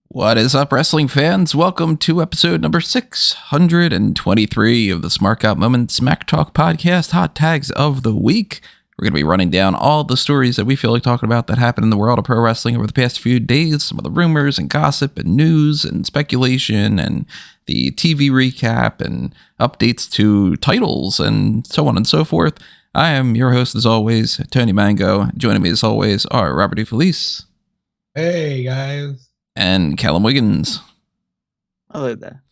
What is up, wrestling fans? Welcome to episode number 623 of the Smark Out Moment Smack Talk podcast, Hot Tags of the Week. We're going to be running down all the stories that we feel like talking about that happened in the world of pro wrestling over the past few days, some of the rumors and gossip and news and speculation and the TV recap and updates to titles and so on and so forth. I am your host, as always, Tony Mango. Joining me, as always, are Robert DeFelice. Hey, guys. And Callum Wiggins. Hello there.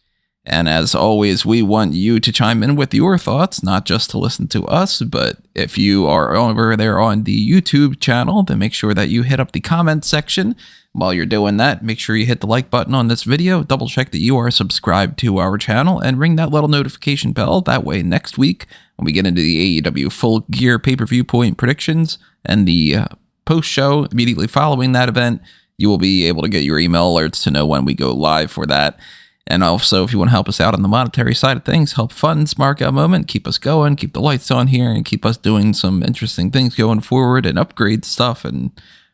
And as always, we want you to chime in with your thoughts, not just to listen to us, but if you are over there on the YouTube channel, then make sure that you hit up the comment section. While you're doing that, make sure you hit the like button on this video, double check that you are subscribed to our channel, and ring that little notification bell. That way, next week, when we get into the AEW Full Gear pay-per-view point predictions and the post-show immediately following that event, you will be able to get your email alerts to know when we go live for that. And also, if you want to help us out on the monetary side of things, help fund Smark Out Moment, keep us going, keep the lights on here, and keep us doing some interesting things going forward and upgrade stuff and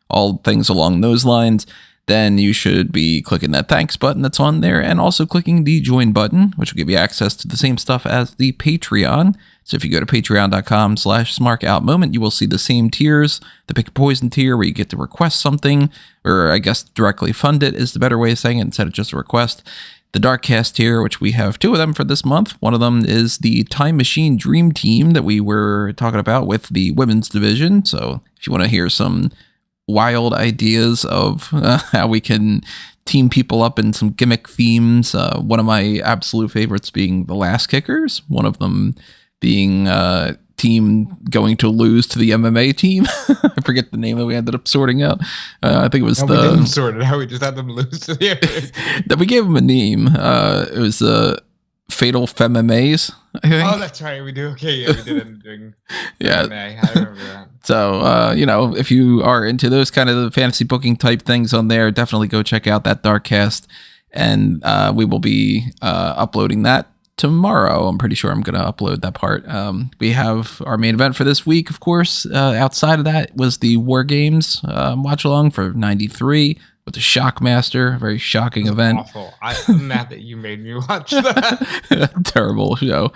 all things along those lines, then you should be clicking that thanks button that's on there and also clicking the join button, which will give you access to the same stuff as the Patreon. So if you go to patreon.com/smarkoutmoment, you will see the same tiers. The Pick a Poison tier, where you get to request something, or I guess directly fund it is the better way of saying it instead of just a request. The Darkcast tier, which we have two of them for this month. One of them is the Time Machine Dream Team that we were talking about with the women's division. So if you want to hear some wild ideas of how we can team people up in some gimmick themes, one of my absolute favorites being the Last Kickers, one of them being team going to lose to the MMA team. I forget the name that we ended up sorting out. I think it was we didn't sort it out. We just had them lose to the MMA. That we gave them a name. It was Fatal FemMAs, I think. Oh, that's right. We do. Okay, yeah, we did end up doing yeah. MMA. I remember that. So, if you are into those kind of fantasy booking type things on there, definitely go check out that Darkcast. And we will be uploading that tomorrow. I'm pretty sure I'm going to upload that part. We have our main event for this week, of course. Outside of that was the War Games watch along for 93 with the Shockmaster. A very shocking event. Awful. I'm mad that you made me watch that. Terrible show.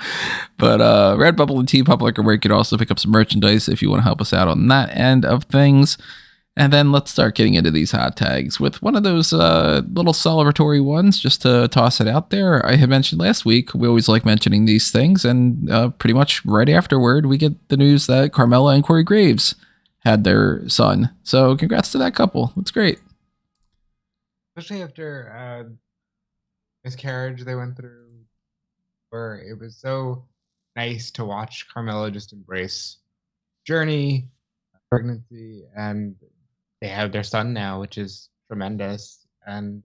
But Redbubble and TeePublic are where you could also pick up some merchandise if you want to help us out on that end of things. And then let's start getting into these hot tags with one of those little celebratory ones, just to toss it out there. I had mentioned last week, we always like mentioning these things, and pretty much right afterward, we get the news that Carmella and Corey Graves had their son. So congrats to that couple. That's great. Especially after miscarriage they went through, where it was so nice to watch Carmella just embrace journey, pregnancy, and they have their son now, which is tremendous. And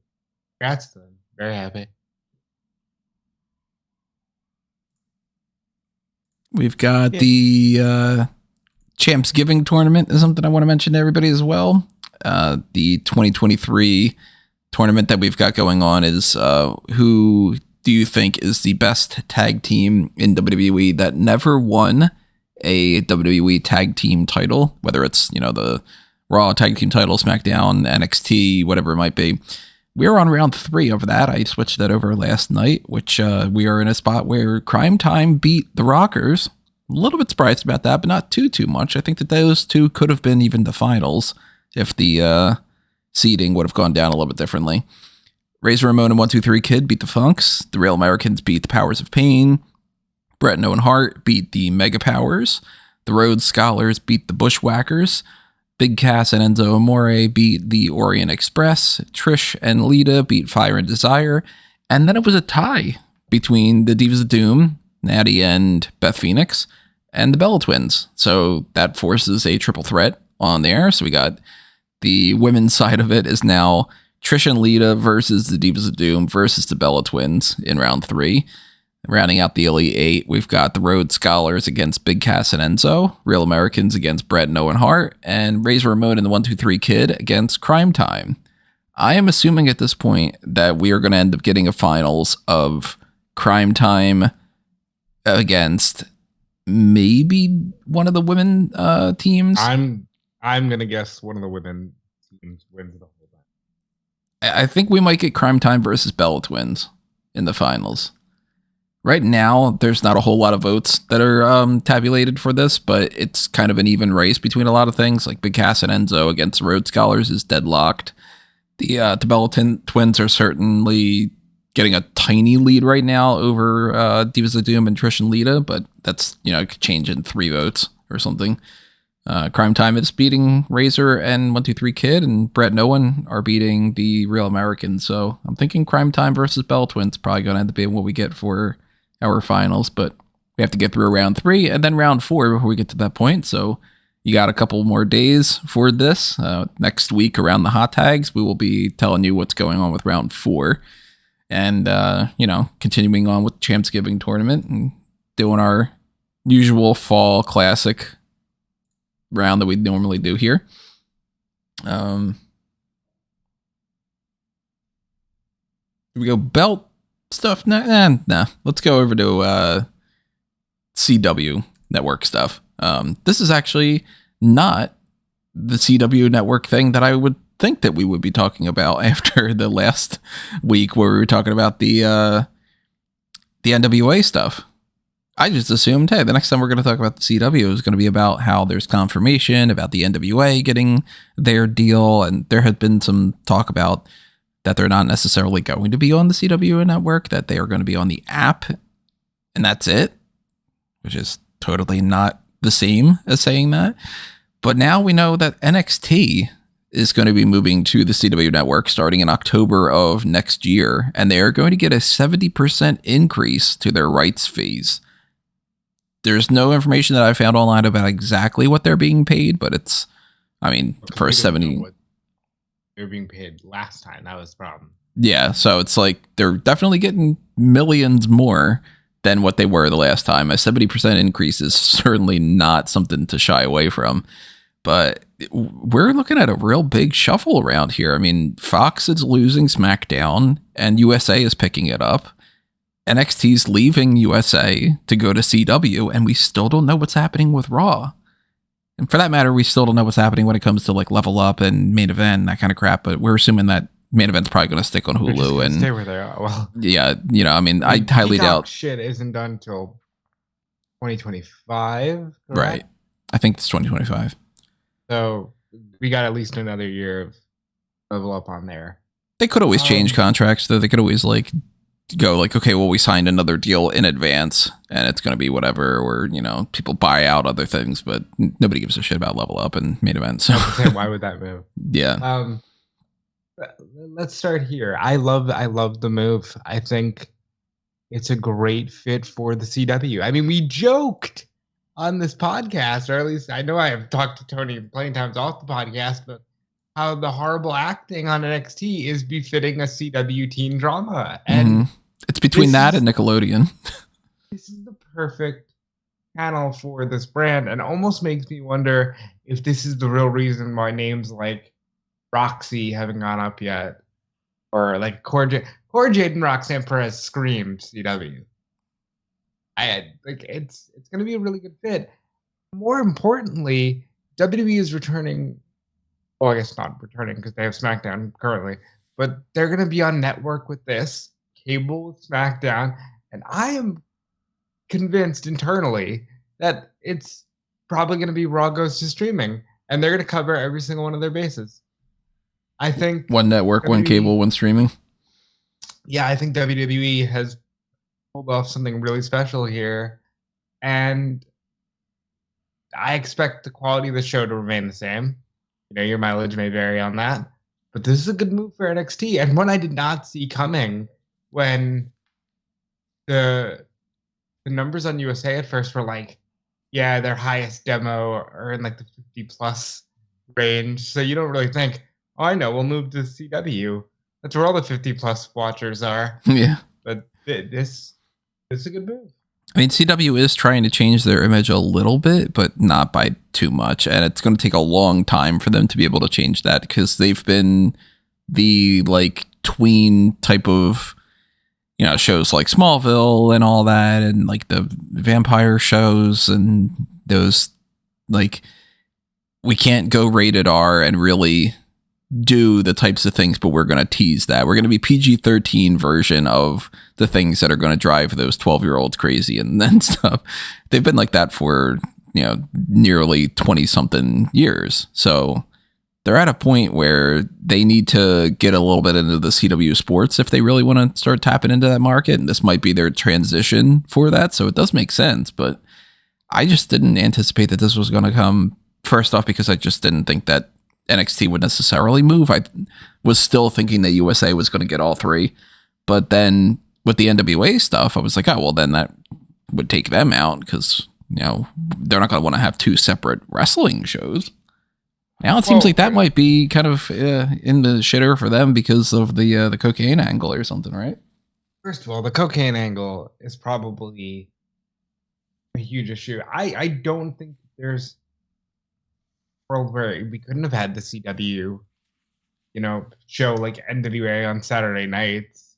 congrats to them. Very happy. We've got the Champsgiving tournament is something I want to mention to everybody as well. The 2023 tournament that we've got going on is who do you think is the best tag team in WWE that never won a WWE tag team title, whether it's, the Raw tag team title, SmackDown, NXT, whatever it might be. We're on round 3 of that. I switched that over last night, which we are in a spot where Crime Time beat the Rockers. A little bit surprised about that, but not too much. I think that those two could have been even the finals if the seeding would have gone down a little bit differently. Razor Ramon and 1-2-3 Kid beat the Funks. The Real Americans beat the Powers of Pain. Bret and Owen Hart beat the Mega Powers. The Rhodes Scholars beat the Bushwhackers. Big Cass and Enzo Amore beat the Orient Express. Trish and Lita beat Fire and Desire. And then it was a tie between the Divas of Doom, Natty and Beth Phoenix, and the Bella Twins. So that forces a triple threat on there. So we got the women's side of it is now Trish and Lita versus the Divas of Doom versus the Bella Twins in round 3. Rounding out the Elite 8, we've got the Rhodes Scholars against Big Cass and Enzo, Real Americans against Bret and Owen Hart, and Razor Ramon and the 1-2-3 Kid against Crime Time. I am assuming at this point that we are going to end up getting a finals of Crime Time against maybe one of the women teams. I'm I'm gonna guess one of the women teams wins the whole thing. I think we might get Crime Time versus Bella Twins in the finals. Right now, there's not a whole lot of votes that are tabulated for this, but it's kind of an even race between a lot of things. Like Big Cass and Enzo against Rhodes Scholars is deadlocked. The Bella Twins are certainly getting a tiny lead right now over Divas of Doom and Trish and Lita, but that's, it could change in 3 votes or something. Crime Time is beating Razor and 123 Kid, and Brett and Owen are beating the Real Americans. So I'm thinking Crime Time versus Bella Twins probably going to end up being what we get for our finals, but we have to get through round 3 and then round 4 before we get to that point. So you got a couple more days for this. Next week around the hot tags, we will be telling you what's going on with round 4 and, continuing on with the Champsgiving tournament and doing our usual fall classic round that we normally do here. Do we go belt stuff? Nah. Let's go over to CW network stuff. This is actually not the CW network thing that I would think that we would be talking about after the last week where we were talking about the NWA stuff. I just assumed, hey, the next time we're going to talk about the CW is going to be about how there's confirmation about the NWA getting their deal. And there had been some talk about that they're not necessarily going to be on the CW network, that they are going to be on the app. And that's it, which is totally not the same as saying that. But now we know that NXT is going to be moving to the CW network starting in October of next year. And they are going to get a 70% increase to their rights fees. There's no information that I found online about exactly what they're being paid, but it's, for a 70. They're being paid last time. That was the problem. Yeah, so it's like they're definitely getting millions more than what they were the last time. A 70% increase is certainly not something to shy away from. But we're looking at a real big shuffle around here. Fox is losing SmackDown, and USA is picking it up. NXT's leaving USA to go to CW, and we still don't know what's happening with Raw. And for that matter, we still don't know what's happening when it comes to like Level Up and Main Event and that kind of crap. But we're assuming that Main Event's probably going to stick on Hulu and stay where they are. Well, yeah, I highly doubt shit isn't done until 2025. Correct? Right. I think it's 2025. So we got at least another year of Level Up on there. They could always change contracts, though. They could always go okay, well, we signed another deal in advance and it's going to be whatever, or people buy out other things, but nobody gives a shit about Level Up and Main Event. So why would that move? Yeah. Let's start here. I love the move. I think it's a great fit for the CW. We joked on this podcast, or at least I know I have talked to Tony plenty times off the podcast, but how the horrible acting on NXT is befitting a CW teen drama. And it's between that and Nickelodeon. This is the perfect channel for this brand, and almost makes me wonder if this is the real reason why names like Roxy haven't gone up yet, or like Cora Jade and Roxanne Perez screamed CW. It's going to be a really good fit. More importantly, WWE is returning. Well, I guess not returning because they have SmackDown currently, but they're going to be on network with this, cable with SmackDown, and I am convinced internally that it's probably going to be Raw goes to streaming, and they're going to cover every single one of their bases. I think one network, one cable, one streaming. Yeah, I think WWE has pulled off something really special here, and I expect the quality of the show to remain the same. Your mileage may vary on that, but this is a good move for NXT, and one I did not see coming when the numbers on USA at first were like, yeah, their highest demo are in like the 50 plus range. So you don't really think, oh, I know, we'll move to CW. That's where all the 50 plus watchers are. Yeah. But this is a good move. CW is trying to change their image a little bit, but not by too much. And it's going to take a long time for them to be able to change that, because they've been the tween type of, shows like Smallville and all that, and like the vampire shows and those we can't go rated R and really do the types of things, but we're going to tease that. We're going to be PG-13 version of the things that are going to drive those 12-year-olds crazy and then stuff. They've been like that for, nearly 20-something years. So they're at a point where they need to get a little bit into the CW sports if they really want to start tapping into that market. And this might be their transition for that. So it does make sense. But I just didn't anticipate that this was going to come, first off, because I just didn't think that NXT would necessarily move. I was still thinking that USA was going to get all three. But then with the NWA stuff, I was like, oh, well, then that would take them out because, they're not going to want to have two separate wrestling shows. Now it seems like that might be kind of in the shitter for them because of the cocaine angle or something, right? First of all, the cocaine angle is probably a huge issue. I don't think there's a world where we couldn't have had the CW, show like NWA on Saturday nights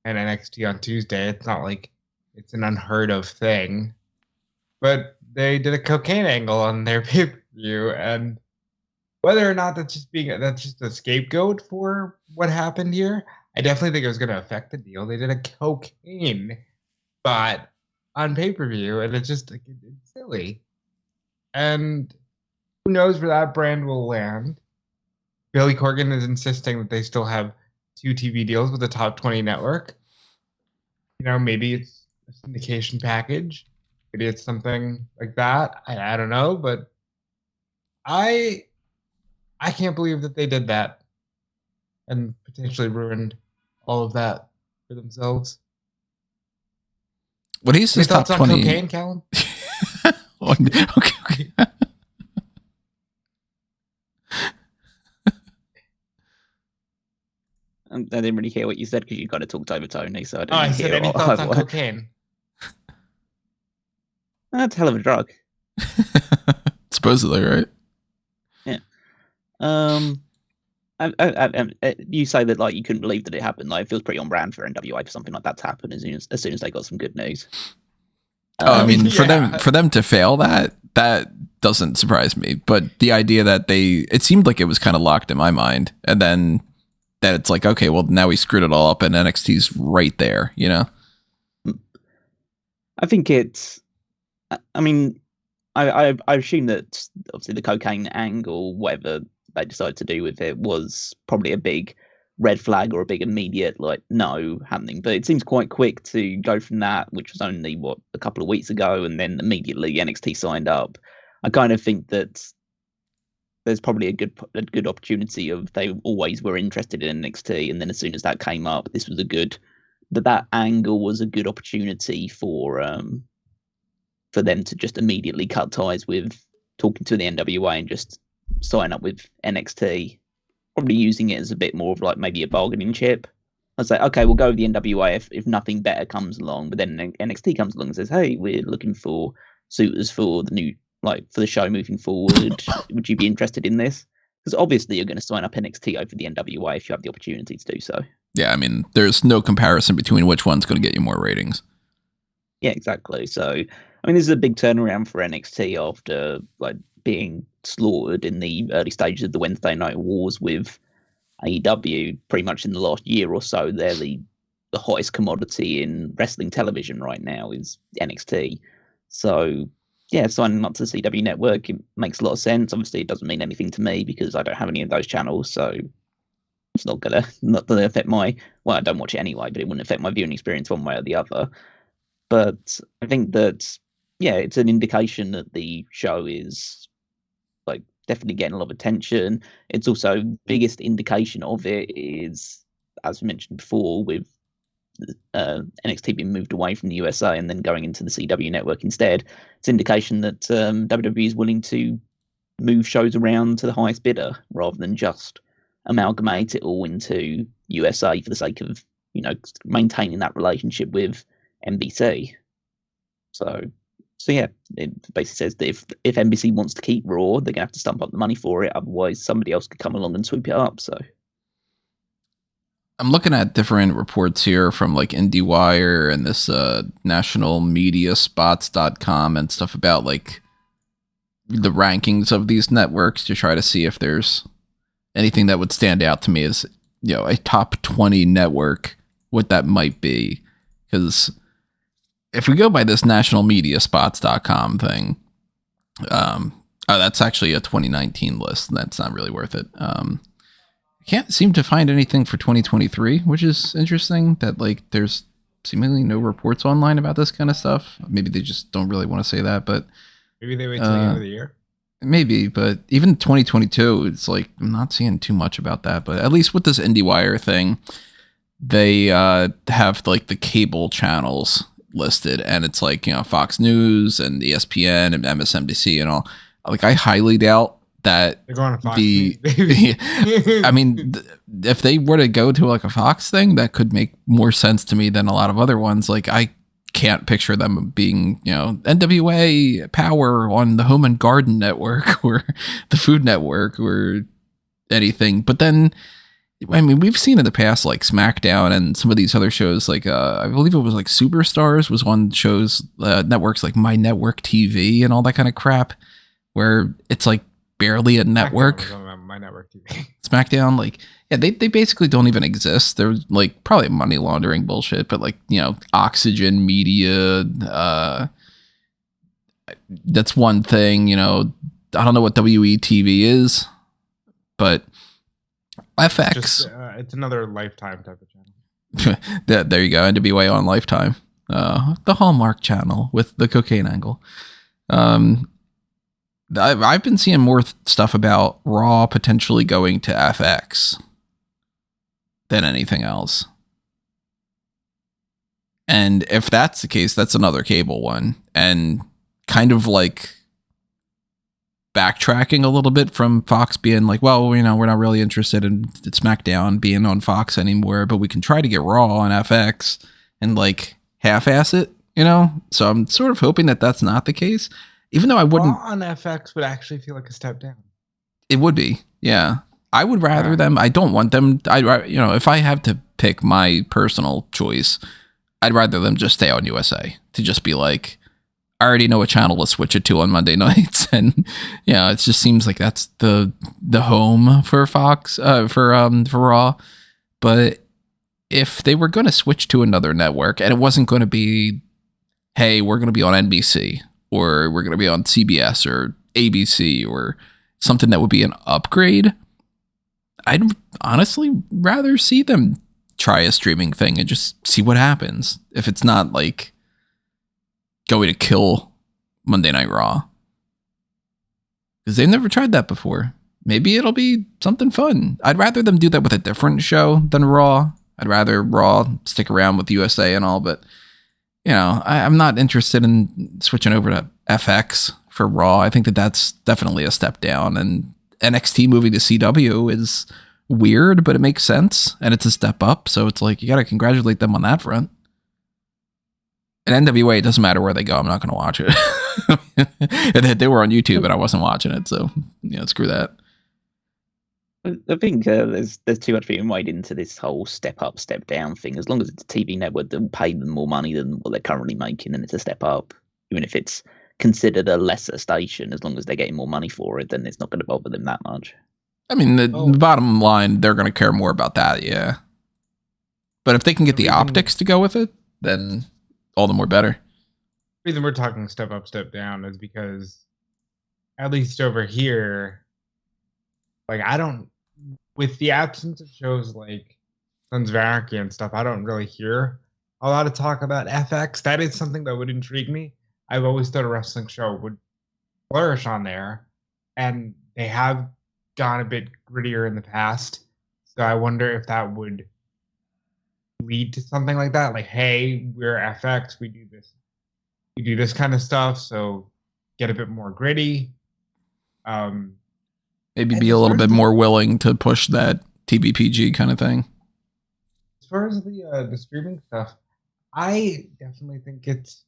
and NXT on Tuesday. It's not like it's an unheard of thing. But they did a cocaine angle on their pay-per-view, and whether or not that's just a scapegoat for what happened here, I definitely think it was going to affect the deal. They did a cocaine spot on pay-per-view, and it's just it's silly. And who knows where that brand will land? Billy Corgan is insisting that they still have 2 TV deals with the top 20 network. Maybe it's a syndication package. Maybe it's something like that. I don't know, but I can't believe that they did that and potentially ruined all of that for themselves. What is his top 20? On cocaine, Callum? Okay. I didn't really hear what you said because you kind of talked over Tony, so I didn't I hear said any thoughts on cocaine? That's a hell of a drug. Supposedly, right? Yeah. You say that you couldn't believe that it happened. It feels pretty on brand for NWA for something like that to happen as soon as they got some good news. For them to fail that doesn't surprise me. But the idea that it seemed like it was kind of locked in my mind, and then that it's like, okay, well now we screwed it all up, and NXT's right there, I think it's. I assume that obviously the cocaine angle, whatever they decided to do with it, was probably a big red flag or a big immediate no happening. But it seems quite quick to go from that, which was only a couple of weeks ago, and then immediately NXT signed up. I kind of think that there's probably a good opportunity of they always were interested in NXT, and then as soon as that came up, this was that angle was a good opportunity for them to just immediately cut ties with talking to the NWA and just sign up with NXT, probably using it as a bit more of maybe a bargaining chip. I'd say, okay, we'll go with the NWA if nothing better comes along, but then NXT comes along and says, hey, we're looking for suitors for the new, for the show moving forward. Would you be interested in this? Because obviously you're going to sign up NXT over the NWA if you have the opportunity to do so. Yeah, there's no comparison between which one's going to get you more ratings. Yeah, exactly. So, this is a big turnaround for NXT after being slaughtered in the early stages of the Wednesday Night Wars with AEW. Pretty much in the last year or so, they're the hottest commodity in wrestling television right now is NXT. So, yeah, signing up to the CW network, it makes a lot of sense. Obviously, it doesn't mean anything to me because I don't have any of those channels, so it's not gonna affect my. Well, I don't watch it anyway, but it wouldn't affect my viewing experience one way or the other. But I think that, yeah, it's an indication that the show is definitely getting a lot of attention. It's also biggest indication of it is, as we mentioned before, with NXT being moved away from the USA and then going into the CW network instead. It's an indication that WWE is willing to move shows around to the highest bidder rather than just amalgamate it all into USA for the sake of maintaining that relationship with NBC. So yeah, it basically says that if NBC wants to keep Raw, they're gonna have to stump up the money for it. Otherwise, somebody else could come along and sweep it up. So I'm looking at different reports here from IndieWire and this nationalmediaspots.com and stuff about the rankings of these networks to try to see if there's anything that would stand out to me as, a top 20 network, what that might be. Because if we go by this nationalmediaspots.com thing, that's actually a 2019 list. And that's not really worth it. I can't seem to find anything for 2023, which is interesting that there's seemingly no reports online about this kind of stuff. Maybe they just don't really want to say that, but maybe they wait till the end of the year. Maybe, but even 2022, it's I'm not seeing too much about that. But at least with this IndieWire thing, they have the cable channels listed, and it's Fox News and ESPN and MSNBC and all. I highly doubt that they're going to Fox. I mean, if they were to go to a Fox thing, that could make more sense to me than a lot of other ones. I can't picture them being, NWA Power on the Home and Garden Network or the Food Network or anything. But then, I mean, we've seen in the past SmackDown and some of these other shows, I believe it was Superstars was on shows, networks like My Network TV and all that kind of crap, where it's barely a network. My Network TV. SmackDown, they basically don't even exist. They're probably money laundering bullshit, but Oxygen Media, that's one thing. I don't know what WETV is, but FX. It's another Lifetime type of channel. There you go, NWA on Lifetime, the Hallmark channel with the cocaine angle. I've been seeing more stuff about Raw potentially going to FX than anything else. And if that's the case, that's another cable one. And kind of backtracking a little bit from Fox being well, we're not really interested in SmackDown being on Fox anymore, but we can try to get Raw on FX and half-ass it, So I'm sort of hoping that that's not the case. Even though I wouldn't... Raw on FX would actually feel like a step down. It would be, yeah. I would rather them... I don't want them... if I have to pick my personal choice, I'd rather them just stay on USA. To just be I already know what channel to switch it to on Monday nights. And, it just seems like that's the home for Fox, for Raw. But if they were going to switch to another network, and it wasn't going to be, hey, we're going to be on NBC... or we're going to be on CBS or ABC or something that would be an upgrade, I'd honestly rather see them try a streaming thing and just see what happens. If it's not going to kill Monday Night Raw. Because they've never tried that before. Maybe it'll be something fun. I'd rather them do that with a different show than Raw. I'd rather Raw stick around with USA and all, but... I'm not interested in switching over to FX for Raw. I think that that's definitely a step down. And NXT moving to CW is weird, but it makes sense. And it's a step up. So it's you got to congratulate them on that front. And NWA, it doesn't matter where they go. I'm not going to watch it. They were on YouTube and I wasn't watching it. So, screw that. I think there's too much being weighed into this whole step up, step down thing. As long as it's a TV network that will pay them more money than what they're currently making, then it's a step up. Even if it's considered a lesser station, as long as they're getting more money for it, then it's not going to bother them that much. I mean, the bottom line, they're going to care more about that, yeah. But if they can get the optics to go with it, then all the more better. The reason we're talking step up, step down is because, at least over here, I don't... With the absence of shows like Sons of Anarchy and stuff, I don't really hear a lot of talk about FX. That is something that would intrigue me. I've always thought a wrestling show would flourish on there, and they have gone a bit grittier in the past. So I wonder if that would lead to something like that. Hey, we're FX, we do this kind of stuff, so get a bit more gritty. Maybe be a little bit more willing to push that TVPG kind of thing. As far as the streaming stuff, I definitely think it's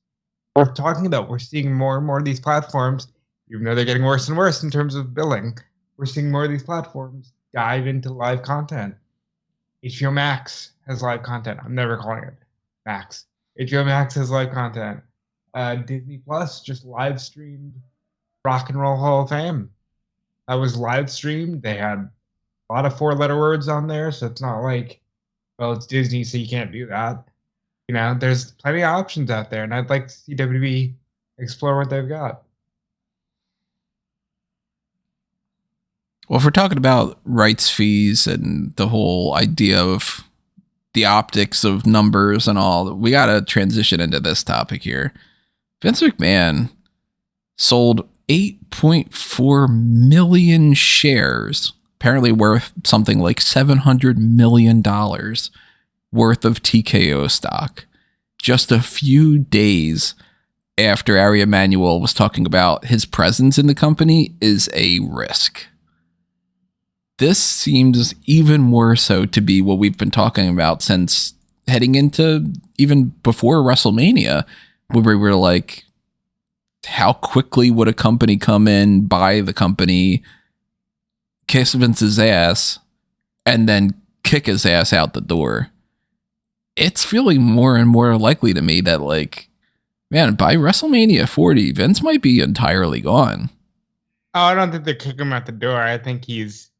worth talking about. We're seeing more and more of these platforms, even though they're getting worse and worse in terms of billing. We're seeing more of these platforms dive into live content. HBO Max has live content. I'm never calling it Max. HBO Max has live content. Disney Plus just live streamed Rock and Roll Hall of Fame. That was live streamed. They had a lot of 4-letter words on there, so it's not like, well, it's Disney, so you can't do that. You know, there's plenty of options out there, and I'd like to see WWE explore what they've got. Well, if we're talking about rights fees and the whole idea of the optics of numbers and all, we got to transition into this topic here. Vince McMahon sold 8.4 million shares, apparently worth something like $700 million worth of TKO stock, just a few days after Ari Emanuel was talking about his presence in the company is a risk. This seems even more so to be what we've been talking about since heading into even before WrestleMania, where we were like, how quickly would a company come in, buy the company, kiss Vince's ass, and then kick his ass out the door? It's feeling more and more likely to me that, like, man, by WrestleMania 40, Vince might be entirely gone. Oh, I don't think they kick him out the door. I think he's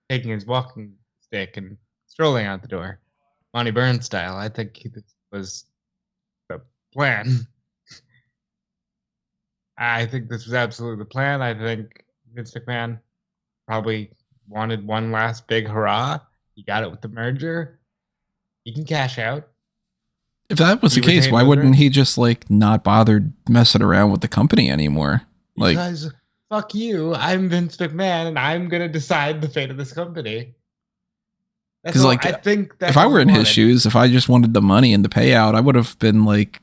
taking his walking stick and strolling out the door, Monty Burns style. I think this was the plan. I think this was absolutely the plan. I think Vince McMahon probably wanted one last big hurrah. He got it with the merger. He can cash out. If that was the case, why wouldn't he just like not bother messing around with the company anymore? Like, because fuck you, I'm Vince McMahon, and I'm gonna decide the fate of this company. Because like, I think that's if I were in his shoes, if I just wanted the money and the payout, I would have been like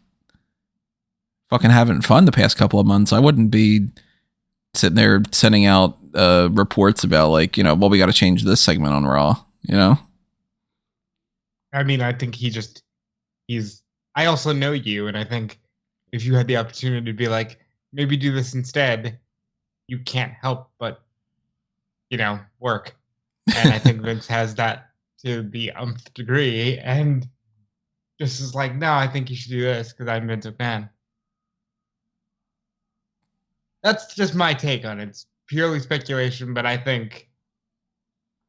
fucking having fun the past couple of months. I wouldn't be sitting there sending out reports about like, you know, well, we got to change this segment on Raw, you know? I mean, I think I also know you, and I think if you had the opportunity to be like, maybe do this instead, you can't help but, you know, work. And I think Vince has that to the umpth degree, and just is like, no, I think you should do this because I'm Vince McMahon. That's just my take on it. It's purely speculation, but I think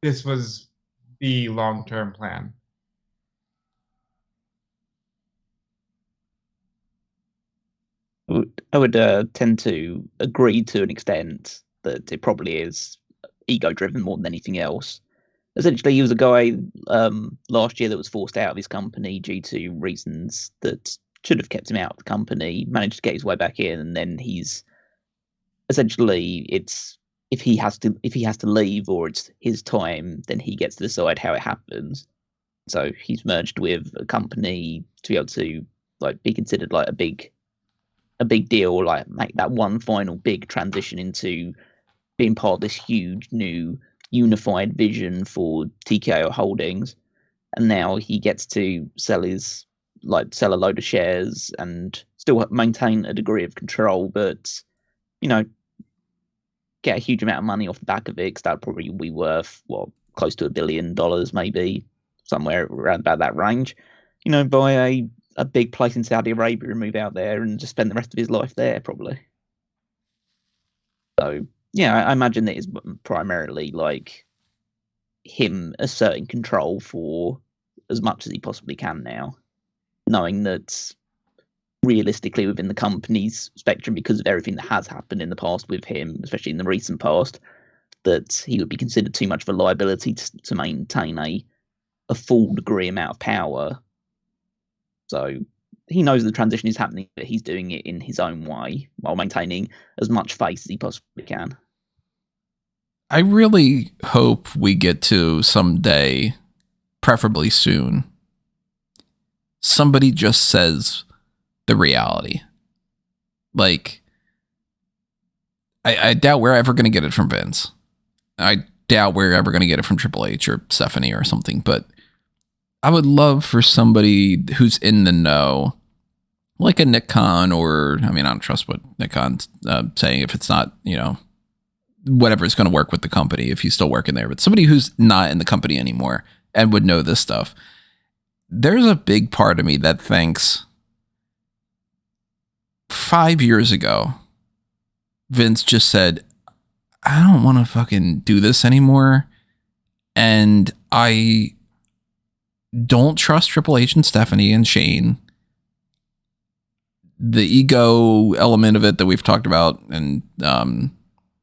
this was the long-term plan. I would tend to agree to an extent that it probably is ego-driven more than anything else. Essentially, he was a guy last year that was forced out of his company due to reasons that should have kept him out of the company, managed to get his way back in, and then he's essentially, it's if he has to leave or it's his time, then he gets to decide how it happens. So he's merged with a company to be able to like be considered like a big deal, like make that one final big transition into being part of this huge new unified vision for TKO Holdings. And now he gets to sell a load of shares and still maintain a degree of control, but, you know, get a huge amount of money off the back of it, because that would probably be worth, close to $1 billion, maybe, somewhere around about that range. You know, buy a big place in Saudi Arabia and move out there and just spend the rest of his life there, probably. So, yeah, I imagine that it's primarily like him asserting control for as much as he possibly can now, knowing that realistically within the company's spectrum, because of everything that has happened in the past with him, especially in the recent past, that he would be considered too much of a liability to maintain a full degree amount of power. So he knows the transition is happening, but he's doing it in his own way while maintaining as much face as he possibly can. I really hope we get to someday, preferably soon, somebody just says the reality. Like, I doubt we're ever going to get it from Vince. I doubt we're ever going to get it from Triple H or Stephanie or something, but I would love for somebody who's in the know, like a Nick Khan, or, I mean, I don't trust what Nick Khan's saying if it's not, you know, whatever is going to work with the company if he's still working there, but somebody who's not in the company anymore and would know this stuff. There's a big part of me that thinks 5 years ago, Vince just said, I don't want to fucking do this anymore. And I don't trust Triple H and Stephanie and Shane. The ego element of it that we've talked about, and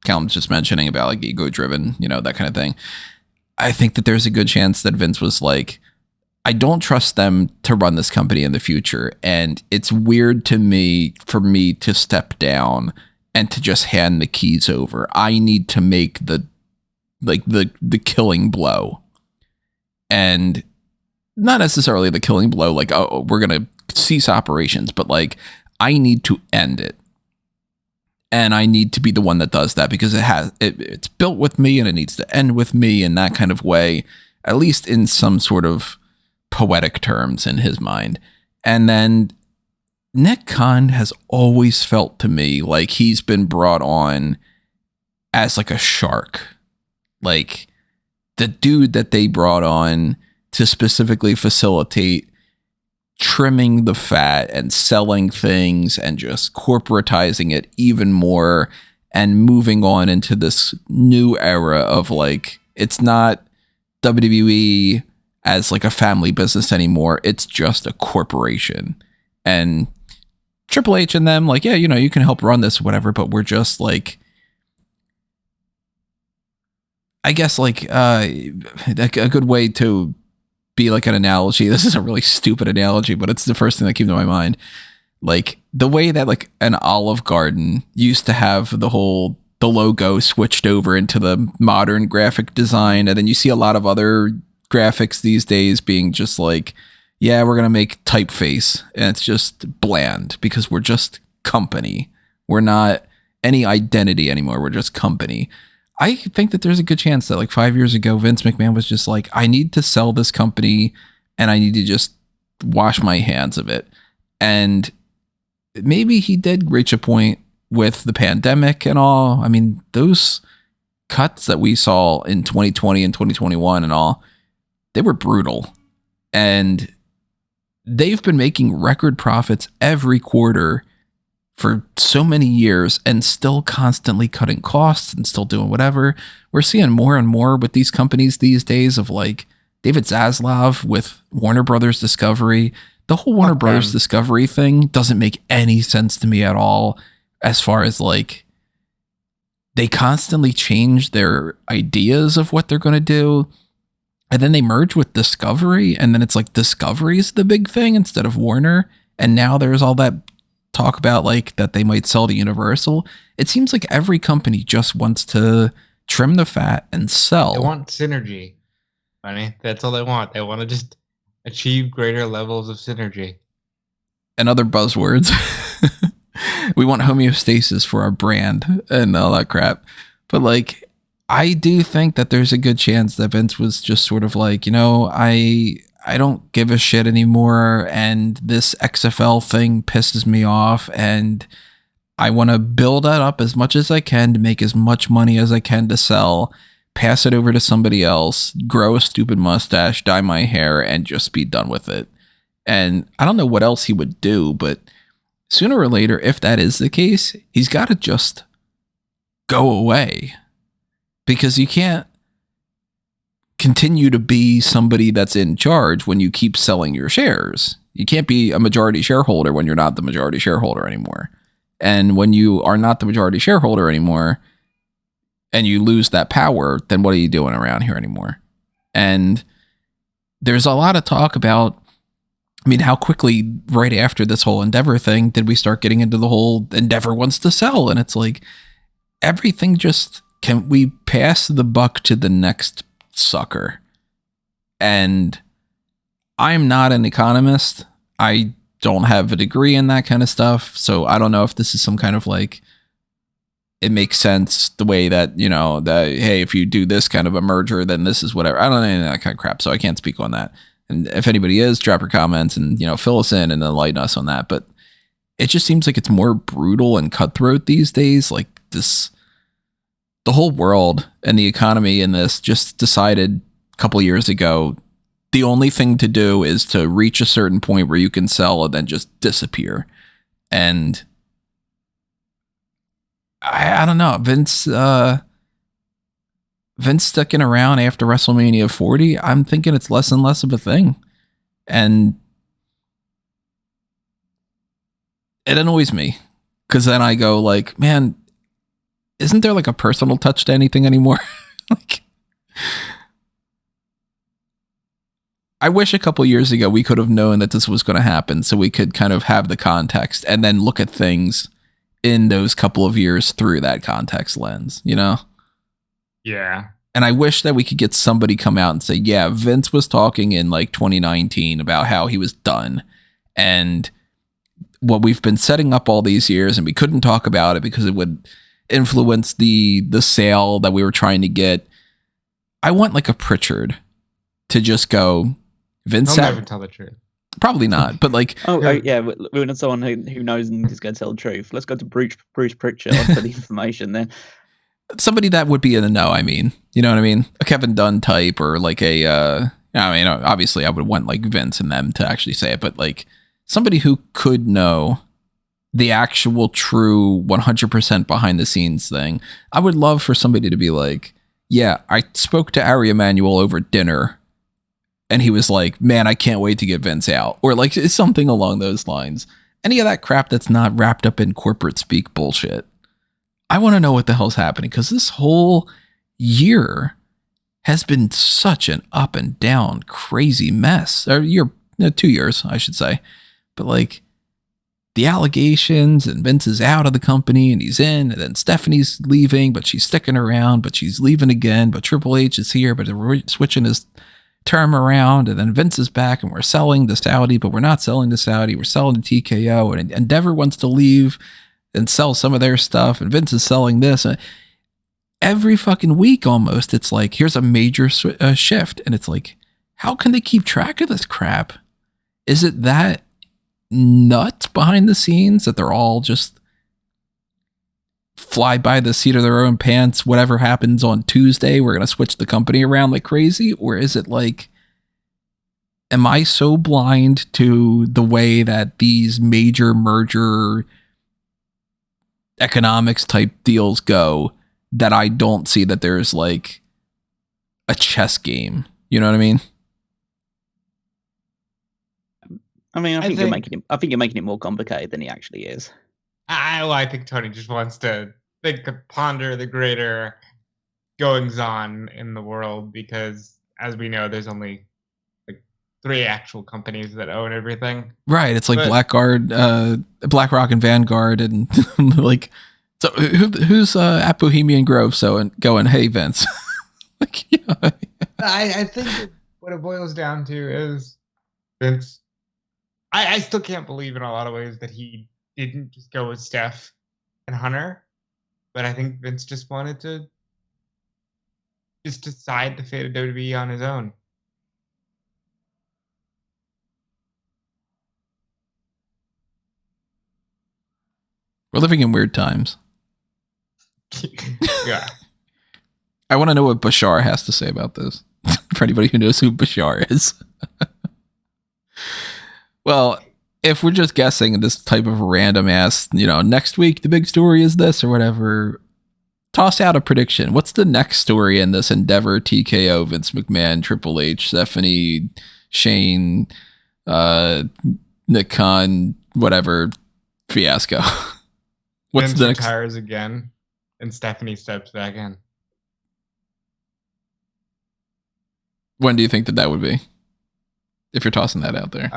Callum's just mentioning about like ego driven, that kind of thing. I think that there's a good chance that Vince was like, I don't trust them to run this company in the future. And it's weird to me for me to step down and to just hand the keys over. I need to make the killing blow. And not necessarily the killing blow, like, oh, we're going to cease operations, but like, I need to end it. And I need to be the one that does that because it's built with me and it needs to end with me in that kind of way, at least in some sort of poetic terms in his mind. And then Nick Khan has always felt to me like he's been brought on as like a shark, like the dude that they brought on to specifically facilitate trimming the fat and selling things and just corporatizing it even more and moving on into this new era of like, it's not WWE as like a family business anymore. It's just a corporation. And Triple H and them like, yeah, you can help run this, whatever, but we're just like, I guess like a good way to be like an analogy. This is a really stupid analogy, but it's the first thing that came to my mind. Like the way that like an Olive Garden used to have the logo switched over into the modern graphic design. And then you see a lot of other graphics these days being just like, yeah, we're going to make typeface. And it's just bland because we're just company. We're not any identity anymore. We're just company. I think that there's a good chance that like 5 years ago, Vince McMahon was just like, I need to sell this company and I need to just wash my hands of it. And maybe he did reach a point with the pandemic and all. I mean, those cuts that we saw in 2020 and 2021 and all, they were brutal. And they've been making record profits every quarter for so many years and still constantly cutting costs and still doing whatever. We're seeing more and more with these companies these days of like David Zaslav with Warner Brothers Discovery. The whole Warner Brothers Discovery thing doesn't make any sense to me at all, as far as like they constantly change their ideas of what they're going to do. And then they merge with Discovery, and then it's like Discovery is the big thing instead of Warner. And now there's all that talk about like that they might sell to Universal. It seems like every company just wants to trim the fat and sell. They want synergy, Bunny. That's all they want. They want to just achieve greater levels of synergy. And other buzzwords. We want homeostasis for our brand and all that crap. But like, I do think that there's a good chance that Vince was just sort of like, I don't give a shit anymore, and this XFL thing pisses me off, and I want to build that up as much as I can to make as much money as I can to sell, pass it over to somebody else, grow a stupid mustache, dye my hair, and just be done with it. And I don't know what else he would do, but sooner or later, if that is the case, he's got to just go away. Because you can't continue to be somebody that's in charge when you keep selling your shares. You can't be a majority shareholder when you're not the majority shareholder anymore. And when you are not the majority shareholder anymore and you lose that power, then what are you doing around here anymore? And there's a lot of talk about, I mean, how quickly right after this whole Endeavor thing did we start getting into the whole Endeavor wants to sell? And it's like everything just, can we pass the buck to the next sucker? And I'm not an economist. I don't have a degree in that kind of stuff. So I don't know if this is some kind of like, it makes sense the way that, that, hey, if you do this kind of a merger, then this is whatever. I don't know any of that kind of crap. So I can't speak on that. And if anybody is, drop your comments and, fill us in and enlighten us on that. But it just seems like it's more brutal and cutthroat these days. Like this, the whole world and the economy in this just decided a couple years ago, the only thing to do is to reach a certain point where you can sell and then just disappear. And I don't know. Vince sticking around after WrestleMania 40, I'm thinking it's less and less of a thing. And it annoys me because then I go like, man, isn't there like a personal touch to anything anymore? Like, I wish a couple years ago we could have known that this was going to happen so we could kind of have the context and then look at things in those couple of years through that context lens, you know? Yeah. And I wish that we could get somebody come out and say, yeah, Vince was talking in like 2019 about how he was done and what we've been setting up all these years, and we couldn't talk about it because it would influence the sale that we were trying to get. I want like a Pritchard to just go, Vince. He'll never tell the truth. Probably not, but like, yeah, we want someone who knows and is going to tell the truth. Let's go to Bruce Pritchard for the information then. Somebody that would be in the know. I mean, you know what I mean? A Kevin Dunn type, or like a. I mean, obviously, I would want like Vince and them to actually say it, but like somebody who could know the actual true 100% behind the scenes thing. I would love for somebody to be like, yeah, I spoke to Ari Emanuel over dinner and he was like, man, I can't wait to get Vince out. Or like something along those lines. Any of that crap that's not wrapped up in corporate speak bullshit. I want to know what the hell's happening because this whole year has been such an up and down crazy mess. Or 2 years, I should say. But like the allegations and Vince is out of the company and he's in, and then Stephanie's leaving, but she's sticking around, but she's leaving again, but Triple H is here, but we're switching his term around, and then Vince is back and we're selling to Saudi, but we're not selling to Saudi, we're selling to TKO, and Endeavor wants to leave and sell some of their stuff, and Vince is selling this. And every fucking week almost, it's like, here's a major shift, and it's like, how can they keep track of this crap? Is it that nuts behind the scenes that they're all just fly by the seat of their own pants? Whatever happens on Tuesday, we're going to switch the company around like crazy? Or is it like, am I so blind to the way that these major merger economics type deals go that I don't see that there's like a chess game? You know what I mean? I mean, I think you're making it more complicated than it actually is. I think Tony just wants to ponder the greater goings on in the world because, as we know, there's only like 3 actual companies that own everything. Right. It's like BlackRock and Vanguard, and like, so who's at Bohemian Grove? So going, hey Vince. Like, yeah. I think what it boils down to is Vince. I still can't believe in a lot of ways that he didn't just go with Steph and Hunter, but I think Vince just wanted to just decide the fate of WWE on his own. We're living in weird times. Yeah. I want to know what Bashar has to say about this. For anybody who knows who Bashar is. Well, if we're just guessing this type of random ass, next week the big story is this or whatever, toss out a prediction. What's the next story in this Endeavor, TKO, Vince McMahon, Triple H, Stephanie, Shane, Nick Khan, whatever fiasco? What's Vince the next? Retires again, and Stephanie steps back in. When do you think that would be? If you're tossing that out there.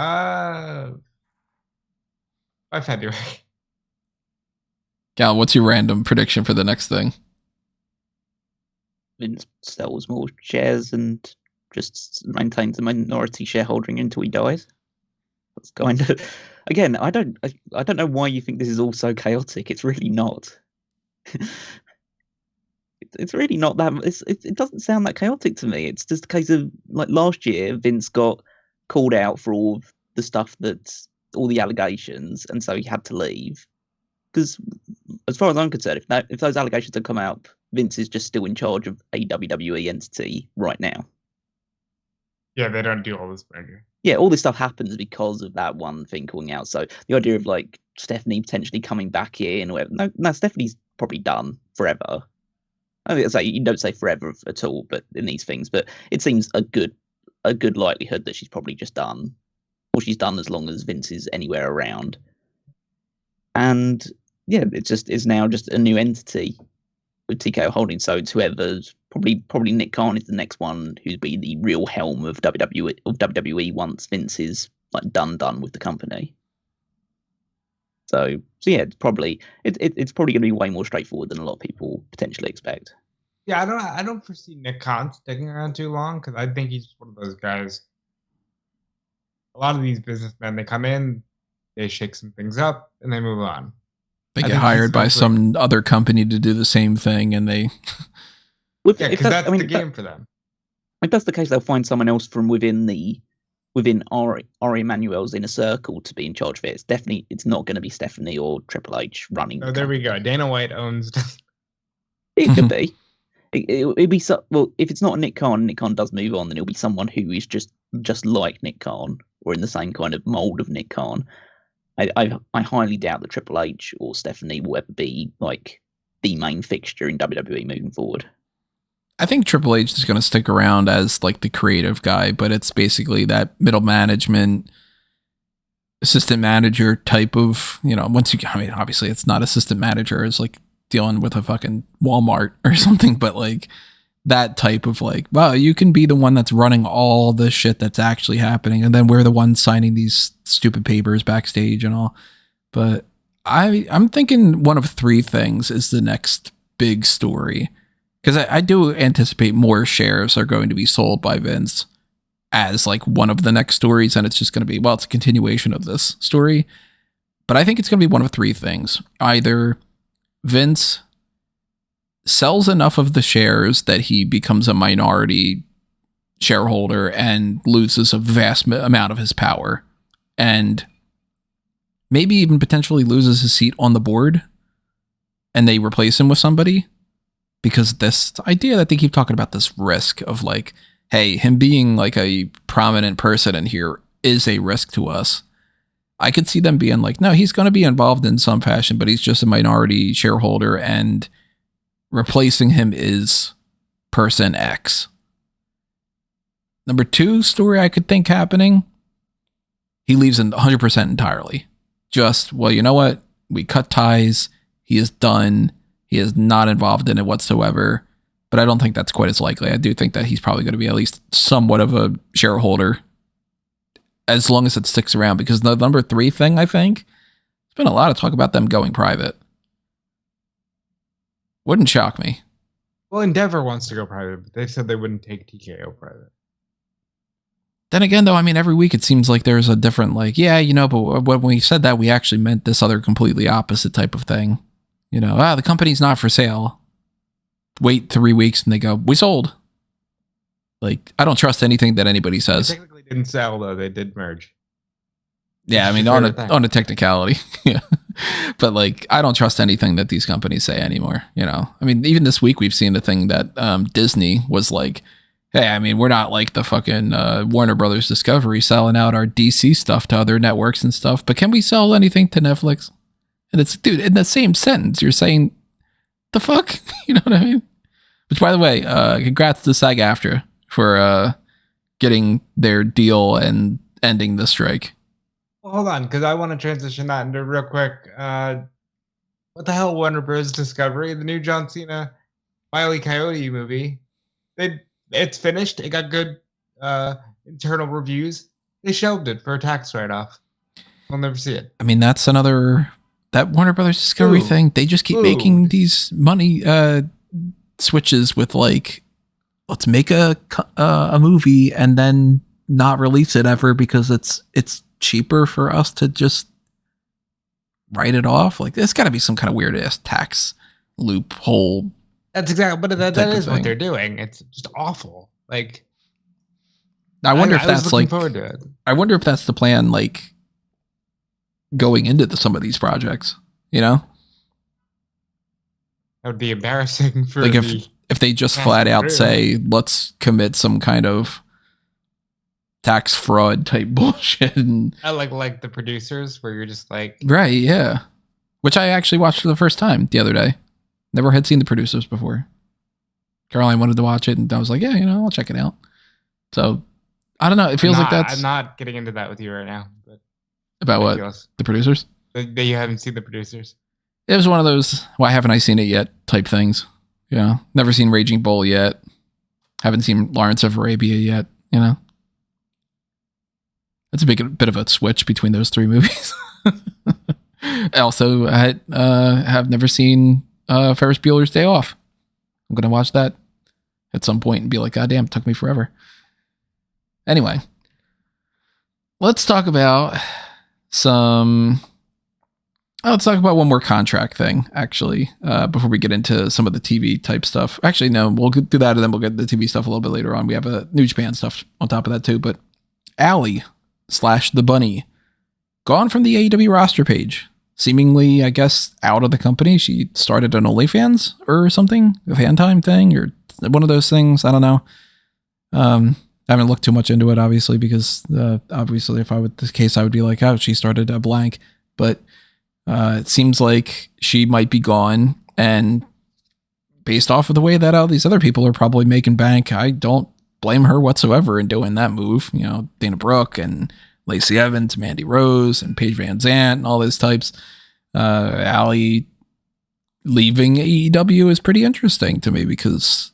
By February. Cal, what's your random prediction for the next thing? Vince sells more shares and just maintains a minority shareholding until he dies. That's kind of, again, I don't know why you think this is all so chaotic. It's really not. It's really not that. It doesn't sound that chaotic to me. It's just a case of, like, last year Vince got called out for all the stuff all the allegations, and so he had to leave. Because as far as I'm concerned, if those allegations had come out, Vince is just still in charge of a WWE entity right now. Yeah, they don't do all this merger. Yeah, all this stuff happens because of that one thing coming out. So the idea of like Stephanie potentially coming back in, or no, Stephanie's probably done forever. I think it's like, you don't say forever at all, but in these things, but it seems a good likelihood that she's probably just done, or she's done as long as Vince is anywhere around. And yeah, it's now just a new entity with TKO Holdings. So it's whoever's probably Nick Khan is the next one who'd be the real helm of WWE once Vince is like done with the company. So yeah, it's probably going to be way more straightforward than a lot of people potentially expect. Yeah, I don't foresee Nick Khan sticking around too long, because I think he's one of those guys. A lot of these businessmen, they come in, they shake some things up, and they move on. They get hired by some other company to do the same thing, and they. Yeah, because that's the game for them. If that's the case, they'll find someone else from within Ari Emanuel's inner circle to be in charge of it. It's not going to be Stephanie or Triple H running. Oh, there we go. Dana White owns. It could be. It'd be well, if it's not Nick Khan does move on, then it'll be someone who is just like Nick Khan, or in the same kind of mold of Nick Khan. I highly doubt that Triple H or Stephanie will ever be like the main fixture in WWE moving forward. I think Triple H is going to stick around as like the creative guy, but it's basically that middle management, assistant manager type of, obviously it's not assistant manager. It's like dealing with a fucking Walmart or something, but like that type of like, well, you can be the one that's running all the shit that's actually happening, and then we're the ones signing these stupid papers backstage and all. But I'm thinking one of three things is the next big story, because I do anticipate more shares are going to be sold by Vince as like one of the next stories, and it's just going to be, well, it's a continuation of this story. But I think it's going to be one of three things. Either Vince sells enough of the shares that he becomes a minority shareholder and loses a vast amount of his power, and maybe even potentially loses his seat on the board, and they replace him with somebody. Because this idea that they keep talking about, this risk of like, hey, him being like a prominent person in here is a risk to us. I could see them being like, no, he's going to be involved in some fashion, but he's just a minority shareholder, and replacing him is person X. Number two story I could think happening, he leaves in 100% entirely. Just, well, you know what? We cut ties. He is done. He is not involved in it whatsoever, but I don't think that's quite as likely. I do think that he's probably going to be at least somewhat of a shareholder, as long as it sticks around, because the number three thing, I think, there's been a lot of talk about them going private. Wouldn't shock me. Well, Endeavor wants to go private, but they said they wouldn't take TKO private. Then again, though, I mean, every week it seems like there's a different, like, yeah, but when we said that, we actually meant this other completely opposite type of thing. The company's not for sale. Wait 3 weeks and they go, we sold. Like, I don't trust anything that anybody says. They technically didn't sell, though. They did merge. Yeah, I mean, on a technicality. Yeah. But like, I don't trust anything that these companies say anymore. I mean, even this week we've seen the thing that Disney was like, hey, I mean, we're not like the fucking Warner Brothers Discovery selling out our DC stuff to other networks and stuff, but can we sell anything to Netflix? And it's, dude, in the same sentence, you're saying, the fuck? You know what I mean? Which, by the way, congrats to SAG-AFTRA for getting their deal and ending the strike. Well, hold on, because I want to transition that into real quick. What the hell, Warner Bros. Discovery? The new John Cena Wile E. Coyote movie. It's finished. It got good internal reviews. They shelved it for a tax write-off. We'll never see it. I mean, that's another... That Warner Brothers Discovery thing, they just keep making these money switches with like, let's make a movie and then not release it ever because it's cheaper for us to just write it off. Like, there's got to be some kind of weird ass tax loophole. That's exactly, but that is what they're doing. It's just awful. Like, I wonder if that's like, forward to it. I wonder if that's the plan, like, going into some of these projects, That would be embarrassing for like if they just flat out say, let's commit some kind of tax fraud type bullshit. And, I like the producers where you're just like, right, yeah. Which I actually watched for the first time the other day. Never had seen The Producers before. Caroline wanted to watch it, and I was like, yeah, I'll check it out. So, I don't know. It feels like that's... I'm not getting into that with you right now. But about what? The Producers? That you haven't seen The Producers. It was one of those, why haven't I seen it yet type things. Never seen Raging Bull yet. Haven't seen Lawrence of Arabia yet, It's a bit of a switch between those three movies. Also, I have never seen Ferris Bueller's Day Off. I'm going to watch that at some point and be like, God damn, it took me forever. Anyway, let's talk about let's talk about one more contract thing, actually, before we get into some of the TV type stuff. Actually, no, we'll do that and then we'll get the TV stuff a little bit later on. We have a New Japan stuff on top of that too, but Allie / The Bunny gone from the AEW roster page. Seemingly, I guess, out of the company. She started an OnlyFans or something, a fan time thing, or one of those things. I don't know. I haven't looked too much into it, obviously, because obviously, if I would this case, I would be like, oh, she started a blank. But it seems like she might be gone, and based off of the way that all these other people are probably making bank, I don't blame her whatsoever in doing that move. Dana Brooke and Lacey Evans, Mandy Rose, and Paige Van Zant, and all those types. Allie leaving AEW is pretty interesting to me because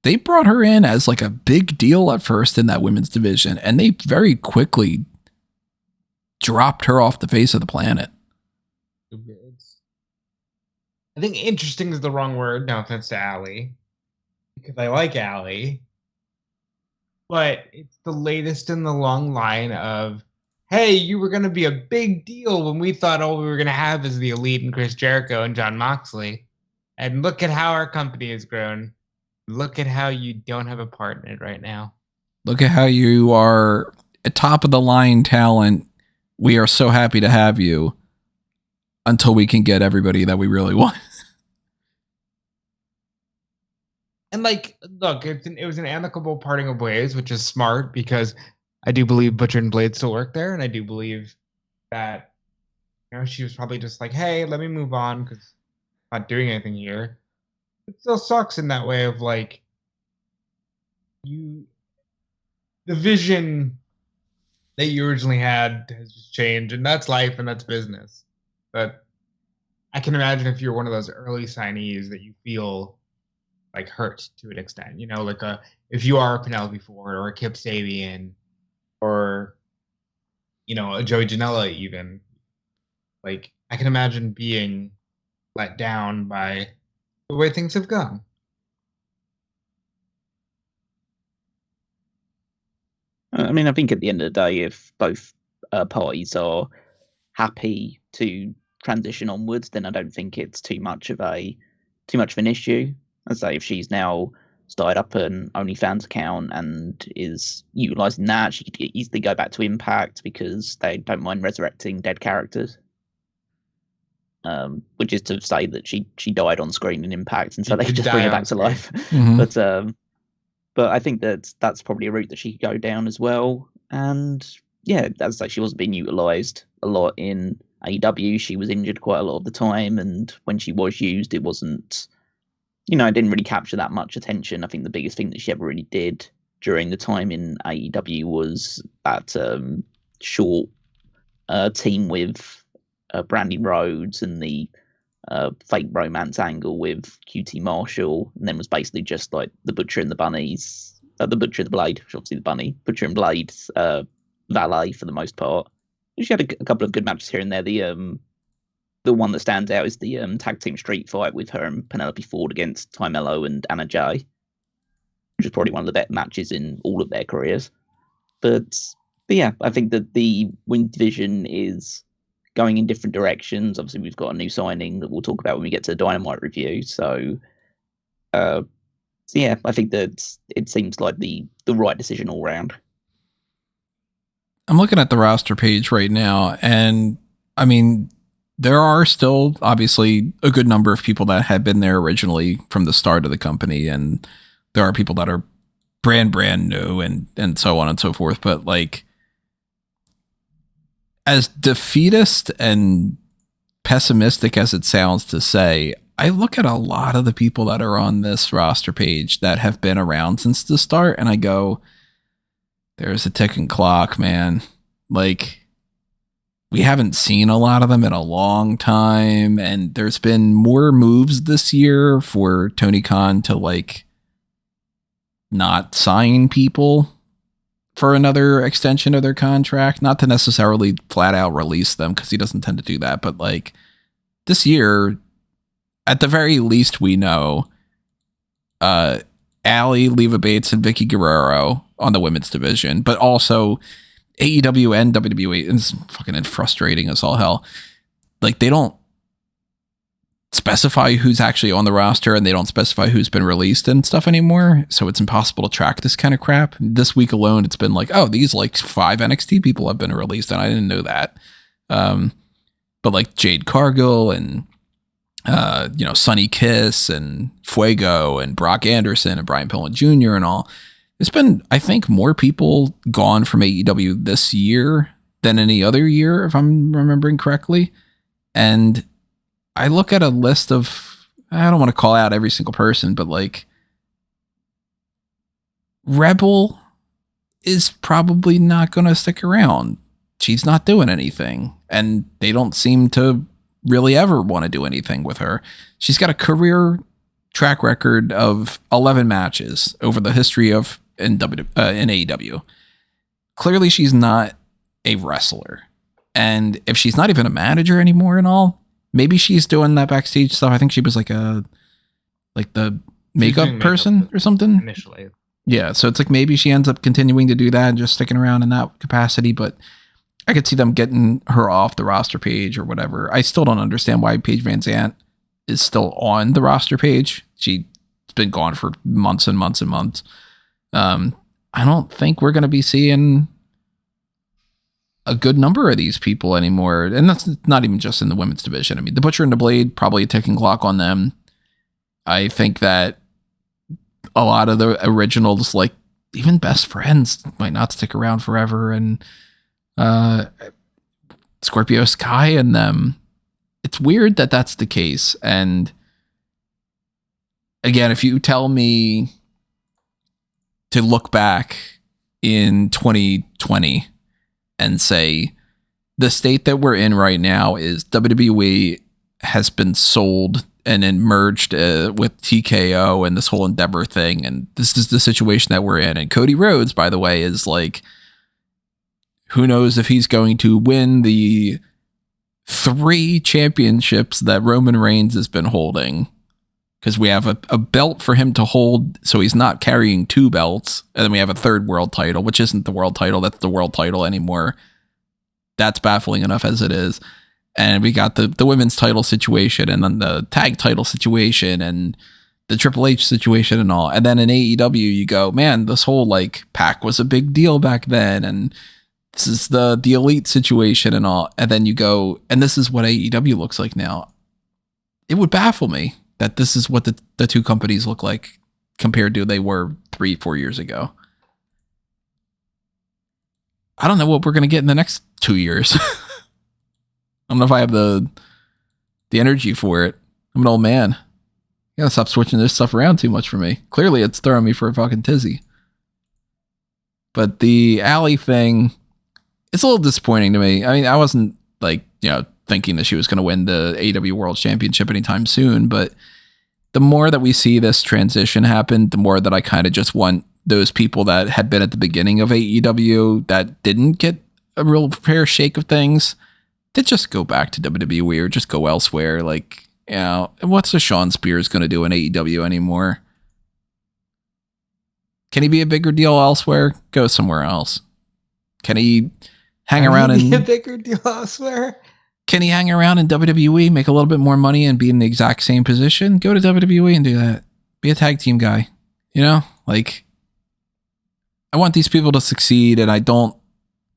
they brought her in as like a big deal at first in that women's division, and they very quickly dropped her off the face of the planet. I think interesting is the wrong word. No offense to Allie, because I like Allie. But it's the latest in the long line of, hey, you were going to be a big deal when we thought all we were going to have is the Elite and Chris Jericho and Jon Moxley. And look at how our company has grown. Look at how you don't have a part in it right now. Look at how you are a top of the line talent. We are so happy to have you until we can get everybody that we really want. And look, it was an amicable parting of ways, which is smart because I do believe Butcher and Blade still work there, and I do believe that she was probably just like, hey, let me move on because I'm not doing anything here. It still sucks in that way of the vision that you originally had has just changed, and that's life and that's business. But I can imagine if you're one of those early signees that you feel hurt to an extent, if you are a Penelope Ford or a Kip Sabian or, a Joey Janela even, I can imagine being let down by the way things have gone. I mean, I think at the end of the day, if both parties are happy to transition onwards, then I don't think it's too much of an issue. I'd say if she's now started up an OnlyFans account and is utilizing that, she could easily go back to Impact because they don't mind resurrecting dead characters. Which is to say that she died on screen in Impact, and so they just bring her back to life. Mm-hmm. But I think that's probably a route that she could go down as well. And yeah, as I say, she wasn't being utilized a lot in AEW. She was injured quite a lot of the time, and when she was used, it wasn't, it didn't really capture that much attention. I think the biggest thing that she ever really did during the time in AEW was that short team with Brandy Rhodes and the fake romance angle with QT Marshall, and then was basically just like the Butcher and the Bunnies, the Butcher and the Blade, which obviously the Bunny, Butcher and Blade's valet for the most part. She had a couple of good matches here and there. The one that stands out is the tag team street fight with her and Penelope Ford against Ty Mello and Anna Jay, which is probably one of the better matches in all of their careers. But yeah, I think that the women's division is going in different directions. Obviously, we've got a new signing that we'll talk about when we get to the Dynamite review. So yeah, I think that it seems like the right decision all round. I'm looking at the roster page right now, and I mean, there are still obviously a good number of people that had been there originally from the start of the company, and there are people that are brand new and so on and so forth. But as defeatist and pessimistic as it sounds to say, I look at a lot of the people that are on this roster page that have been around since the start, and I go, there's a ticking clock, man. Like, we haven't seen a lot of them in a long time, and there's been more moves this year for Tony Khan to, like, not sign people for another extension of their contract. Not to necessarily flat out release them, because he doesn't tend to do that, but, like, this year, at the very least, we know Allie, Leva Bates, and Vicky Guerrero on the women's division, but also AEW and WWE. It's fucking frustrating as all hell. Like, they don't specify who's actually on the roster, and they don't specify who's been released and stuff anymore, so it's impossible to track this kind of crap. This week alone, it's been like, oh, these like 5 NXT people have been released, and I didn't know that. But like Jade Cargill and Sonny Kiss and Fuego and Brock Anderson and Brian Pillman Jr. and all. There's been, I think, more people gone from AEW this year than any other year, if I'm remembering correctly. And I look at a list of, I don't want to call out every single person, but like, Rebel is probably not going to stick around. She's not doing anything, and they don't seem to really ever want to do anything with her. She's got a career track record of 11 matches over the history of in AEW. Clearly, she's not a wrestler, and if she's not even a manager anymore and all, maybe she's doing that backstage stuff. I think she was like the makeup person or something initially. Yeah, so it's like maybe she ends up continuing to do that and just sticking around in that capacity, but I could see them getting her off the roster page or whatever. I still don't understand why Paige Van Zandt is still on the roster page. She's been gone for months and months and months. I don't think we're going to be seeing a good number of these people anymore. And that's not even just in the women's division. I mean, the Butcher and the Blade, probably a ticking clock on them. I think that a lot of the originals, like even Best Friends, might not stick around forever. And Scorpio Sky and them, it's weird that that's the case. And again, if you tell me to look back in 2020 and say the state that we're in right now is WWE has been sold and then merged with TKO and this whole Endeavor thing, and this is the situation that we're in. And Cody Rhodes, by the way, is like, who knows if he's going to win the 3 championships that Roman Reigns has been holding, because we have a belt for him to hold, so he's not carrying 2 belts, and then we have a 3rd world title, which isn't the world title, that's the world title anymore. That's baffling enough as it is. And we got the women's title situation, and then the tag title situation, and the Triple H situation and all. And then in AEW, you go, man, this whole like pack was a big deal back then, and this is the elite situation and all. And then you go, and this is what AEW looks like now. It would baffle me that this is what the 2 companies look like compared to they were 3-4 years ago. I don't know what we're going to get in the next 2 years. I don't know if I have the energy for it. I'm an old man. You gotta stop switching this stuff around too much for me. Clearly, it's throwing me for a fucking tizzy. But the Allie thing, it's a little disappointing to me. I mean, I wasn't like, thinking that she was going to win the AEW World Championship anytime soon, but the more that we see this transition happen, the more that I kind of just want those people that had been at the beginning of AEW that didn't get a real fair shake of things to just go back to WWE or just go elsewhere. Like, what's a Sean Spears going to do in AEW anymore? Can he be a bigger deal elsewhere? Go somewhere else. Can he hang around a bigger deal elsewhere? Can he hang around in WWE, make a little bit more money, and be in the exact same position? Go to WWE and do that. Be a tag team guy. Like, I want these people to succeed, and I don't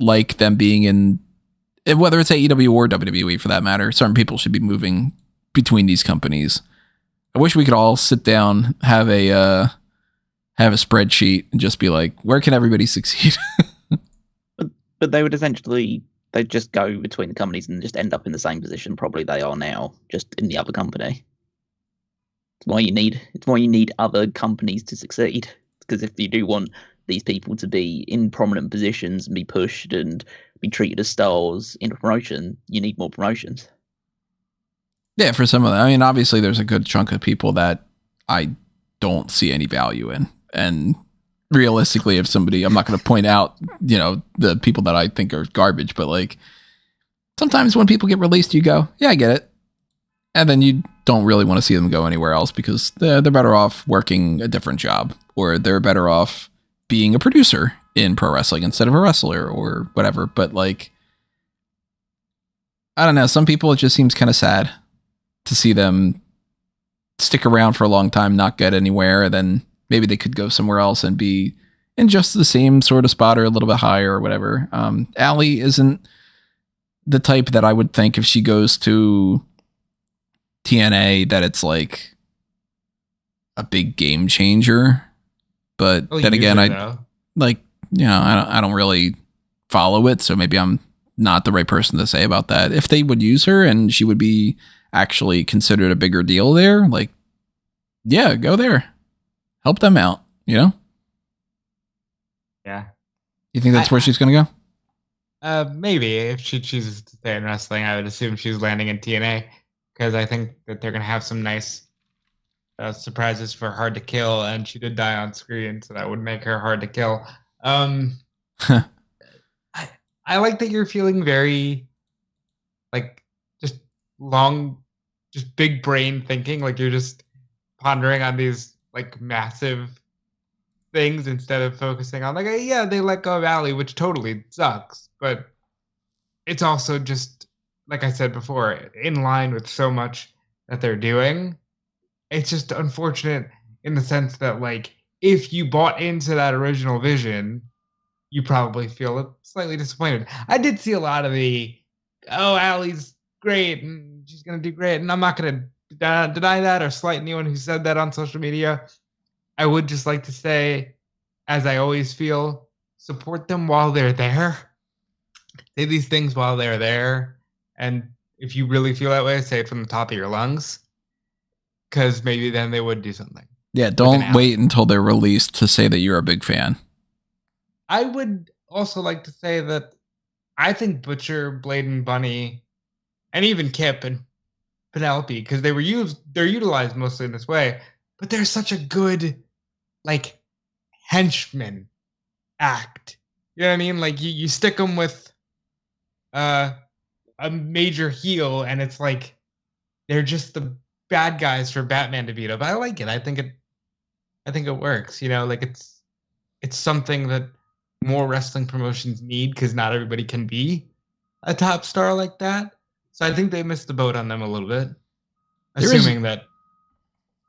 like them being in, whether it's AEW or WWE for that matter. Certain people should be moving between these companies. I wish we could all sit down, have a spreadsheet, and just be like, where can everybody succeed? But they would essentially, they'd just go between the companies and just end up in the same position probably they are now, just in the other company. It's why you need other companies to succeed. Because if you do want these people to be in prominent positions and be pushed and be treated as stars in a promotion, you need more promotions. Yeah, for some of them. I mean, obviously there's a good chunk of people that I don't see any value in. And realistically, if somebody, I'm not going to point out, the people that I think are garbage, but like sometimes when people get released, you go, yeah, I get it. And then you don't really want to see them go anywhere else because they're better off working a different job, or they're better off being a producer in pro wrestling instead of a wrestler or whatever. But like, I don't know. Some people, it just seems kind of sad to see them stick around for a long time, not get anywhere, and then maybe they could go somewhere else and be in just the same sort of spot or a little bit higher or whatever. Allie isn't the type that I would think if she goes to TNA that it's like a big game changer. But then again, I don't really follow it, so maybe I'm not the right person to say about that. If they would use her and she would be actually considered a bigger deal there, like, yeah, go there. Help them out, Yeah. You think that's where she's going to go? Maybe. If she chooses to stay in wrestling, I would assume she's landing in TNA, because I think that they're going to have some nice surprises for Hard to Kill, and she did die on screen, so that would make her hard to kill. I like that you're feeling very, like, just big brain thinking, like you're just pondering on these like massive things instead of focusing on like, yeah, they let go of Allie, which totally sucks, but it's also just, like I said before, in line with so much that they're doing. It's just unfortunate in the sense that, like, if you bought into that original vision, you probably feel slightly disappointed. I did see a lot of the, Allie's great and she's going to do great. And I'm not going to deny that or slight anyone who said that on social media. I would just like to say, as I always feel, support them while they're there. Say these things while they're there. And if you really feel that way, say it from the top of your lungs. Because maybe then they would do something. Yeah, don't wait until they're released to say that you're a big fan. I would also like to say that I think Butcher, Blade, and Bunny, and even Kip and Penelope, because they're utilized mostly in this way, but they're such a good, like, henchman act. You know what I mean? Like, you stick them with a major heel, and it's like they're just the bad guys for Batman to beat up. I like it. I think it works. Like it's something that more wrestling promotions need, because not everybody can be a top star like that. So I think they missed the boat on them a little bit. Assuming that.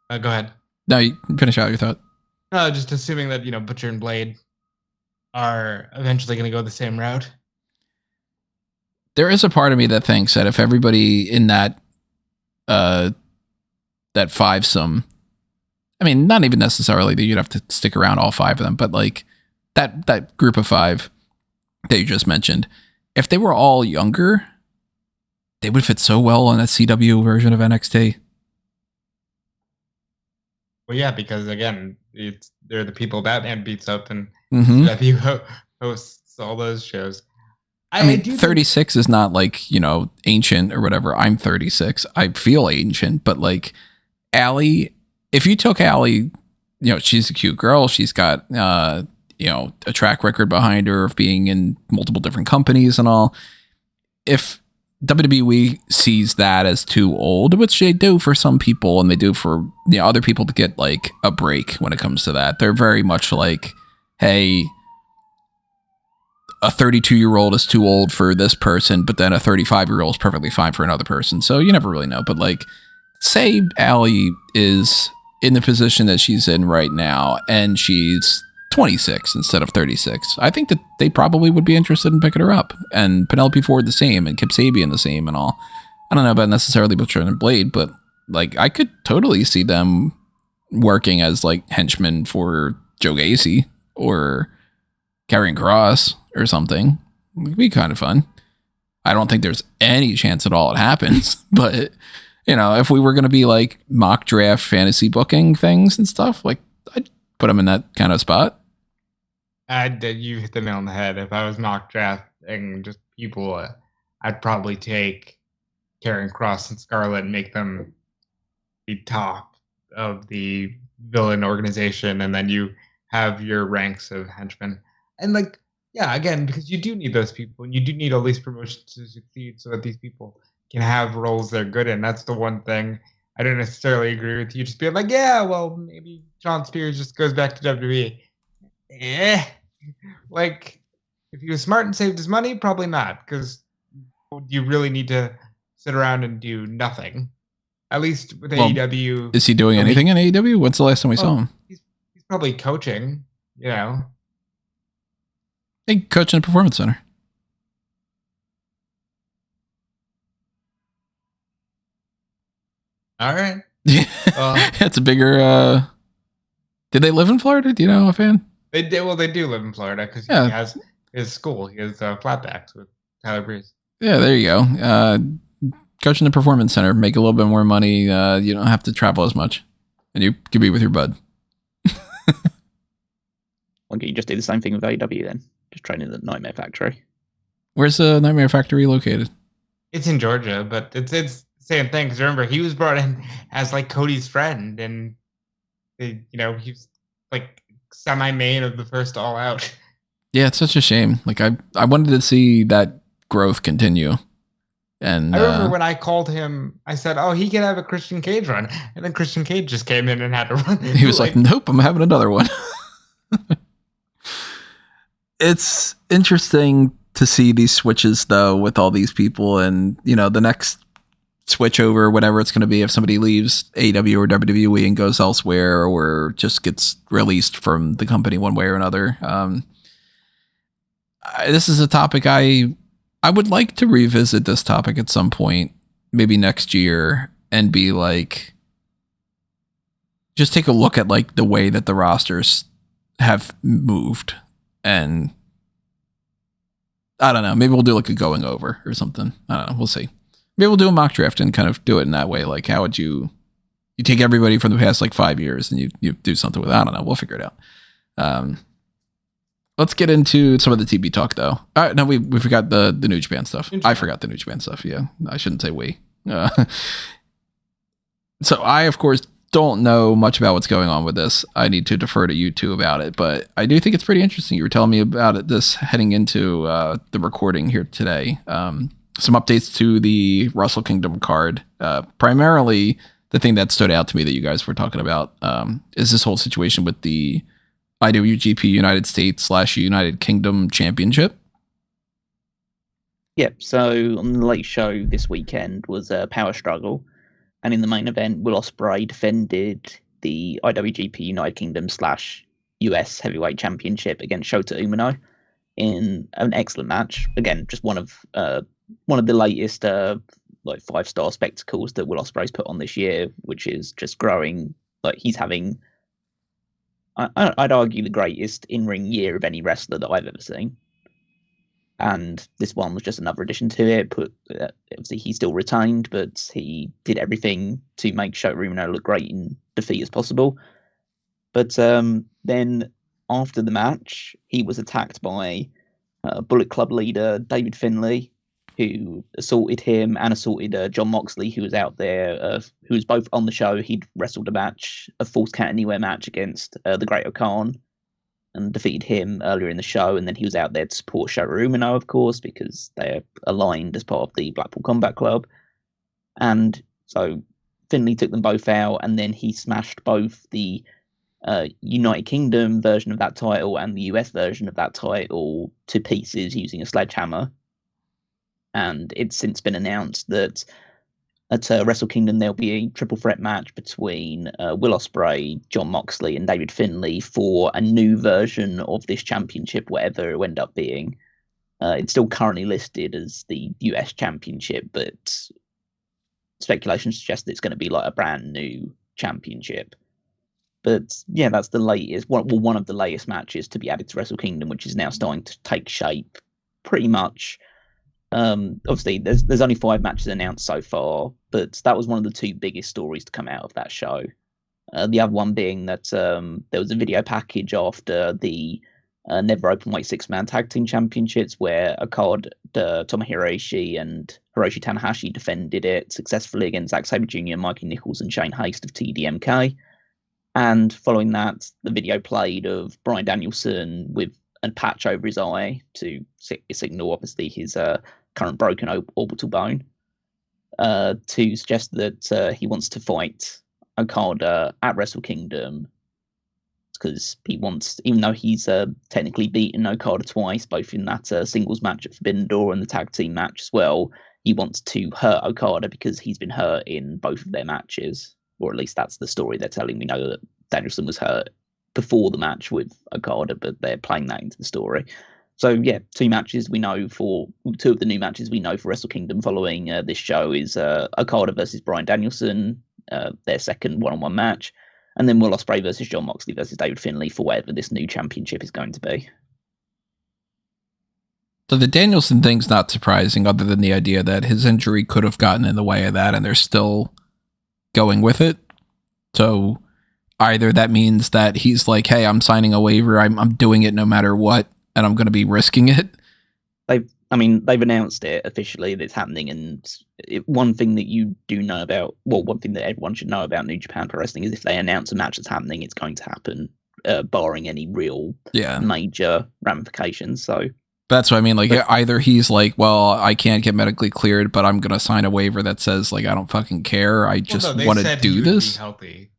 Go ahead. No, you can finish out your thought. No, just assuming that Butcher and Blade are eventually going to go the same route. There is a part of me that thinks that if everybody in that fivesome, I mean, not even necessarily that you'd have to stick around all five of them, but like that group of five that you just mentioned, if they were all younger, they would fit so well on a CW version of NXT. Well, yeah, because again, they're the people Batman beats up, and CW hosts all those shows. I mean, 36 is not like, ancient or whatever. I'm 36. I feel ancient, but like Allie, if you took Allie, she's a cute girl. She's got, a track record behind her of being in multiple different companies and all. If WWE sees that as too old, which they do for some people, and they do for other people to get like a break when it comes to that. They're very much like, hey, a 32-year-old is too old for this person, but then a 35-year-old is perfectly fine for another person. So you never really know. But like, say Allie is in the position that she's in right now, and she's 26 instead of 36. I think that they probably would be interested in picking her up. And Penelope Ford the same, and Kip Sabian the same, and all. I don't know about necessarily Butcher and Blade, but like, I could totally see them working as like henchmen for Joe Gacy or Karrion Kross or something. It'd be kind of fun. I don't think there's any chance at all it happens, but if we were going to be like mock draft fantasy booking things and stuff, like I'd put him in that kind of spot. You hit the nail on the head. If I was mock drafting just people, I'd probably take Karrion Kross and Scarlett and make them the top of the villain organization, and then you have your ranks of henchmen. And like, yeah, again, because you do need those people, and you do need all these promotions to succeed so that these people can have roles they're good in. That's the one thing I don't necessarily agree with you just being like, yeah, well, maybe Shawn Spears just goes back to WWE. Like, if he was smart and saved his money, probably not, because you really need to sit around and do nothing. At least with AEW. Is he doing anything in AEW? When's the last time we saw him? He's probably coaching, Hey, coach in a performance center. All right. It's a bigger. Did they live in Florida? Do you know, offhand? They do. Well, they do live in Florida because he has his school. He has flatbacks with Tyler Breeze. Yeah, there you go. Coach in the performance center, make a little bit more money. You don't have to travel as much, and you can be with your bud. Why can't you just do the same thing with AEW then? Just train in the Nightmare Factory. Where's the Nightmare Factory located? It's in Georgia, but it's the same thing. Because remember, he was brought in as like Cody's friend, and he's like semi-main of the first All Out. Yeah, it's such a shame. Like I wanted to see that growth continue. And I remember when I called him, I said, "Oh, he could have a Christian Cage run," and then Christian Cage just came in and had to run. He was like, "Nope, I'm having another one." It's interesting to see these switches though with all these people, and the next switch over, whatever it's going to be, if somebody leaves AEW or WWE and goes elsewhere, or just gets released from the company one way or another. This is a topic I would like to revisit this topic at some point, maybe next year, and be like, just take a look at like the way that the rosters have moved. And I don't know, maybe we'll do like a going over or something. I don't know. We'll see. Maybe we'll do a mock draft and kind of do it in that way. Like, how would you take everybody from the past like 5 years and you do something with it? I don't know. We'll figure it out. Let's get into some of the TV talk though. No, we forgot the New Japan stuff. I forgot the New Japan stuff. Yeah, I shouldn't say we. So I, of course, don't know much about what's going on with this. I need to defer to you two about it, but I do think it's pretty interesting. You were telling me about it this heading into the recording here today. Some updates to the Wrestle Kingdom card. Primarily, the thing that stood out to me that you guys were talking about is this whole situation with the IWGP United States / United Kingdom Championship. Yep. So on the late show this weekend was a power struggle. And in the main event, Will Ospreay defended the IWGP United Kingdom / US Heavyweight Championship against Shota Umino in an excellent match. Again, just one of the latest like 5-star spectacles that Will Ospreay's put on this year, which is just growing. Like he's having, I'd argue, the greatest in-ring year of any wrestler that I've ever seen. And this one was just another addition to it. Obviously, he still retained, but he did everything to make Shota Umino look great in defeat as possible. But then after the match, he was attacked by Bullet Club leader David Finlay, who assaulted him and assaulted John Moxley, who was out there, who was both on the show. He'd wrestled a Falls Count Anywhere match against the Great O'Khan, and defeated him earlier in the show, and then he was out there to support Shota Umino, of course, because they're aligned as part of the Blackpool Combat Club. And so Finlay took them both out, and then he smashed both the United Kingdom version of that title and the US version of that title to pieces using a sledgehammer. And it's since been announced that at Wrestle Kingdom, there'll be a triple threat match between Will Ospreay, John Moxley, and David Finlay for a new version of this championship, whatever it will end up being. It's still currently listed as the US Championship, but speculation suggests that it's going to be like a brand new championship. But yeah, that's the latest, one of the latest matches to be added to Wrestle Kingdom, which is now starting to take shape pretty much. Obviously, there's only 5 matches announced so far, But that was one of the two biggest stories to come out of that show. The other one being that there was a video package after the Never Openweight 6-man tag team championships where Okada, Tomohiro Ishii, and Hiroshi Tanahashi defended it successfully against Zack Sabre Jr., Mikey Nichols, and Shane Haste of TDMK. And following that, the video played of Bryan Danielson with a patch over his eye to signal, obviously, his current broken orbital bone, to suggest that he wants to fight Okada at Wrestle Kingdom, because he wants, even though he's technically beaten Okada twice, both in that singles match at Forbidden Door and the tag team match as well, he wants to hurt Okada because he's been hurt in both of their matches, or at least that's the story they're telling. We know that Danielson was hurt before the match with Okada, but they're playing that into the story. So yeah, two of the new matches we know for Wrestle Kingdom following this show is Okada versus Bryan Danielson, their second one-on-one match, and then Will Ospreay versus Jon Moxley versus David Finlay for whatever this new championship is going to be. So the Danielson thing's not surprising, other than the idea that his injury could have gotten in the way of that, and they're still going with it. So either that means that he's like, hey, I'm signing a waiver, I'm doing it no matter what, and I'm going to be risking it. They've announced it officially that it's happening, and one thing that you do know about, one thing that everyone should know about New Japan Pro Wrestling is if they announce a match that's happening, it's going to happen, barring any real major ramifications. So that's what I mean. Like, either he's like, well, I can't get medically cleared, but I'm going to sign a waiver that says, like, I don't fucking care. I just want to do this. Healthy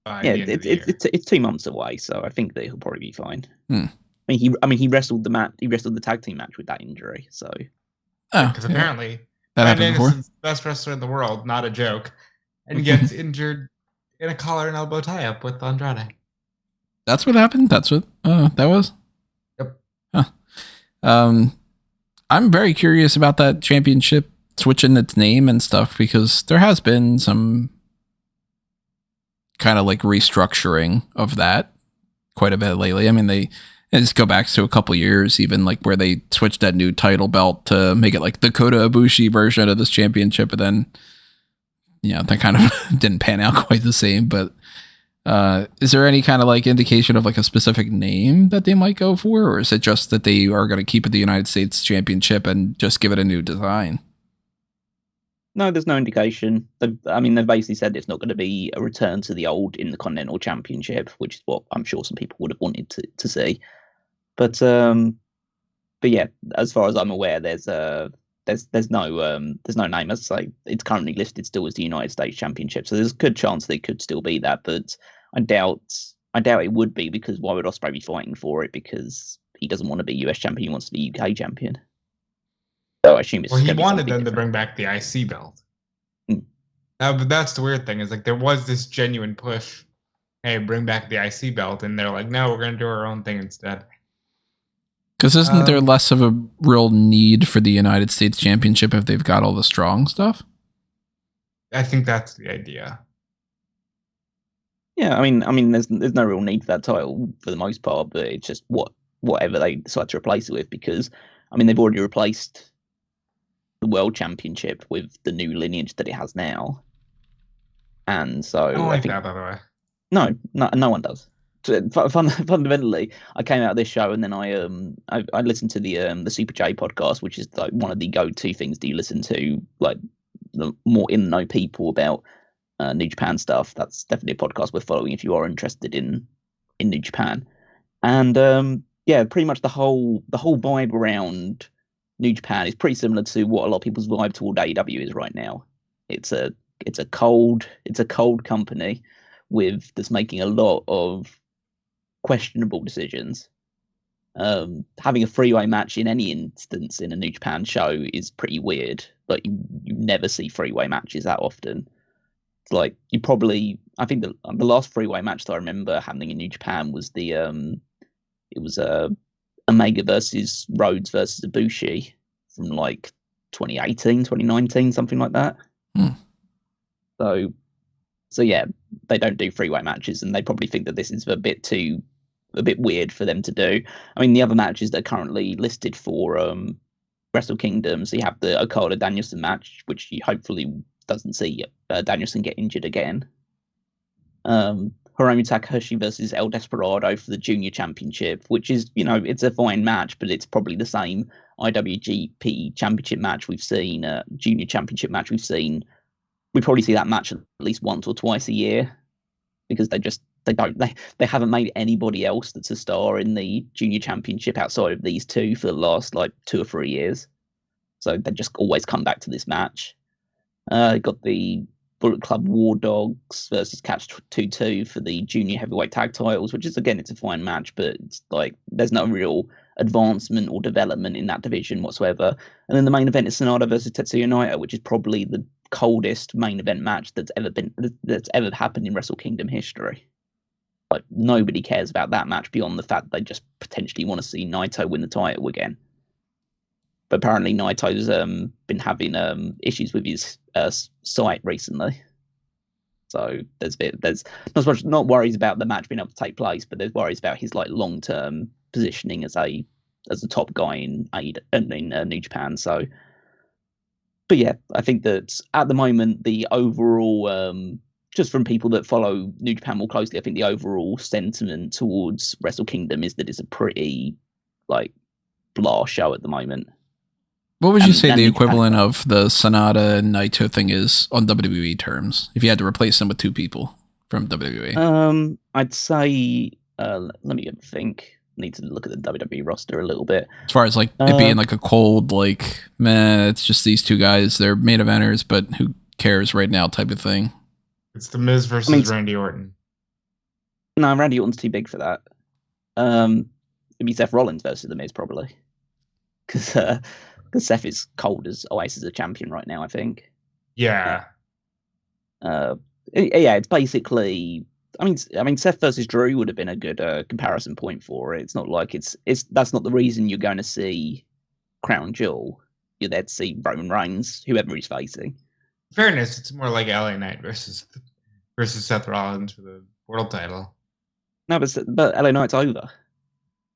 it's 2 months away, so I think that he'll probably be fine. He wrestled the tag team match with that injury, so because apparently that happened before. The best wrestler in the world, not a joke, and gets injured in a collar and elbow tie up with Andrade. That's what happened. That's what that was. Yep. Huh. I'm very curious about that championship switching its name and stuff, because there has been some kind of like restructuring of that quite a bit lately. I mean, they just go back to a couple years, even like where they switched that new title belt to make it like the Kota Ibushi version of this championship. And then, that kind of didn't pan out quite the same. But is there any kind of like indication of like a specific name that they might go for? Or is it just that they are going to keep it the United States Championship and just give it a new design? No, there's no indication. They've basically said it's not going to be a return to the old Intercontinental Championship, which is what I'm sure some people would have wanted to see. But yeah, as far as I'm aware, there's no name. As I say, it's currently listed still as the United States Championship, so there's a good chance they could still be that. But I doubt it would be, because why would Ospreay be fighting for it? Because he doesn't want to be US champion; he wants to be UK champion. So I assume it's he wanted them to bring back the IC belt. But that's the weird thing, is like there was this genuine push, hey, bring back the IC belt, and they're like, no, we're going to do our own thing instead. Because isn't there less of a real need for the United States Championship if they've got all the strong stuff? I think that's the idea. Yeah, I mean, there's no real need for that title for the most part, but it's just whatever they decide to replace it with, because they've already replaced the World Championship with the new lineage that it has now, and so I don't like that, by the way. No one does. Fundamentally, I came out of this show and then I listened to the Super J podcast, which is like one of the go-to things do you listen to, like the more in-the-know people about New Japan stuff. That's definitely a podcast we're following if you are interested in New Japan. And yeah, pretty much the whole vibe around New Japan is pretty similar to what a lot of people's vibe toward AEW is right now. It's a cold company that's making a lot of questionable decisions. Having a three-way match in any instance in a New Japan show is pretty weird, but you never see three-way matches that often. It's like I think the last three-way match that I remember happening in New Japan was Omega versus Rhodes versus Ibushi from like 2018, 2019, something like that. So yeah, they don't do three-way matches, and they probably think that this is a bit weird for them to do. I mean, the other matches that are currently listed for Wrestle Kingdom, so you have the Okada Danielson match, which you hopefully doesn't see Danielson get injured again. Hiromu Takahashi versus El Desperado for the Junior Championship, which is, it's a fine match, but it's probably the same IWGP Championship match we've seen, Junior Championship match we've seen. We probably see that match at least once or twice a year because they haven't made anybody else that's a star in the Junior Championship outside of these two for the last 2 or 3 years. So they just always come back to this match. Got the Bullet Club War Dogs versus Catch 22 for the Junior Heavyweight Tag Titles, which is, again, it's a fine match, but it's there's no real advancement or development in that division whatsoever. And then the main event is Sonata versus Tetsuya Naito, which is probably the coldest main event match that's ever happened in Wrestle Kingdom history. Nobody cares about that match beyond the fact they just potentially want to see Naito win the title again. But apparently Naito's been having issues with his sight recently. So there's not worries about the match being able to take place, but there's worries about his long-term positioning as a top guy in New Japan. So, but yeah, I think that at the moment the overall, just from people that follow New Japan more closely, I think the overall sentiment towards Wrestle Kingdom is that it's a pretty blah show at the moment. What would you say the equivalent of the Sonata and Naito thing is on WWE terms, if you had to replace them with two people from WWE? I'd say, let me think. Need to look at the WWE roster a little bit. As far as it being a cold, it's just these two guys. They're main eventers, but who cares right now type of thing. It's The Miz versus Randy Orton. No, Randy Orton's too big for that. It'd be Seth Rollins versus The Miz probably. Because Seth is cold as Oasis a champion right now, I think. Yeah. It's basically. I mean, Seth versus Drew would have been a good comparison point for it. It's not like that's not the reason you're going to see Crown Jewel. You're there to see Roman Reigns, whoever he's facing. In fairness, it's more like LA Knight versus Seth Rollins for the world title. No, but LA Knight's over.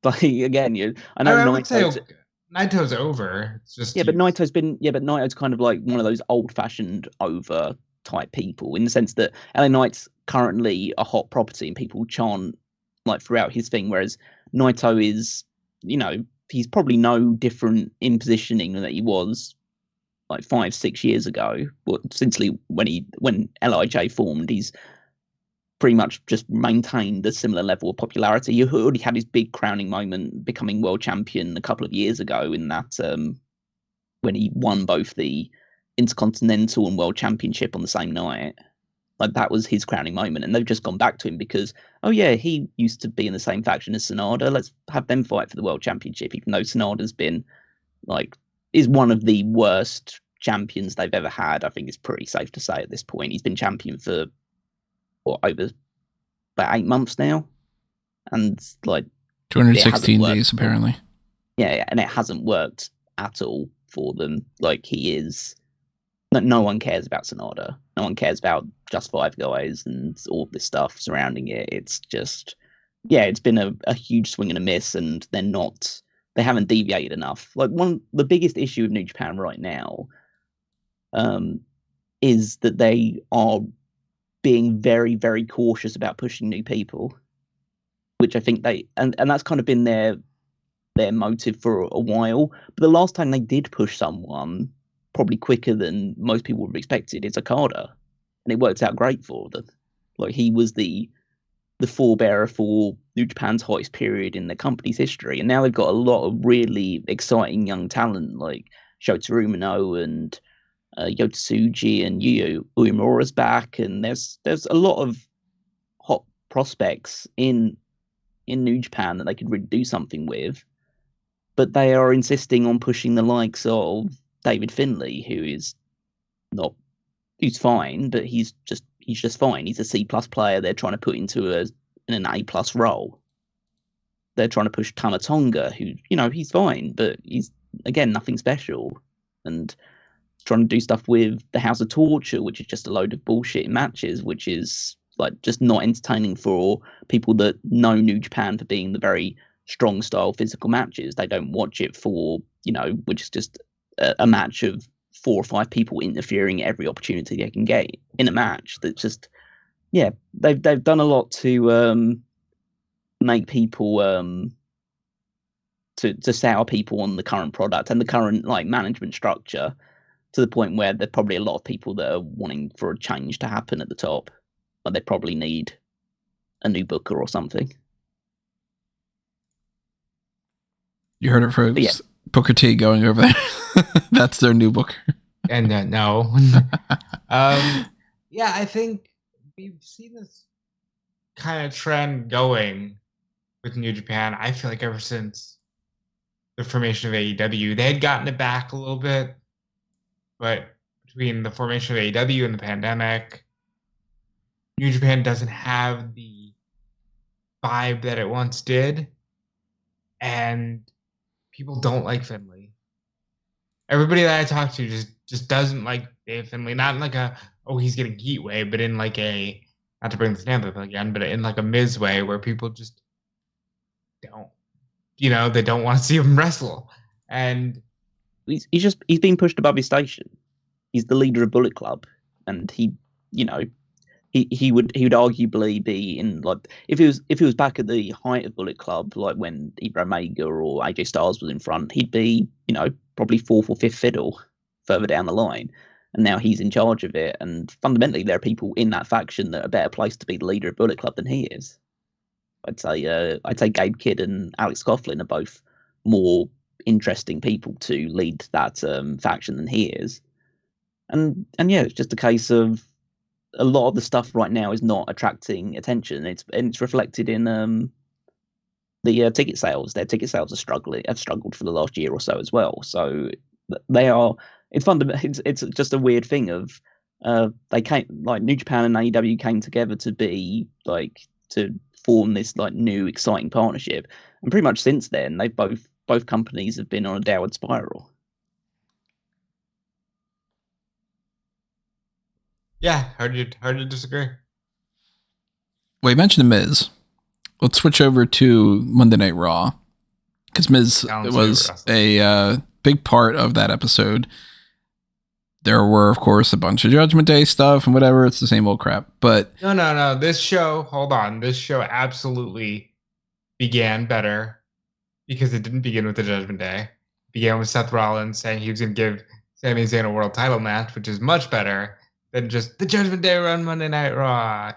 Again, I would say Naito's over. It's just but Naito's kind of one of those old-fashioned over type people in the sense that LA Knight's currently a hot property and people chant throughout his thing, whereas Naito is, he's probably no different in positioning than he was 5-6 years ago. But essentially when LIJ formed, he's pretty much just maintained a similar level of popularity. He already had his big crowning moment becoming world champion a couple of years ago in that when he won both the Intercontinental and World Championship on the same night. That was his crowning moment, and they've just gone back to him because, he used to be in the same faction as Sonata. Let's have them fight for the World Championship, even though Sonata's been is one of the worst champions they've ever had. I think it's pretty safe to say at this point. He's been champion for over about 8 months now, and 216 days apparently. Yeah, and it hasn't worked at all for them. He is. No one cares about Sonata. No one cares about Just Five Guys and all this stuff surrounding it. It's just, it's been a huge swing and a miss, and they haven't deviated enough. The biggest issue of New Japan right now is that they are being very, very cautious about pushing new people, which I think and that's kind of been their motive for a while. But the last time they did push someone, probably quicker than most people would have expected, it's Okada, and it worked out great for them. He was the forebearer for New Japan's hottest period in the company's history, and now they've got a lot of really exciting young talent like Shota Umino and Yota Tsuji and Yu Uemura's back, and there's a lot of hot prospects in New Japan that they could really do something with, but they are insisting on pushing the likes of David Finlay, who's fine, but he's just fine. He's a C+ player they're trying to put into an A+ role. They're trying to push Tama Tonga, who, he's fine, but he's, again, nothing special. And trying to do stuff with the House of Torture, which is just a load of bullshit in matches, which is just not entertaining for people that know New Japan for being the very strong style physical matches. They don't watch it for, which is just a match of 4 or 5 people interfering at every opportunity they can get in a match. That's just, yeah, they've done a lot to make people to sour people on the current product and the current like management structure, to the point where there's probably a lot of people that are wanting for a change to happen at the top. Like they probably need a new booker or something. You heard it first. Yeah. Booker T going over there. That's their new booker. And no. Yeah, I think we've seen this kind of trend going with New Japan. I feel like ever since the formation of AEW, they had gotten it back a little bit, but between the formation of AEW and the pandemic, New Japan doesn't have the vibe that it once did, and people don't like Finlay. Everybody that I talk to just doesn't like Dave Finlay. Not in like a, oh, he's getting heat way, but in like a, not to bring the stand up again, but in like a Miz way where people just don't, they don't want to see him wrestle. And he's being pushed above his station. He's the leader of Bullet Club, and he would arguably be in, like, if he was back at the height of Bullet Club, like when either Omega or AJ Styles was in front, he'd be, probably 4th or 5th fiddle further down the line. And now he's in charge of it, and fundamentally there are people in that faction that are better placed to be the leader of Bullet Club than he is. I'd say Gabe Kidd and Alex Coughlin are both more interesting people to lead that faction than he is. And yeah, it's just a case of a lot of the stuff right now is not attracting attention. It's reflected in the ticket sales. Their ticket sales have struggled for the last year or so as well. So they are. It's just a weird thing of they came, like New Japan and AEW came together to be like to form this like new exciting partnership, and pretty much since then they both companies have been on a downward spiral. Yeah, hard to disagree. Well, you mentioned The Miz. Let's switch over to Monday Night Raw, because Miz was a big part of that episode. There were, of course, a bunch of Judgment Day stuff and whatever. It's the same old crap. But no. This show absolutely began better because it didn't begin with the Judgment Day. It began with Seth Rollins saying he was going to give Sami Zayn a world title match, which is much better than just the Judgment Day run Monday Night Raw.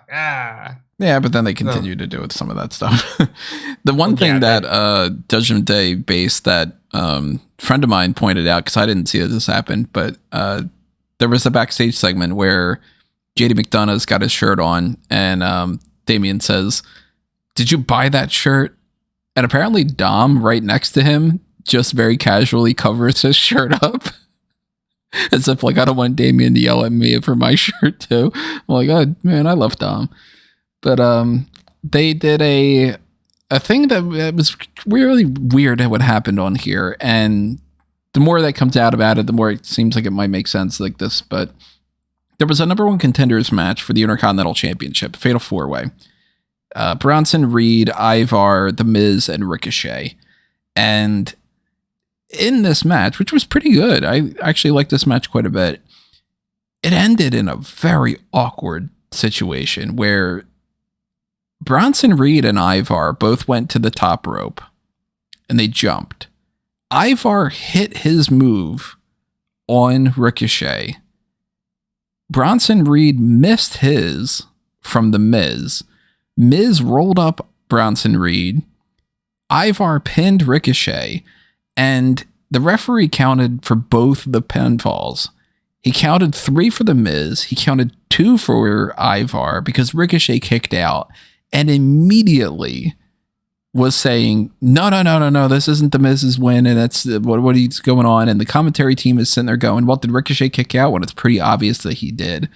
Yeah, but then they continued to do with some of that stuff. The one thing that Judgment Day base that friend of mine pointed out, because I didn't see this happen, but there was a backstage segment where JD McDonough's got his shirt on, and Damian says, "Did you buy that shirt?" And apparently Dom, right next to him, just very casually covers his shirt up. As if, like, I don't want Damian to yell at me for my shirt, too. I'm like, oh, man, I love Dom. But they did a thing that was really weird at what happened on here. And the more that comes out about it, the more it seems like it might make sense like this. But there was a number 1 contenders match for the Intercontinental Championship, Fatal 4-Way. Bronson Reed, Ivar, The Miz, and Ricochet. And in this match, which was pretty good, I actually liked this match quite a bit, it ended in a very awkward situation where Bronson Reed and Ivar both went to the top rope and they jumped. Ivar hit his move on Ricochet. Bronson Reed missed his from The Miz. Miz rolled up Bronson Reed. Ivar pinned Ricochet, and the referee counted for both the pinfalls. He counted 3 for The Miz. He counted 2 for Ivar because Ricochet kicked out, and immediately was saying, no, this isn't The Miz's win, and that's what he's going on. And the commentary team is sitting there going, well, did Ricochet kick out? When it's pretty obvious that he did.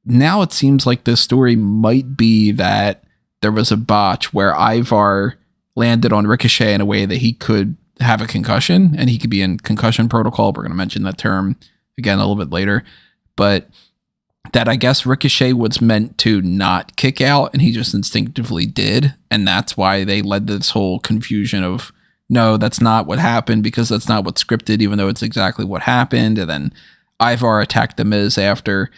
Now it seems like this story might be that there was a botch where Ivar landed on Ricochet in a way that he could have a concussion, and he could be in concussion protocol. We're going to mention that term again a little bit later. But that I guess Ricochet was meant to not kick out, and he just instinctively did. And that's why they led to this whole confusion of, no, that's not what happened because that's not what's scripted, even though it's exactly what happened. And then Ivar attacked the Miz after.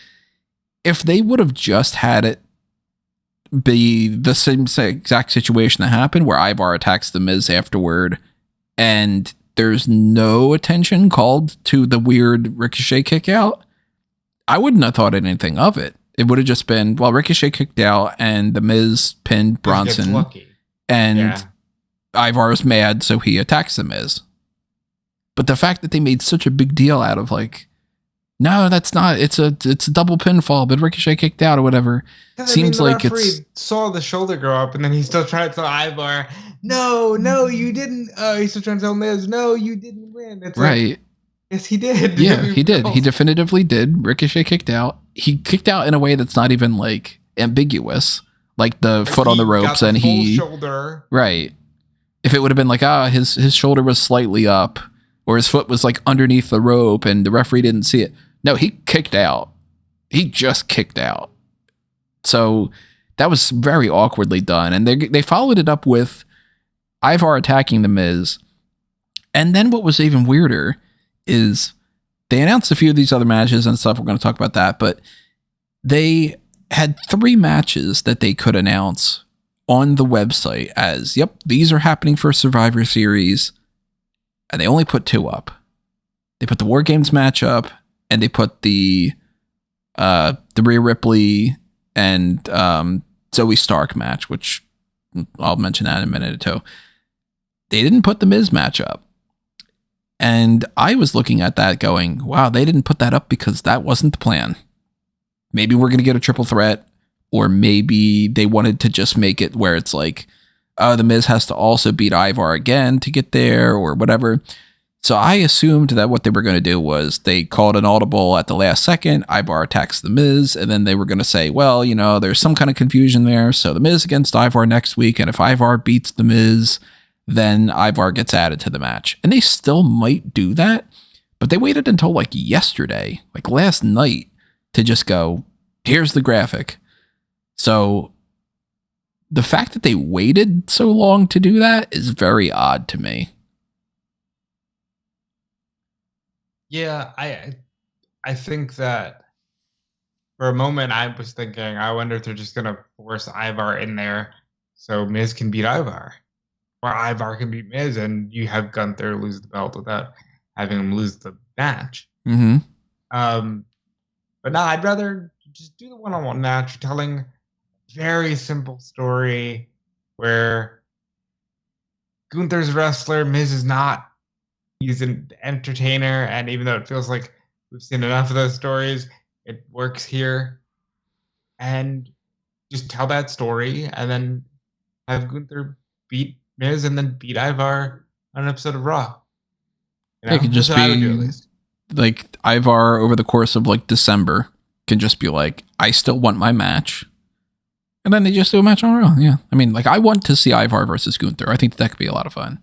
If they would have just had it be the same exact situation that happened where Ivar attacks the Miz afterward and there's no attention called to the weird Ricochet kick out, I wouldn't have thought anything of it. It would have just been, well, Ricochet kicked out and the Miz pinned Bronson and Ivar's mad, so he attacks the Miz. But the fact that they made such a big deal out of like, no, that's not. It's a double pinfall, but Ricochet kicked out or whatever. Seems like it's saw the shoulder go up, and then he's still trying to tell Ivar, no, you didn't. He's still trying to tell Miz, no, you didn't win. It's right. Like, yes, he did. Yeah, he did. He definitively did. Ricochet kicked out. He kicked out in a way that's not even like ambiguous, like the foot on the ropes, and he shoulder. Right. If it would have been like, his shoulder was slightly up, or his foot was like underneath the rope, and the referee didn't see it. No, he kicked out. He just kicked out. So that was very awkwardly done. And they followed it up with Ivar attacking the Miz. And then what was even weirder is they announced a few of these other matches and stuff. We're going to talk about that. But they had 3 matches that they could announce on the website as, yep, these are happening for Survivor Series. And they only put 2 up. They put the War Games match up. And they put the Rhea Ripley and Zoe Stark match, which I'll mention that in a minute or two. They didn't put the Miz match up. And I was looking at that going, wow, they didn't put that up because that wasn't the plan. Maybe we're going to get a triple threat, or maybe they wanted to just make it where it's like, oh, the Miz has to also beat Ivar again to get there or whatever. So I assumed that what they were going to do was they called an audible at the last second, Ivar attacks the Miz, and then they were going to say, well, there's some kind of confusion there, so the Miz against Ivar next week, and if Ivar beats the Miz, then Ivar gets added to the match. And they still might do that, but they waited until like yesterday, like last night, to just go, here's the graphic. So the fact that they waited so long to do that is very odd to me. Yeah, I think that for a moment I was thinking, I wonder if they're just gonna force Ivar in there so Miz can beat Ivar, or Ivar can beat Miz, and you have Gunther lose the belt without having him lose the match. Mm-hmm. But no, I'd rather just do the one-on-one match, telling a very simple story where Gunther's a wrestler, Miz is not. He's an entertainer, and even though it feels like we've seen enough of those stories, it works here. And just tell that story, and then have Gunther beat Miz, and then beat Ivar on an episode of Raw. It could just be like Ivar over the course of like December can just be like, I still want my match. And then they just do a match on Raw. Yeah. I mean, like, I want to see Ivar versus Gunther. I think that could be a lot of fun.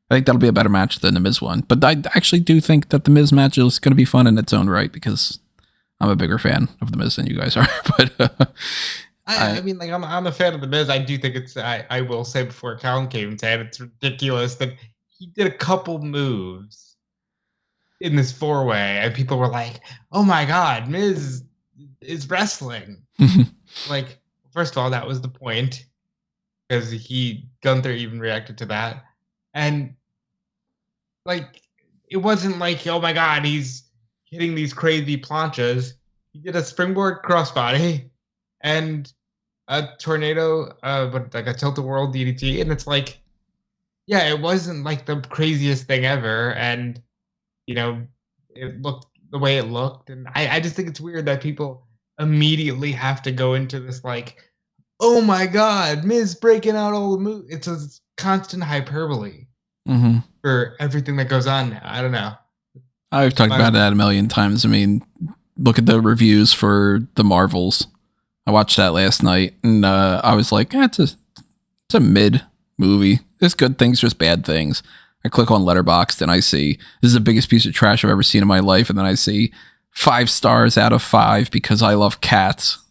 I think that'll be a better match than the Miz one. But I actually do think that the Miz match is going to be fun in its own right because I'm a bigger fan of the Miz than you guys are. But I mean, like, I'm a fan of the Miz. I do think it's, I will say before Calum came and said, it's ridiculous that he did a couple moves in this 4-way and people were like, oh my God, Miz is wrestling. Like, first of all, that was the point because Gunther even reacted to that. And like, it wasn't like, oh my God, he's hitting these crazy planchas. He did a springboard crossbody and a tornado, but like a tilt-a-whirl DDT. And it's like, yeah, it wasn't like the craziest thing ever. And, it looked the way it looked. And I just think it's weird that people immediately have to go into this like, oh my God, Miz breaking out all the moves. It's a constant hyperbole for everything that goes on now. I don't know. I've talked about that a million times. I mean, look at the reviews for the Marvels. I watched that last night, and I was like, it's a mid movie. There's good things, there's bad things. I click on Letterboxd, and I see, this is the biggest piece of trash I've ever seen in my life, and then I see 5 stars out of 5 because I love cats.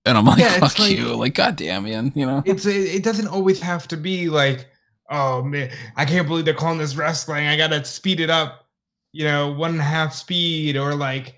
And I'm like, fuck you. Like, goddamn, man, It doesn't always have to be like, oh man, I can't believe they're calling this wrestling. I gotta speed it up. 1.5 speed, or like,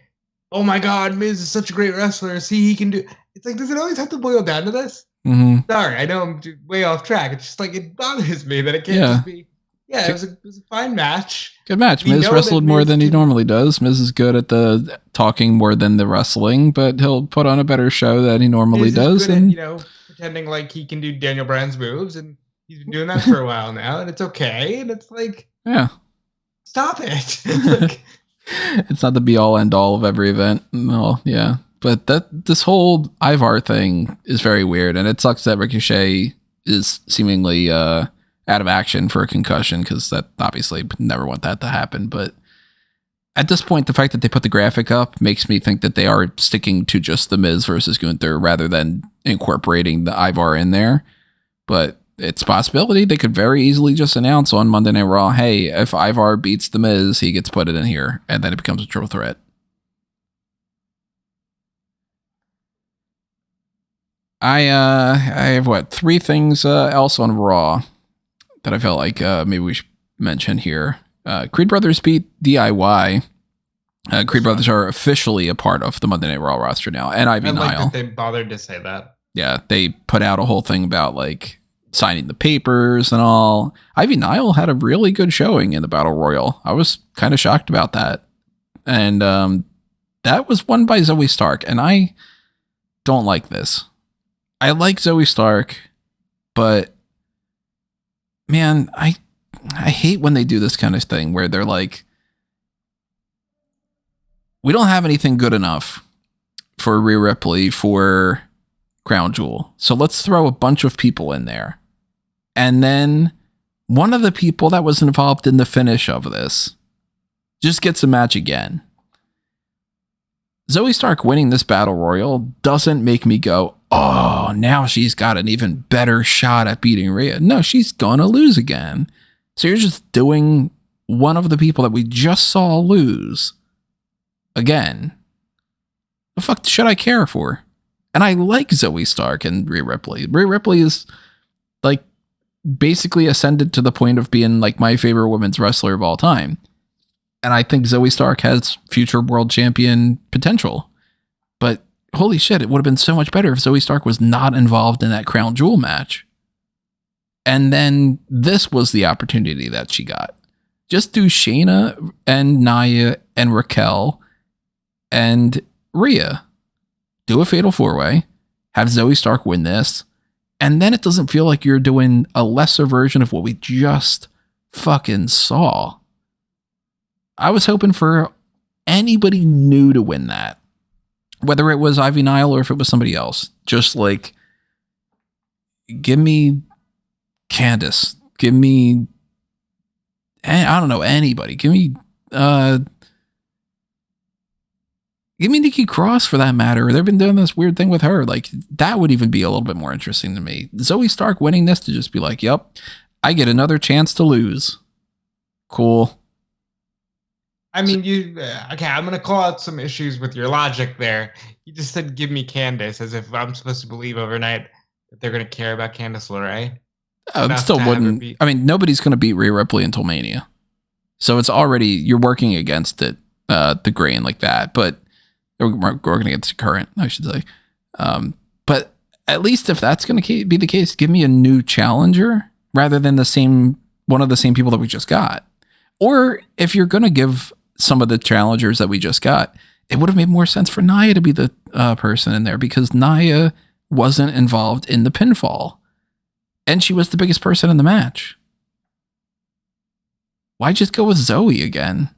oh my God, Miz is such a great wrestler. See, he can do. It's like, does it always have to boil down to this? Mm-hmm. Sorry, I know I'm way off track. It's just like, it bothers me that it can't just be. Yeah, it was a fine match. Good match. Miz wrestled more than he normally does. Miz is good at the talking more than the wrestling, but he'll put on a better show than he normally does. Good at, pretending like he can do Daniel Bryan's moves, and he's been doing that for a while now, and it's okay. And it's like, yeah, stop it. Like, it's not the be all end all of every event. No, yeah. But this whole Ivar thing is very weird, and it sucks that Ricochet is seemingly out of action for a concussion, because that obviously never want that to happen. But at this point, the fact that they put the graphic up makes me think that they are sticking to just the Miz versus Gunther rather than incorporating the Ivar in there. But it's a possibility. They could very easily just announce on Monday Night Raw, hey, if Ivar beats the Miz, he gets put in here, and then it becomes a triple threat. I have 3 things else on Raw that I felt like maybe we should mention here. Creed Brothers beat DIY. Creed Brothers are officially a part of the Monday Night Raw roster now, and Ivy Nile. I like that they bothered to say that. Yeah, they put out a whole thing about like signing the papers and all. Ivy Nile had a really good showing in the Battle Royal. I was kind of shocked about that. And that was won by Zoe Stark, and I don't like this. I like Zoe Stark, but man, I hate when they do this kind of thing where they're like, we don't have anything good enough for Rhea Ripley for Crown Jewel, so let's throw a bunch of people in there. And then one of the people that was involved in the finish of this just gets a match again. Zoe Stark winning this Battle Royal doesn't make me go, oh, now she's got an even better shot at beating Rhea. No, she's gonna lose again. So you're just doing one of the people that we just saw lose again. The fuck should I care for? And I like Zoe Stark and Rhea Ripley. Rhea Ripley is like basically ascended to the point of being like my favorite women's wrestler of all time. And I think Zoe Stark has future world champion potential. But holy shit, it would have been so much better if Zoe Stark was not involved in that Crown Jewel match. And then this was the opportunity that she got. Just do Shayna and Nia and Raquel and Rhea. Do a fatal 4-way. Have Zoe Stark win this. And then it doesn't feel like you're doing a lesser version of what we just fucking saw. I was hoping for anybody new to win that. Whether it was Ivy Nile or if it was somebody else. Just like, give me Candice. Give me, I don't know, anybody. Give me Nikki Cross for that matter. They've been doing this weird thing with her. Like, that would even be a little bit more interesting to me. Zoe Stark winning this to just be like, yep, I get another chance to lose. Cool. I mean, okay, I'm going to call out some issues with your logic there. You just said, give me Candice, as if I'm supposed to believe overnight that they're going to care about Candice LeRae. It still wouldn't. I mean, nobody's going to beat Rhea Ripley until Mania. So it's already, you're working against it, the grain like that. But we're working against the current, I should say. But at least if that's going to be the case, give me a new challenger rather than one of the same people that we just got. Or if you're going to give some of the challengers that we just got, it would have made more sense for Nia to be the person in there, because Nia wasn't involved in the pinfall. And she was the biggest person in the match. Why just go with Zoe again?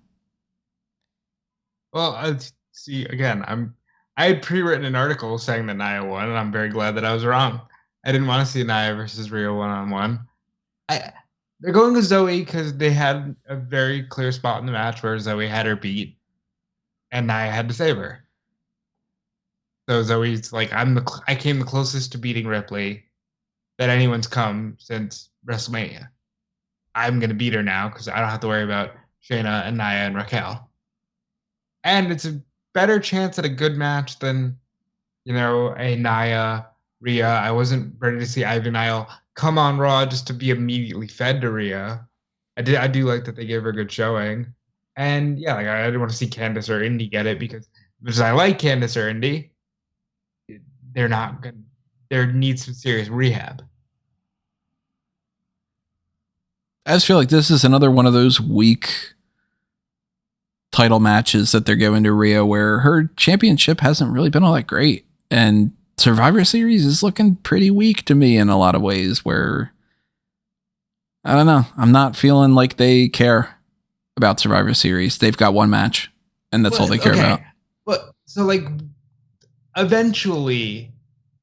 Well, see, again, I had pre-written an article saying that Nia won, and I'm very glad that I was wrong. I didn't want to see Nia versus Rhea one-on-one. They're going with Zoe because they had a very clear spot in the match where Zoe had her beat, and Nia had to save her. So Zoe's like, I came the closest to beating Ripley that anyone's come since WrestleMania. I'm gonna beat her now because I don't have to worry about Shayna and Nia and Raquel. And it's a better chance at a good match than, a Nia, Rhea. I wasn't ready to see Ivy Nile come on Raw just to be immediately fed to Rhea. I do like that they gave her a good showing. And yeah, like I didn't want to see Candice or Indy get it because I like Candice or Indy, they're not good. There needs some serious rehab. I just feel like this is another one of those weak title matches that they're going to Rhea where her championship hasn't really been all that great. And Survivor Series is looking pretty weak to me in a lot of ways where, I don't know, I'm not feeling like they care about Survivor Series. They've got one match and that's all they care about. But so like eventually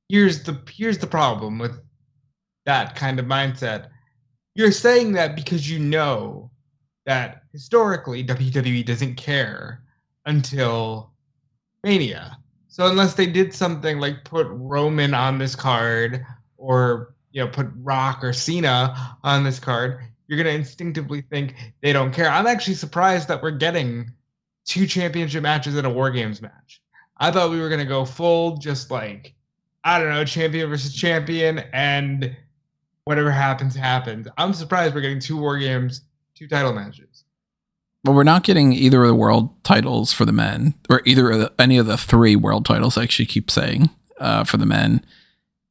here's the problem with that kind of mindset. You're saying that because you know that historically WWE doesn't care until Mania. So unless they did something like put Roman on this card or put Rock or Cena on this card, you're gonna instinctively think they don't care. I'm actually surprised that we're getting 2 championship matches in a War Games match. I thought we were gonna go full, just like, I don't know, champion versus champion, and whatever happens, happens. I'm surprised we're getting 2 War Games, 2 title matches. Well, we're not getting either of the world titles for the men, or any of the 3 world titles, I actually keep saying, for the men.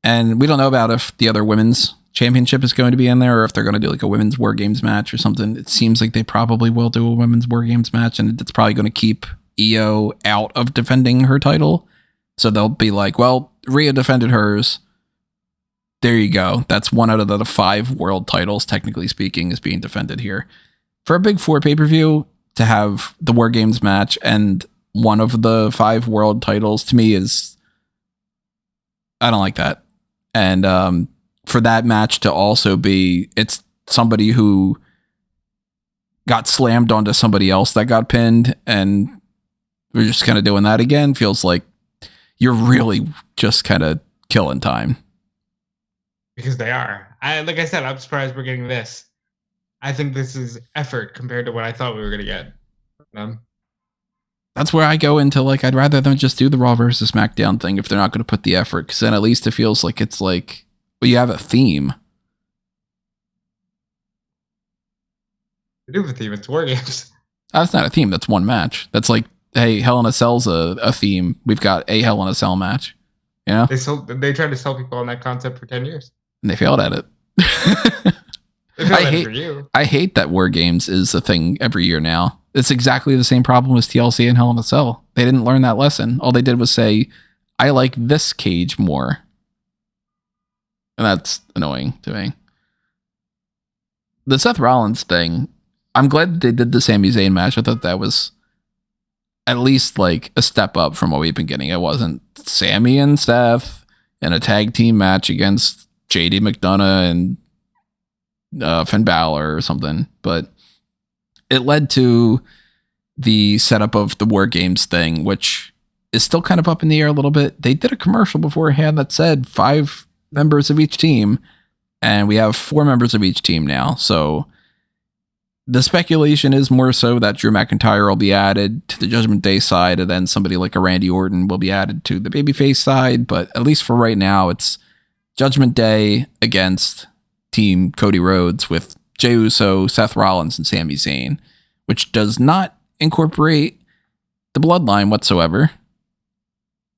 And we don't know about if the other women's championship is going to be in there or if they're going to do like a women's War Games match or something. It seems like they probably will do a women's War Games match, and it's probably going to keep Io out of defending her title. So they'll be like, well, Rhea defended hers. There you go. That's 1 out of the 5 world titles, technically speaking, is being defended here. For a Big 4 pay-per-view, to have the War Games match and 1 of the 5 world titles, to me is, I don't like that. And for that match to also be, it's somebody who got slammed onto somebody else that got pinned, and we're just kind of doing that again, feels like you're really just kind of killing time. Because they are. Like I said, I'm surprised we're getting this. I think this is effort compared to what I thought we were going to get. That's where I go into, like, I'd rather them just do the Raw versus SmackDown thing if they're not going to put the effort, because then at least it feels like it's like, well, you have a theme. They do have a theme. It's War Games. That's not a theme. That's one match. That's like, hey, Hell in a Cell's a theme. We've got a Hell in a Cell match. You know? They tried to sell people on that concept for 10 years. And they failed at it. I hate that War Games is a thing every year now. It's exactly the same problem as TLC and Hell in a Cell. They didn't learn that lesson. All they did was say, I like this cage more. And that's annoying to me. The Seth Rollins thing, I'm glad they did the Sami Zayn match. I thought that was at least like a step up from what we've been getting. It wasn't Sami and Seth in a tag team match against JD McDonough and Finn Balor or something, but it led to the setup of the War Games thing, which is still kind of up in the air a little bit. They did a commercial beforehand that said 5 members of each team, and we have 4 members of each team now. So the speculation is more so that Drew McIntyre will be added to the Judgment Day side, and then somebody like a Randy Orton will be added to the babyface side. But at least for right now, it's Judgment Day against Team Cody Rhodes with Jey Uso, Seth Rollins, and Sami Zayn, which does not incorporate the bloodline whatsoever,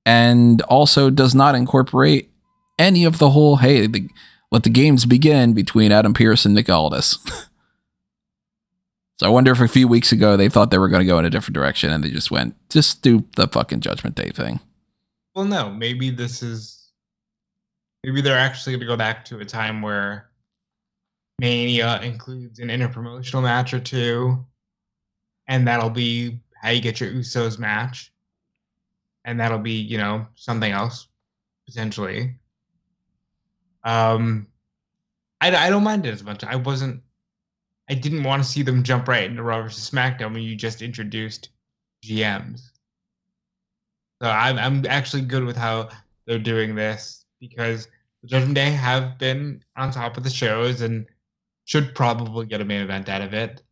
and also does not incorporate any of the whole, hey, let the games begin between Adam Pearce and Nick Aldis. So I wonder if a few weeks ago they thought they were going to go in a different direction and they just went, just do the fucking Judgment Day thing. Well, no, maybe they're actually going to go back to a time where Mania includes an interpromotional match or 2, and that'll be how you get your Usos match, and that'll be, something else, potentially. I don't mind it as much. I didn't want to see them jump right into Raw vs. SmackDown when you just introduced GMs. So I'm actually good with how they're doing this, because the Judgment Day have been on top of the shows and should probably get a main event out of it.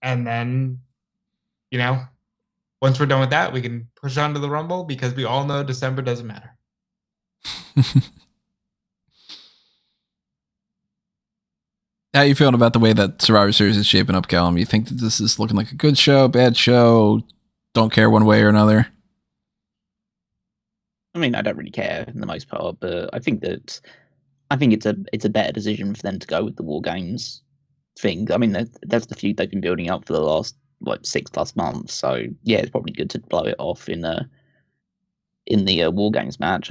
And then, once we're done with that, we can push on to the Rumble, because we all know December doesn't matter. how you feeling about the way that Survivor Series is shaping up, Callum? You think that this is looking like a good show, bad show? Don't care one way or another? I mean, I don't really care in the most part, but I think it's a better decision for them to go with the War Games thing. I mean, that's the feud they've been building up for the last 6+ months. So yeah, it's probably good to blow it off in the War Games match.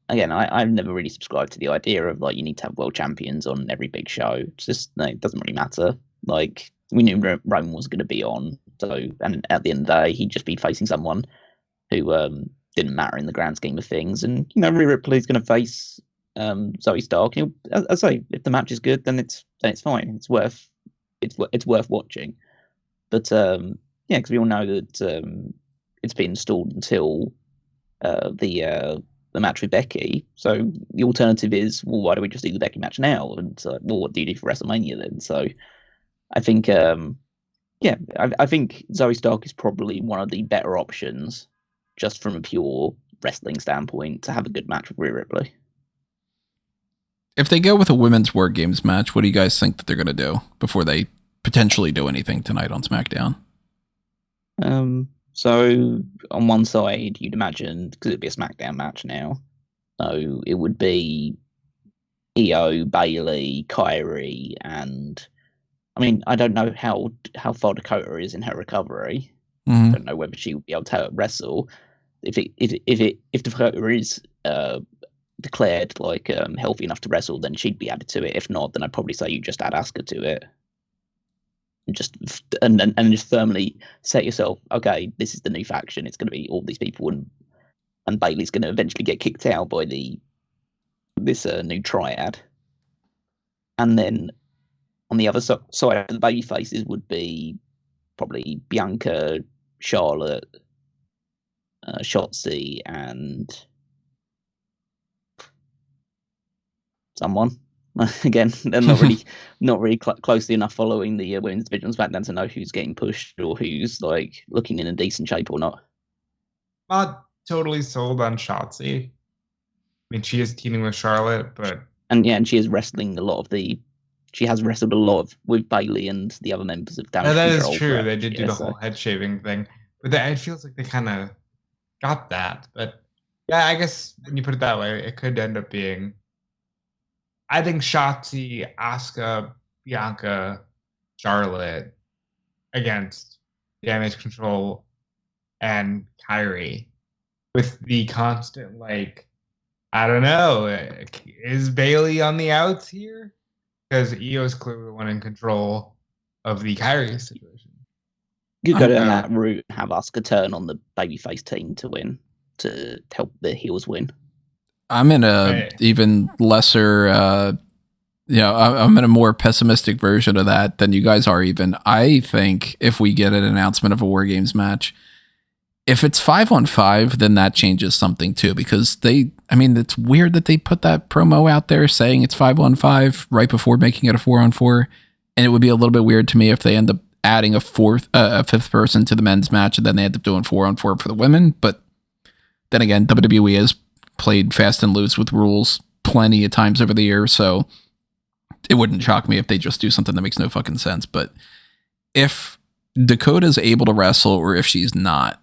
I've never really subscribed to the idea of you need to have world champions on every big show. It's just it doesn't really matter. Like, we knew Roman was going to be on, so, and at the end of the day, he'd just be facing someone who didn't matter in the grand scheme of things. And Rhea Ripley's going to face Zoe Stark. As I say, if the match is good, then it's fine. It's worth watching. But because we all know that it's been installed until the match with Becky. So the alternative is, well, why don't we just do the Becky match now? And well, what do you do for WrestleMania then? So I think, I think Zoe Stark is probably one of the better options, just from a pure wrestling standpoint, to have a good match with Rhea Ripley. If they go with a women's War Games match, what do you guys think that they're going to do before they potentially do anything tonight on SmackDown? So on one side, you'd imagine, because it'd be a SmackDown match now, so it would be Io, Bayley, Kyrie, and I mean, I don't know how far Dakota is in her recovery. I don't know whether she would be able to wrestle. If Dakota is declared healthy enough to wrestle, then she'd be added to it. If not, then I'd probably say you just add Asuka to it. And just firmly set yourself, okay, this is the new faction. It's going to be all these people, and Bayley's going to eventually get kicked out by this new triad. And then on the other side of the baby faces would be probably Bianca, Charlotte, Shotzi, and someone. Again, they're not really closely enough following the women's division SmackDown to know who's getting pushed or who's looking in a decent shape or not. Not totally sold on Shotzi. I mean, she is teaming with Charlotte, but and she is wrestling she has wrestled a lot with Bayley and the other members of Damage that Control. is true. They did do the whole head shaving thing, but it feels like they kind of got that. But yeah, I guess when you put it that way, it could end up being, I think, Shotzi, Asuka, Bianca, Charlotte against Damage Control and Kyrie, with the constant I don't know, is Bayley on the outs here? Because Io's clearly the one in control of the Kyrie situation. You go down that route and have Asuka turn on the babyface team to win, to help the heels win. I'm in a even lesser, I'm in a more pessimistic version of that than you guys are even. I think if we get an announcement of a War Games match, if it's 5-on-5, then that changes something too, because it's weird that they put that promo out there saying it's 5-on-5 right before making it a 4-on-4. And it would be a little bit weird to me if they end up adding a fifth person to the men's match and then they end up doing 4-on-4 for the women. But then again, WWE has played fast and loose with rules plenty of times over the years, so it wouldn't shock me if they just do something that makes no fucking sense. But if Dakota's able to wrestle or if she's not,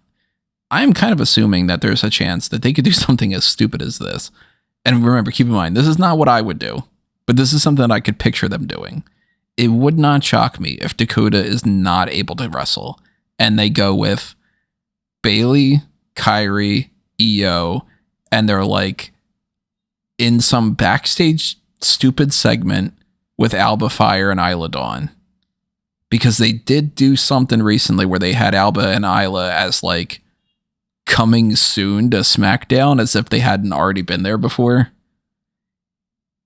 I'm kind of assuming that there's a chance that they could do something as stupid as this. And remember, keep in mind, this is not what I would do, but this is something that I could picture them doing. It would not shock me if Dakota is not able to wrestle and they go with Bayley, Kyrie, Io, and they're in some backstage stupid segment with Alba Fire and Isla Dawn. Because they did do something recently where they had Alba and Isla as coming soon to SmackDown, as if they hadn't already been there before.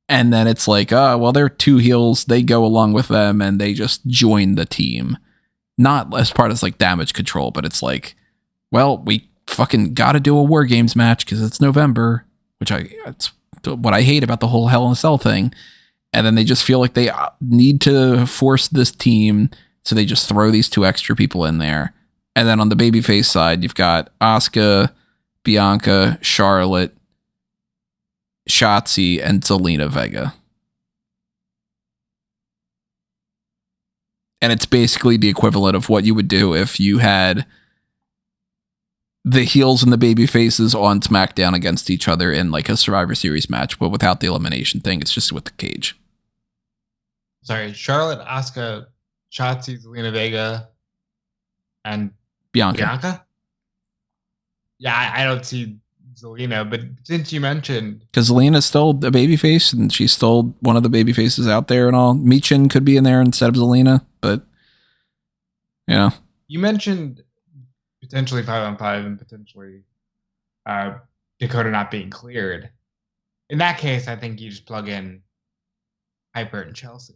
And then it's they're two heels, they go along with them and they just join the team. Not as part of Damage Control, but it's we fucking gotta do a War Games match because it's November, it's what I hate about the whole Hell in a Cell thing. And then they just feel like they need to force this team, so they just throw these two extra people in there. And then on the babyface side, you've got Asuka, Bianca, Charlotte, Shotzi, and Zelina Vega. And it's basically the equivalent of what you would do if you had the heels and the baby faces on SmackDown against each other in like a Survivor Series match, but without the elimination thing. It's just with the cage. Sorry, Charlotte, Asuka, Shotzi, Zelina Vega, and Bianca? Yeah, I don't see Zelina, but since you mentioned... Because Zelina's still a babyface, and she's still one of the babyfaces out there and all. Michin could be in there instead of Zelina, but, you know. You mentioned potentially 5-on-5 and potentially Dakota not being cleared. In that case, I think you just plug in Piper and Chelsea.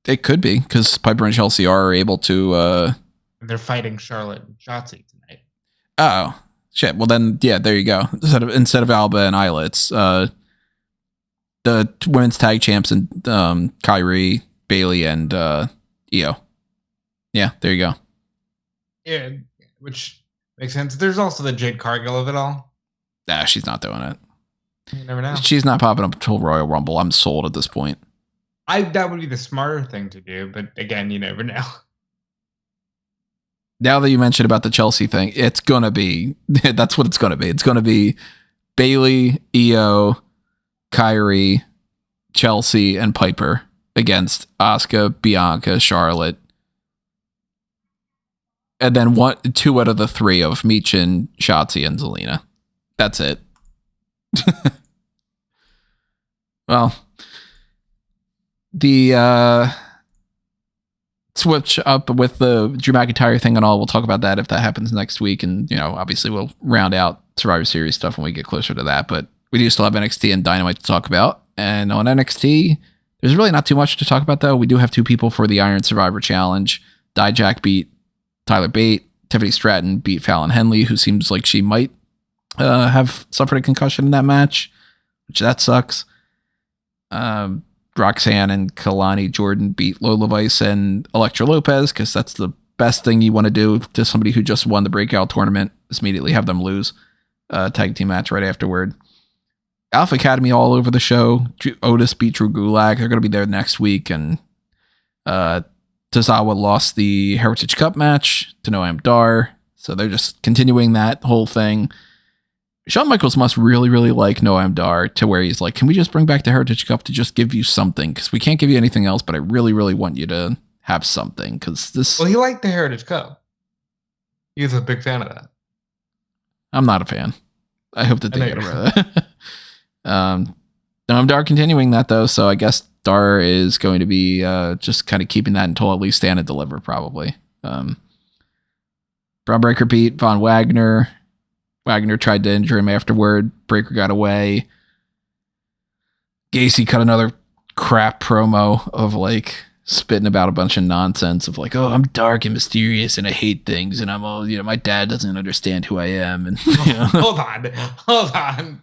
It could be, because Piper and Chelsea are able to... And they're fighting Charlotte and Shotzi tonight. Oh, shit. Well, then, yeah, there you go. Instead of Alba and Isla, it's the women's tag champs and Kyrie, Bailey, and Io. Yeah, there you go. Yeah, which makes sense. There's also the Jade Cargill of it all. Nah, she's not doing it. You never know. She's not popping up until Royal Rumble. I'm sold at this point. That would be the smarter thing to do, but again, you never know. Now that you mentioned about the Chelsea thing, it's gonna be that's what it's gonna be. It's gonna be Bailey, Io, Kyrie, Chelsea, and Piper against Asuka, Bianca, Charlotte. And then 2 out of the 3 of Michin, Shotzi, and Zelina. That's it. Well, the switch up with the Drew McIntyre thing and all, we'll talk about that if that happens next week. And, you know, obviously we'll round out Survivor Series stuff when we get closer to that. But we do still have NXT and Dynamite to talk about. And on NXT, there's really not too much to talk about, though. We do have 2 people for the Iron Survivor Challenge. Dijak beat Tyler Bate. Tiffany Stratton beat Fallon Henley, who seems like she might have suffered a concussion in that match, which that sucks. Roxanne and Kalani Jordan beat Lola Vice and Elektra Lopez, because that's the best thing you want to do to somebody who just won the breakout tournament, is immediately have them lose a tag team match right afterward. Alpha Academy all over the show. Otis beat Drew Gulak. They're going to be there next week, and Tozawa lost the Heritage Cup match to Noam Dar, so they're just continuing that whole thing. Shawn Michaels must really, really like Noam Dar to where he's like, can we just bring back the Heritage Cup to just give you something? Because we can't give you anything else, but I really, really want you to have something. Because this... Well, he liked the Heritage Cup. He was a big fan of that. I'm not a fan. I hope that they get over that. Noam Dar continuing that, though, so I guess Dar is going to be just kind of keeping that until at least Stand and Deliver, probably. Braun Breaker beat Von Wagner. Wagner tried to injure him afterward. Breaker got away. Gacy cut another crap promo of like spitting about a bunch of nonsense of like, oh, I'm dark and mysterious and I hate things and I'm all, you know, my dad doesn't understand who I am. And you know. Hold on.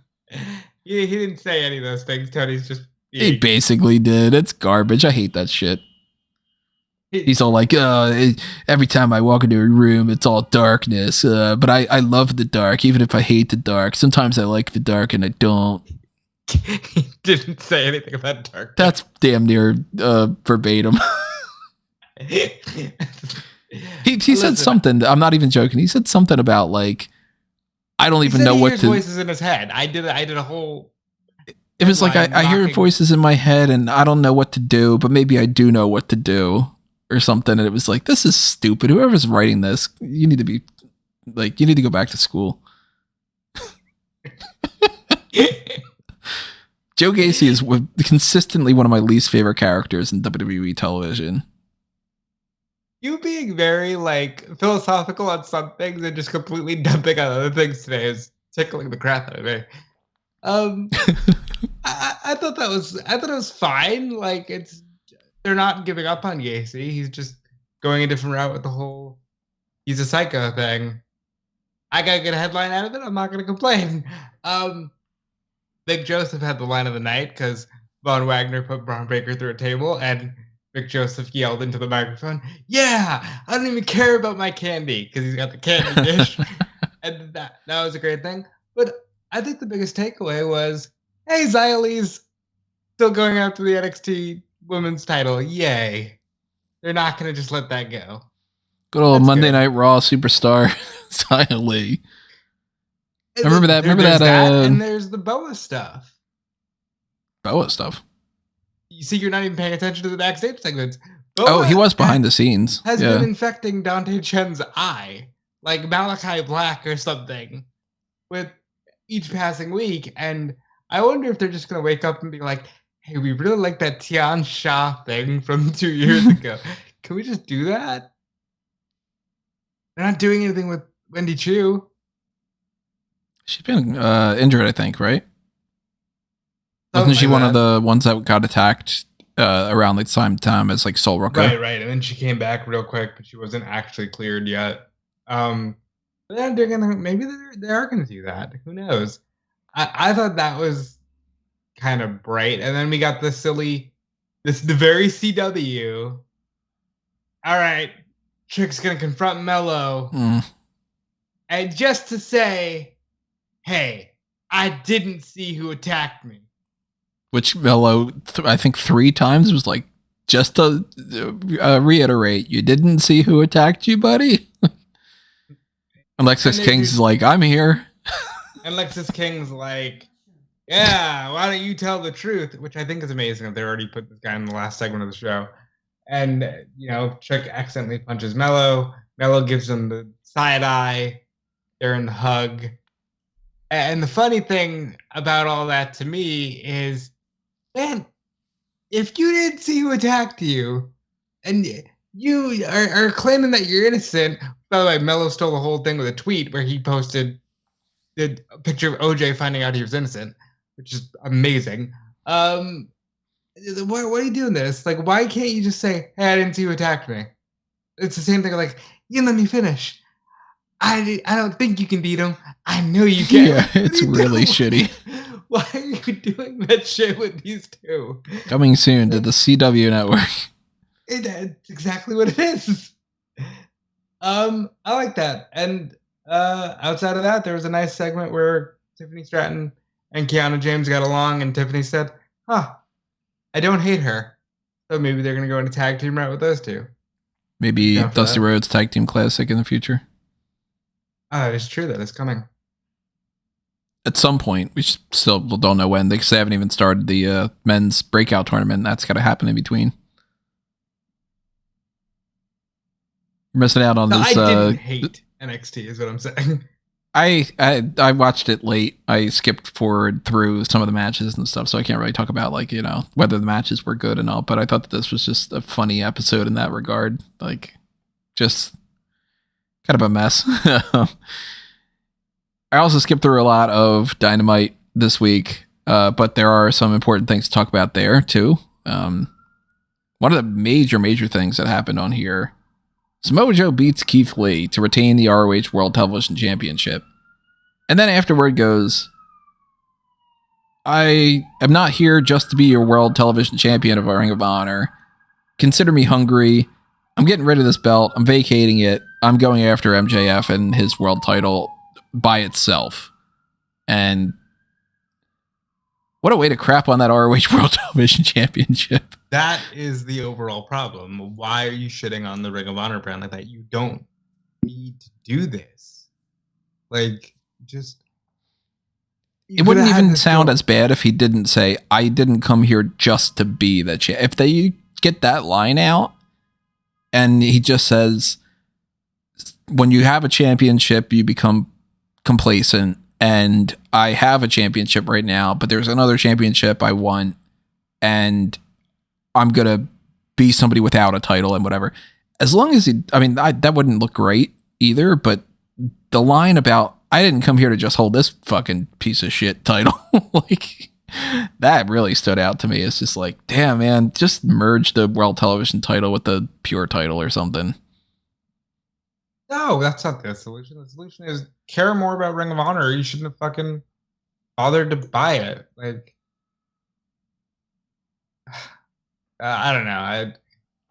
He didn't say any of those things. Tony's just... He basically did. It's garbage. I hate that shit. He's all like, every time I walk into a room, it's all darkness. But I love the dark, even if I hate the dark. Sometimes I like the dark and I don't. He didn't say anything about dark. That's damn near verbatim. he said something. I'm not even joking. He said something about like, I don't even know what to. Voices in his head. I did a whole. It was like I hear voices in my head and I don't know what to do, but maybe I do know what to do. Or something, and it was like, this is stupid. Whoever's writing this, you need to go back to school. Joe Gacy is consistently one of my least favorite characters in WWE television. You being very like philosophical on some things and just completely dumping on other things today is tickling the crap out of me. I thought it was fine. Like they're not giving up on Gacy. He's just going a different route with the whole he's a psycho thing. I got to get a headline out of it. I'm not going to complain. Vic Joseph had the line of the night because Von Wagner put Braun Breaker through a table and Vic Joseph yelled into the microphone, yeah, I don't even care about my candy, because he's got the candy dish. And that was a great thing. But I think the biggest takeaway was, hey, Xia Li's still going after the NXT women's title. Yay. They're not going to just let that go. Good old Monday Night Raw superstar, Allie. Remember that? Remember that? And there's the Boa stuff. Boa stuff. You see, you're not even paying attention to the backstage segments. Boa he was behind the scenes. Has been infecting Dante Chen's eye, like Malachi Black or something, with each passing week. And I wonder if they're just going to wake up and be like, hey, we really like that Tian Sha thing from 2 years ago. Can we just do that? They're not doing anything with Wendy Chu. She's been injured, I think, right? Wasn't she one of the ones that got attacked around the same time as like Sol Ruka? Right. And then she came back real quick, but she wasn't actually cleared yet. But then they're gonna maybe they are gonna do that. Who knows? I thought that was kind of bright, and then we got the very CW. All right, Trick's gonna confront Mello, and just to say, hey, I didn't see who attacked me. Which Mello, I think 3 times was like, just to reiterate, you didn't see who attacked you, buddy? And Lexis King's like, I'm here. And Lexis King's like, yeah, why don't you tell the truth? Which I think is amazing that they already put this guy in the last segment of the show. And, Trick accidentally punches Mello. Mello gives him the side eye during the hug. And the funny thing about all that to me is, man, if you didn't see who attacked you, and you are claiming that you're innocent. By the way, Mello stole the whole thing with a tweet where he posted a picture of OJ finding out he was innocent, which is amazing. Why are you doing this? Like, why can't you just say, hey, I didn't see who attacked me? It's the same thing like, you let me finish. I don't think you can beat him. I know you can. Yeah, it's really shitty. Why are you doing that shit with these two? Coming soon to the CW network. That's exactly what it is. I like that. And outside of that, there was a nice segment where Tiffany Stratton and Kiana James got along, and Tiffany said, I don't hate her. So maybe they're going to go in a tag team route with those two. Maybe Dusty Rhodes Tag Team Classic in the future. It's true that it's coming. At some point, we still don't know when. They haven't even started the men's breakout tournament. That's got to happen in between. You're missing out on this. I didn't hate NXT, is what I'm saying. I watched it late. I skipped forward through some of the matches and stuff, so I can't really talk about whether the matches were good and all. But I thought that this was just a funny episode in that regard. Like, just kind of a mess. I also skipped through a lot of Dynamite this week, but there are some important things to talk about there too. One of the major things that happened on here: Samoa Joe beats Keith Lee to retain the ROH World Television Championship. And then afterward goes, I am not here just to be your World Television Champion of Ring of Honor. Consider me hungry. I'm getting rid of this belt. I'm vacating it. I'm going after MJF and his world title by itself. And what a way to crap on that ROH World Television Championship. That is the overall problem. Why are you shitting on the Ring of Honor brand like that? You don't need to do this. Like, just... It wouldn't even sound as bad if he didn't say, I didn't come here just to be the champ. If they get that line out and he just says, when you have a championship, you become complacent, and I have a championship right now, but there's another championship I want, and I'm going to be somebody without a title and whatever. As long as that wouldn't look great either, but the line about, I didn't come here to just hold this fucking piece of shit title, like, that really stood out to me. It's just like, damn, man, just merge the World Television title with the pure title or something. No, that's not the solution. The solution is care more about Ring of Honor. You shouldn't have fucking bothered to buy it. Like, I don't know.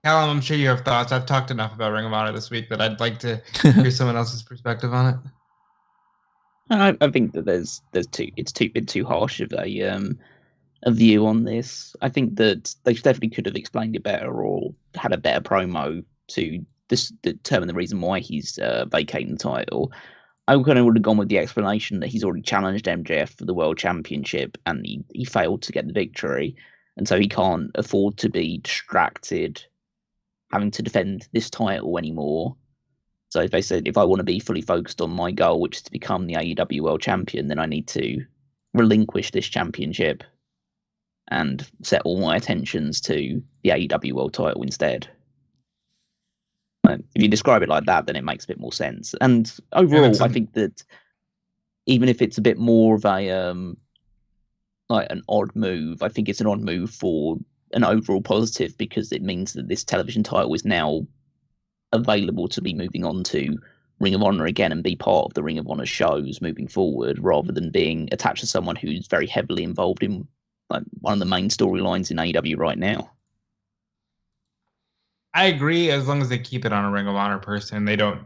Callum, I'm sure you have thoughts. I've talked enough about Ring of Honor this week that I'd like to hear someone else's perspective on it. I think that it's too harsh of a a view on this. I think that they definitely could have explained it better or had a better promo to determine the reason why he's vacating the title. I kind of would have gone with the explanation that he's already challenged MJF for the World Championship and he failed to get the victory. And so he can't afford to be distracted having to defend this title anymore. So they said, if I want to be fully focused on my goal, which is to become the AEW World Champion, then I need to relinquish this championship and set all my attentions to the AEW World title instead. If you describe it like that, then it makes a bit more sense. And overall, I think that even if it's a bit more of a like an odd move, I think it's an odd move for an overall positive because it means that this television title is now available to be moving on to Ring of Honor again and be part of the Ring of Honor shows moving forward, rather than being attached to someone who's very heavily involved in like one of the main storylines in AEW right now. I agree, as long as they keep it on a Ring of Honor person. They don't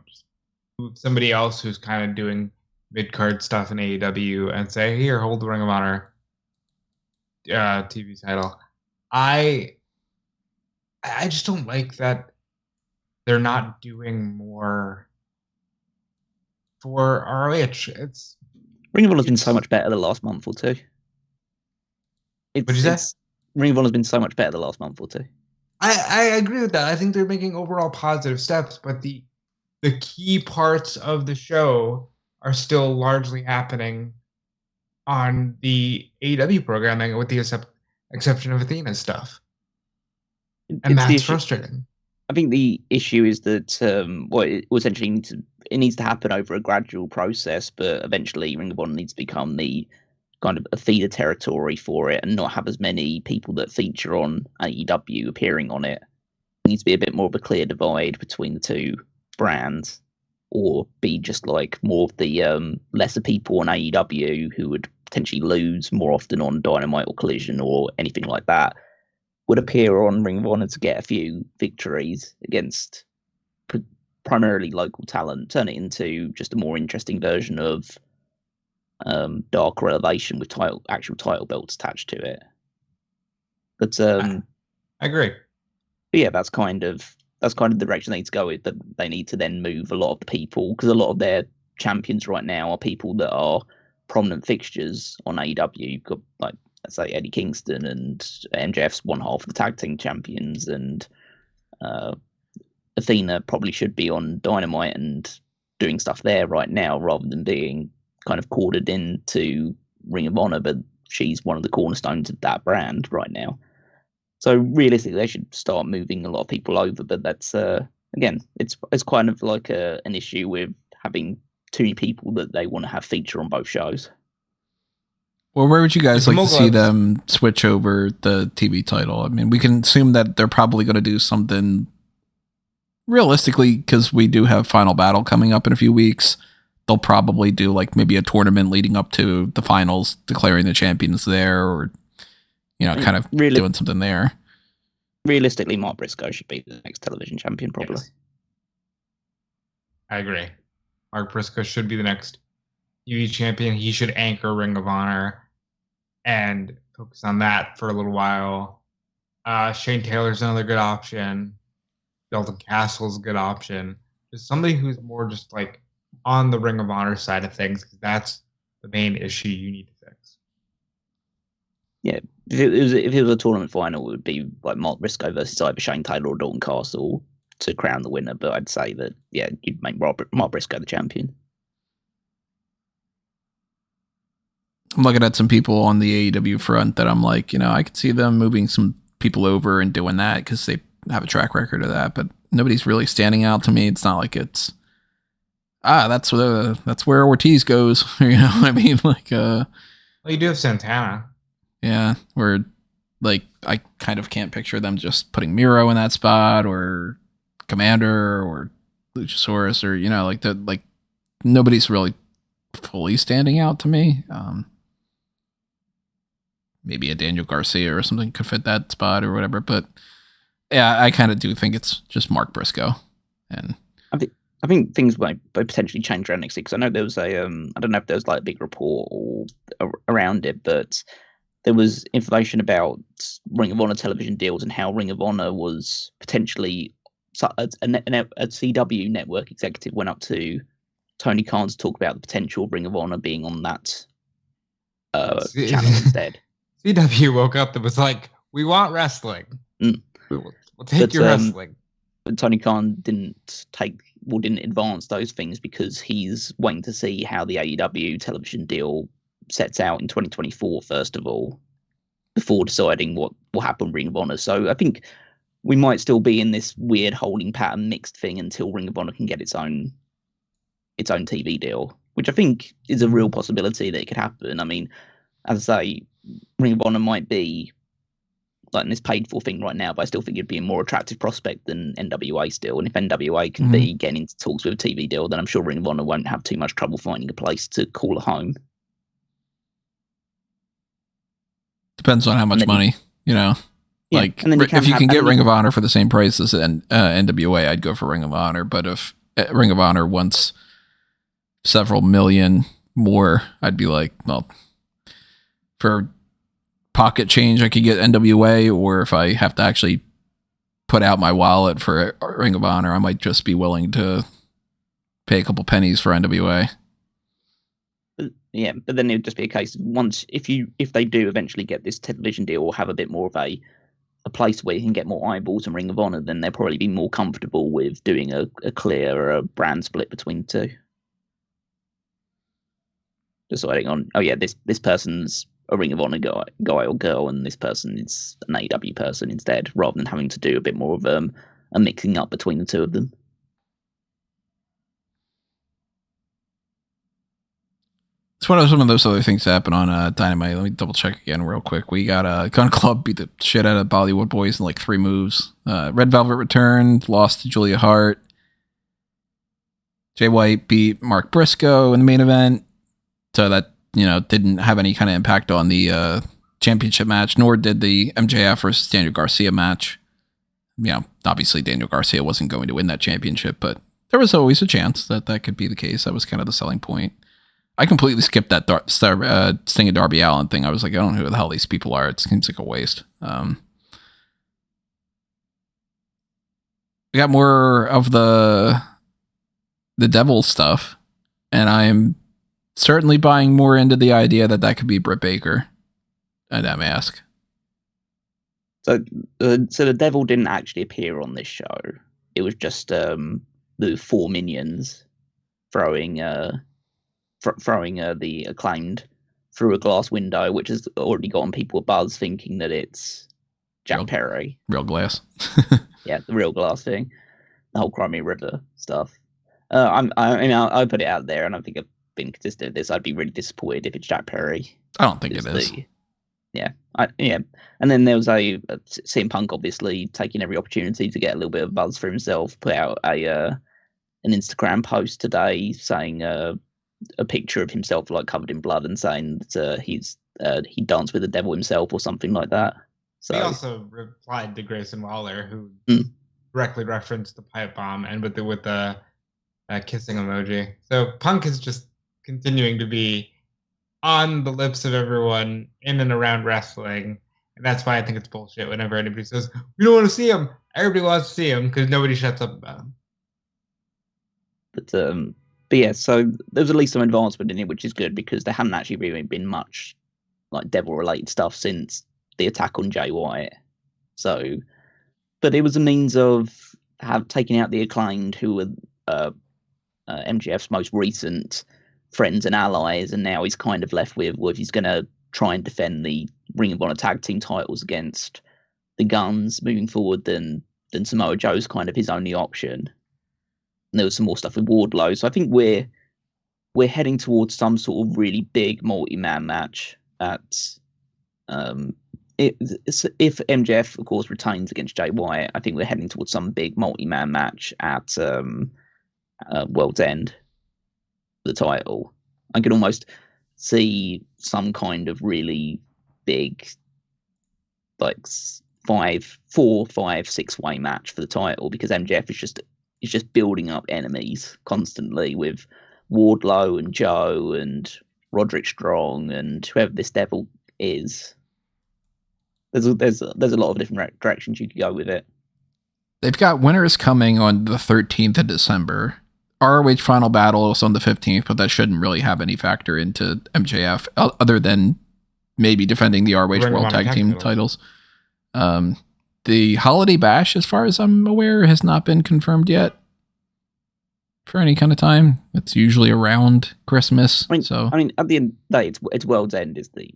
move somebody else who's kind of doing mid-card stuff in AEW and say, here, hold the Ring of Honor TV title. I just don't like that they're not doing more for ROH. Ring of Honor's been so much better the last month or two. What'd you say? Ring of Honor's been so much better the last month or two. I agree with that. I think they're making overall positive steps, but the key parts of the show are still largely happening on the AEW programming, with the exception of Athena's stuff. And that's frustrating. I think the issue is that essentially it needs to happen over a gradual process, but eventually Ring of Honor needs to become the kind of a feeder territory for it and not have as many people that feature on AEW appearing on it. It needs to be a bit more of a clear divide between the two brands, or be just like more of the lesser people on AEW who would potentially lose more often on Dynamite or Collision or anything like that would appear on Ring of Honor to get a few victories against primarily local talent, turn it into just a more interesting version of Dark Elevation with actual title belts attached to it. But I agree. But yeah, that's kind of the direction they need to go with. But they need to then move a lot of the people, because a lot of their champions right now are people that are prominent fixtures on AEW. You've got, like, let's say, Eddie Kingston, and MJF's one half of the tag team champions, and Athena probably should be on Dynamite and doing stuff there right now, rather than being kind of quartered into Ring of Honor, but she's one of the cornerstones of that brand right now. So realistically, they should start moving a lot of people over, but that's again, it's kind of like an issue with having too many people that they want to have feature on both shows. Well, where would you guys like to see them switch over the TV title? I mean, we can assume that they're probably going to do something realistically, because we do have Final Battle coming up in a few weeks. They'll probably do like maybe a tournament leading up to the finals, declaring the champions there, or, you know, kind of doing something there. Realistically, Mark Briscoe should be the next television champion, probably. Yes. I agree. Mark Briscoe should be the next TV champion. He should anchor Ring of Honor and focus on that for a little while. Shane Taylor's another good option. Dalton Castle's a good option. Just somebody who's more just like on the Ring of Honor side of things, because that's the main issue you need to fix. Yeah, if it was a tournament final, it would be like Mark Briscoe versus either Shane Taylor or Dalton Castle to crown the winner. But I'd say that, yeah, you'd make Mark Briscoe the champion. I'm looking at some people on the AEW front that I'm like, you know, I could see them moving some people over and doing that because they have a track record of that, but nobody's really standing out to me. It's not like it's that's where Ortiz goes. You know what I mean? Like, well, you do have Santana. Yeah, where like I kind of can't picture them just putting Miro in that spot, or Commander, or Luchasaurus, or, you know, like the nobody's really fully standing out to me. Maybe a Daniel Garcia or something could fit that spot or whatever, but yeah, I kind of do think it's just Mark Briscoe. And I think things might potentially change around NXT, because I know there was I don't know if there was like a big report or around it, but there was information about Ring of Honor television deals and how Ring of Honor was potentially a CW network executive went up to Tony Khan to talk about the potential of Ring of Honor being on that channel instead. CW woke up and was like, "We want wrestling. We'll take your wrestling." But Tony Khan didn't advance those things because he's waiting to see how the AEW television deal sets out in 2024, first of all, before deciding what will happen with Ring of Honor. So I think we might still be in this weird holding pattern mixed thing until Ring of Honor can get its own TV deal, which I think is a real possibility that it could happen. I mean, as I say, Ring of Honor might be like in this paid for thing right now, but I still think it'd be a more attractive prospect than NWA still. And if NWA can be getting into talks with a TV deal, then I'm sure Ring of Honor won't have too much trouble finding a place to call a home. Depends on how much money, Yeah, like if you can get Ring of Honor for the same price as NWA, I'd go for Ring of Honor. But if Ring of Honor wants several million more, I'd be like, well, for pocket change, I could get NWA, or if I have to actually put out my wallet for Ring of Honor, I might just be willing to pay a couple pennies for NWA. Yeah, but then it would just be a case of if they do eventually get this television deal or have a bit more of a place where you can get more eyeballs in Ring of Honor, then they'll probably be more comfortable with doing a clear brand split between the two. Deciding on, this person's a Ring of Honor guy or girl, and this person is an AEW person instead, rather than having to do a bit more of a mixing up between the two of them. It's one of some of those other things that happen on Dynamite. Let me double check again real quick. We got Gun Club beat the shit out of Bollywood Boys in like 3 moves. Red Velvet returned, lost to Julia Hart. Jay White beat Mark Briscoe in the main event. So that, didn't have any kind of impact on the championship match, nor did the MJF versus Daniel Garcia match. Obviously Daniel Garcia wasn't going to win that championship, but there was always a chance that could be the case. That was kind of the selling point. I completely skipped that Sting and Darby Allin thing. I was like, I don't know who the hell these people are. It seems like a waste. We got more of the devil stuff, and I'm certainly buying more into the idea that could be Britt Baker and that mask. So the devil didn't actually appear on this show. It was just the 4 minions throwing the Acclaimed through a glass window, which has already gotten people a buzz thinking that it's Jack Perry. Real glass. Yeah, the real glass thing. The whole Crimea River stuff. I put it out there, and I think I've been consistent with this. I'd be really disappointed if it's Jack Perry. I don't think it is. And then there was a CM Punk, obviously taking every opportunity to get a little bit of buzz for himself. Put out an Instagram post today saying a picture of himself like covered in blood and saying that he danced with the devil himself or something like that. So he also replied to Grayson Waller, who directly referenced the pipe bomb and with the kissing emoji. So Punk is just continuing to be on the lips of everyone in and around wrestling. And that's why I think it's bullshit whenever anybody says, we don't want to see him. Everybody wants to see him because nobody shuts up about him. But yeah, so there's at least some advancement in it, which is good because there hadn't actually really been much like devil-related stuff since the attack on Jay White. So, but it was a means of taking out the Acclaimed, who were MJF's most recent friends and allies, and now he's kind of left with, well, if he's going to try and defend the Ring of Honor tag team titles against the Guns moving forward, then Samoa Joe's kind of his only option. And there was some more stuff with Wardlow, so I think we're heading towards some sort of really big multi-man match at if MJF of course retains against Jay White. I think we're heading towards some big multi-man match at World's End for the title. I can almost see some kind of really big, like 4, 5, 6-way match for the title, because MJF is just building up enemies constantly with Wardlow and Joe and Roderick Strong and whoever this devil is. there's a lot of different directions you could go with it. They've got Winners coming on the 13th of December. ROH Final Battle is on the 15th, but that shouldn't really have any factor into MJF other than maybe defending the ROH World Tag Team titles. The Holiday Bash, as far as I'm aware, has not been confirmed yet for any kind of time. It's usually around Christmas. I mean, at the end of the day, it's World's End is the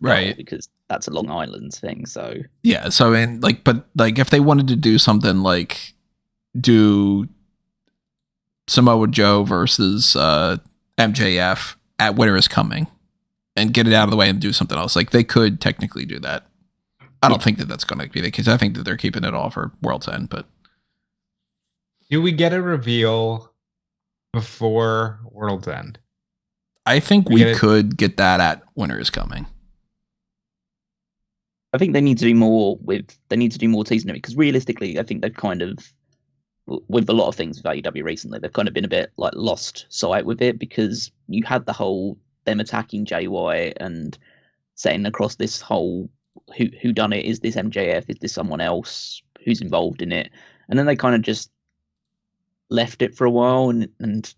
right, because that's a Long Island thing. So yeah, so but if they wanted to do something like do Samoa Joe versus MJF at Winter is Coming and get it out of the way and do something else, like they could technically do that. I don't think that that's going to be the case. I think that they're keeping it all for World's End. But do we get a reveal before World's End? I think we could get that at Winter is Coming. I think they need to do more teasing it, because realistically, I think they've kind of, with a lot of things with AEW recently, they've kind of been a bit like lost sight with it, because you had the whole them attacking Jay White and setting across this whole who done it, is this MJF, is this someone else who's involved in it, and then they kind of just left it for a while, and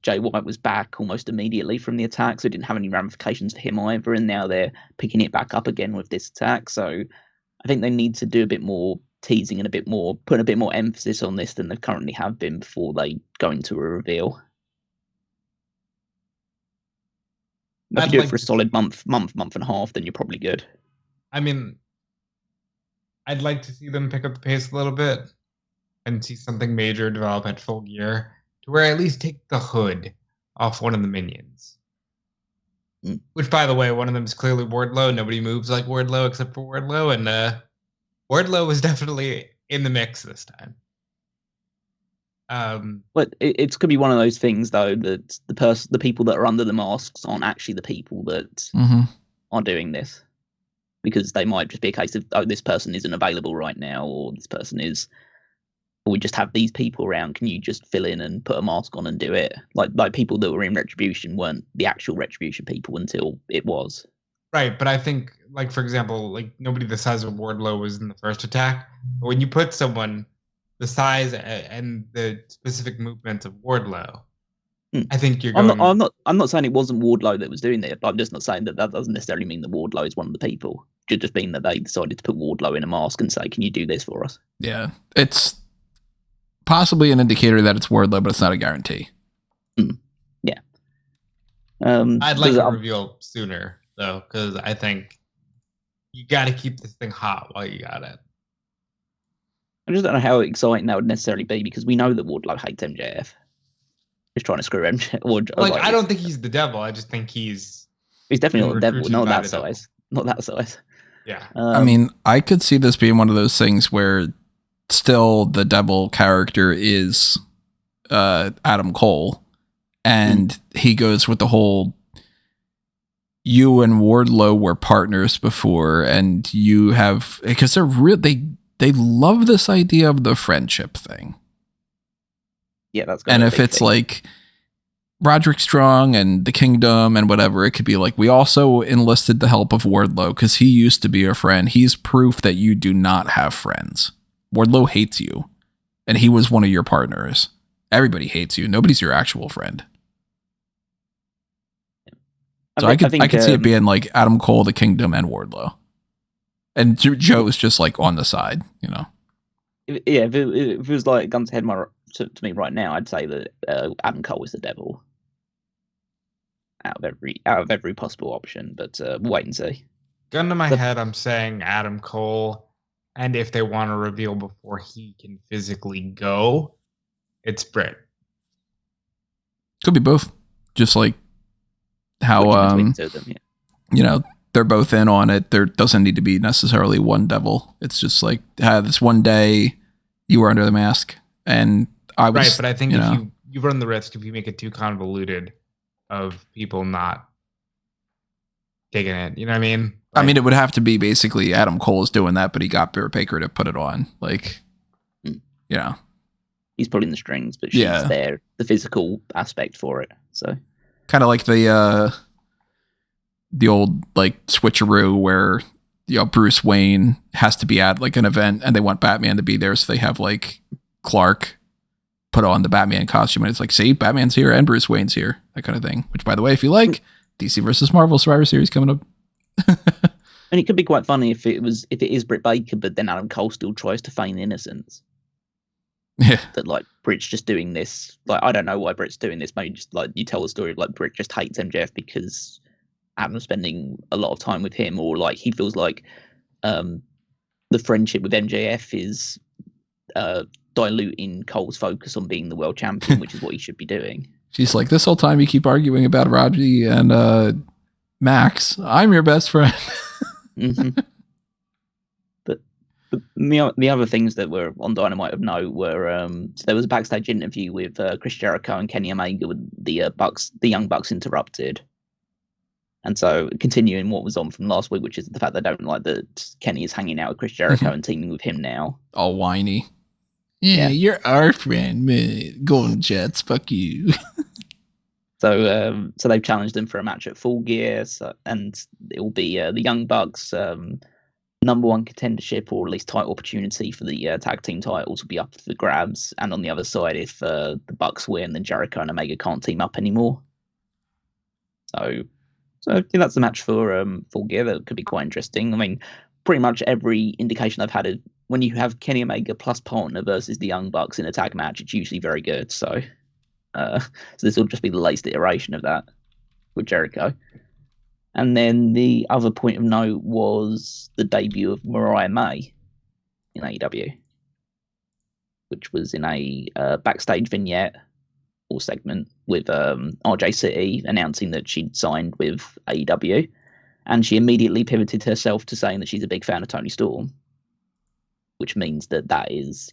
Jay White was back almost immediately from the attack, so it didn't have any ramifications for him either, and now they're picking it back up again with this attack. So I think they need to do a bit more teasing and put a bit more emphasis on this than they currently have been before they go into a reveal. If you do it for a solid month and a half, then you're probably good. I mean, I'd like to see them pick up the pace a little bit and see something major develop at Full Gear, to where I at least take the hood off one of the minions. Which, by the way, one of them is clearly Wardlow. Nobody moves like Wardlow except for Wardlow, and Wardlow was definitely in the mix this time. But it's could be one of those things, though, that the people that are under the masks aren't actually the people that are doing this, because they might just be a case of, oh, this person isn't available right now, or this person is, or we just have these people around. Can you just fill in and put a mask on and do it? Like people that were in Retribution weren't the actual Retribution people until it was. Right, but I think, like, for example, like, nobody the size of Wardlow was in the first attack. But when you put someone the size and the specific movements of Wardlow, I think you're going... I'm not saying it wasn't Wardlow that was doing it. I'm just not saying that doesn't necessarily mean that Wardlow is one of the people. It just mean that they decided to put Wardlow in a mask and say, can you do this for us? Yeah, it's possibly an indicator that it's Wardlow, but it's not a guarantee. Yeah. I'd like a reveal sooner, though, because I think you got to keep this thing hot while you got it. I just don't know how exciting that would necessarily be, because we know that Wardlow hates MJF. He's trying to screw MJF. I don't think he's the devil. I just think he's definitely not the devil. Not that size. Not that size. Yeah. I mean, I could see this being one of those things where still the devil character is Adam Cole, and he goes with the whole, you and Wardlow were partners before, and you have, because they love this idea of the friendship thing. Yeah, that's and if it's thing. Like Roderick Strong and the Kingdom and whatever, it could be like, we also enlisted the help of Wardlow because he used to be a friend. He's proof that you do not have friends. Wardlow hates you, and he was one of your partners. Everybody hates you. Nobody's your actual friend. So I could see it being like Adam Cole, the Kingdom, and Wardlow. And Joe's just like on the side, you know? If it was like guns ahead to me right now, I'd say that Adam Cole is the devil out of every possible option, but we'll wait and see. Gun to my head, I'm saying Adam Cole, and if they want to reveal before he can physically go, it's Britt. Could be both. Just like how you know, they're both in on it. There doesn't need to be necessarily one devil. It's just like, this one day you were under the mask and I was right. But I think if you run the risk, if you make it too convoluted, of people not taking it. You know what I mean? Like, I mean, it would have to be basically Adam Cole is doing that, but he got Britt Baker to put it on. Like, you know. He's pulling the strings, but she's there, the physical aspect for it. So kind of like the old like switcheroo where Bruce Wayne has to be at like an event and they want Batman to be there. So they have like Clark put on the Batman costume and it's like, see, Batman's here and Bruce Wayne's here, that kind of thing. Which, by the way, if you like, DC versus Marvel Survivor Series coming up. And it could be quite funny if it is Britt Baker, but then Adam Cole still tries to feign innocence. Yeah. That like Britt's just doing this. Like, I don't know why Britt's doing this. Maybe just like you tell the story of like Britt just hates MJF because Adam's spending a lot of time with him, or like he feels like the friendship with MJF is diluting Cole's focus on being the world champion, which is what he should be doing. She's like, this whole time you keep arguing about Raji and Max. I'm your best friend. Mm-hmm. But the other things that were on Dynamite of note were so there was a backstage interview with Chris Jericho and Kenny Omega with the Young Bucks interrupted. And so continuing what was on from last week, which is the fact they don't like that Kenny is hanging out with Chris Jericho and teaming with him now. All whiny. Yeah, you're our friend, man. Golden Jets, fuck you. So they've challenged them for a match at Full Gear, and it will be the Young Bucks number one contendership, or at least title opportunity for the tag team titles will be up for grabs. And on the other side, if the Bucks win, then Jericho and Omega can't team up anymore. So I think that's the match for Full Gear. That could be quite interesting. I mean, pretty much every indication I've had is when you have Kenny Omega plus partner versus the Young Bucks in a tag match, it's usually very good. So this will just be the latest iteration of that with Jericho. And then the other point of note was the debut of Mariah May in AEW, which was in a backstage vignette or segment with RJ City announcing that she'd signed with AEW. And she immediately pivoted herself to saying that she's a big fan of Tony Storm, which means that is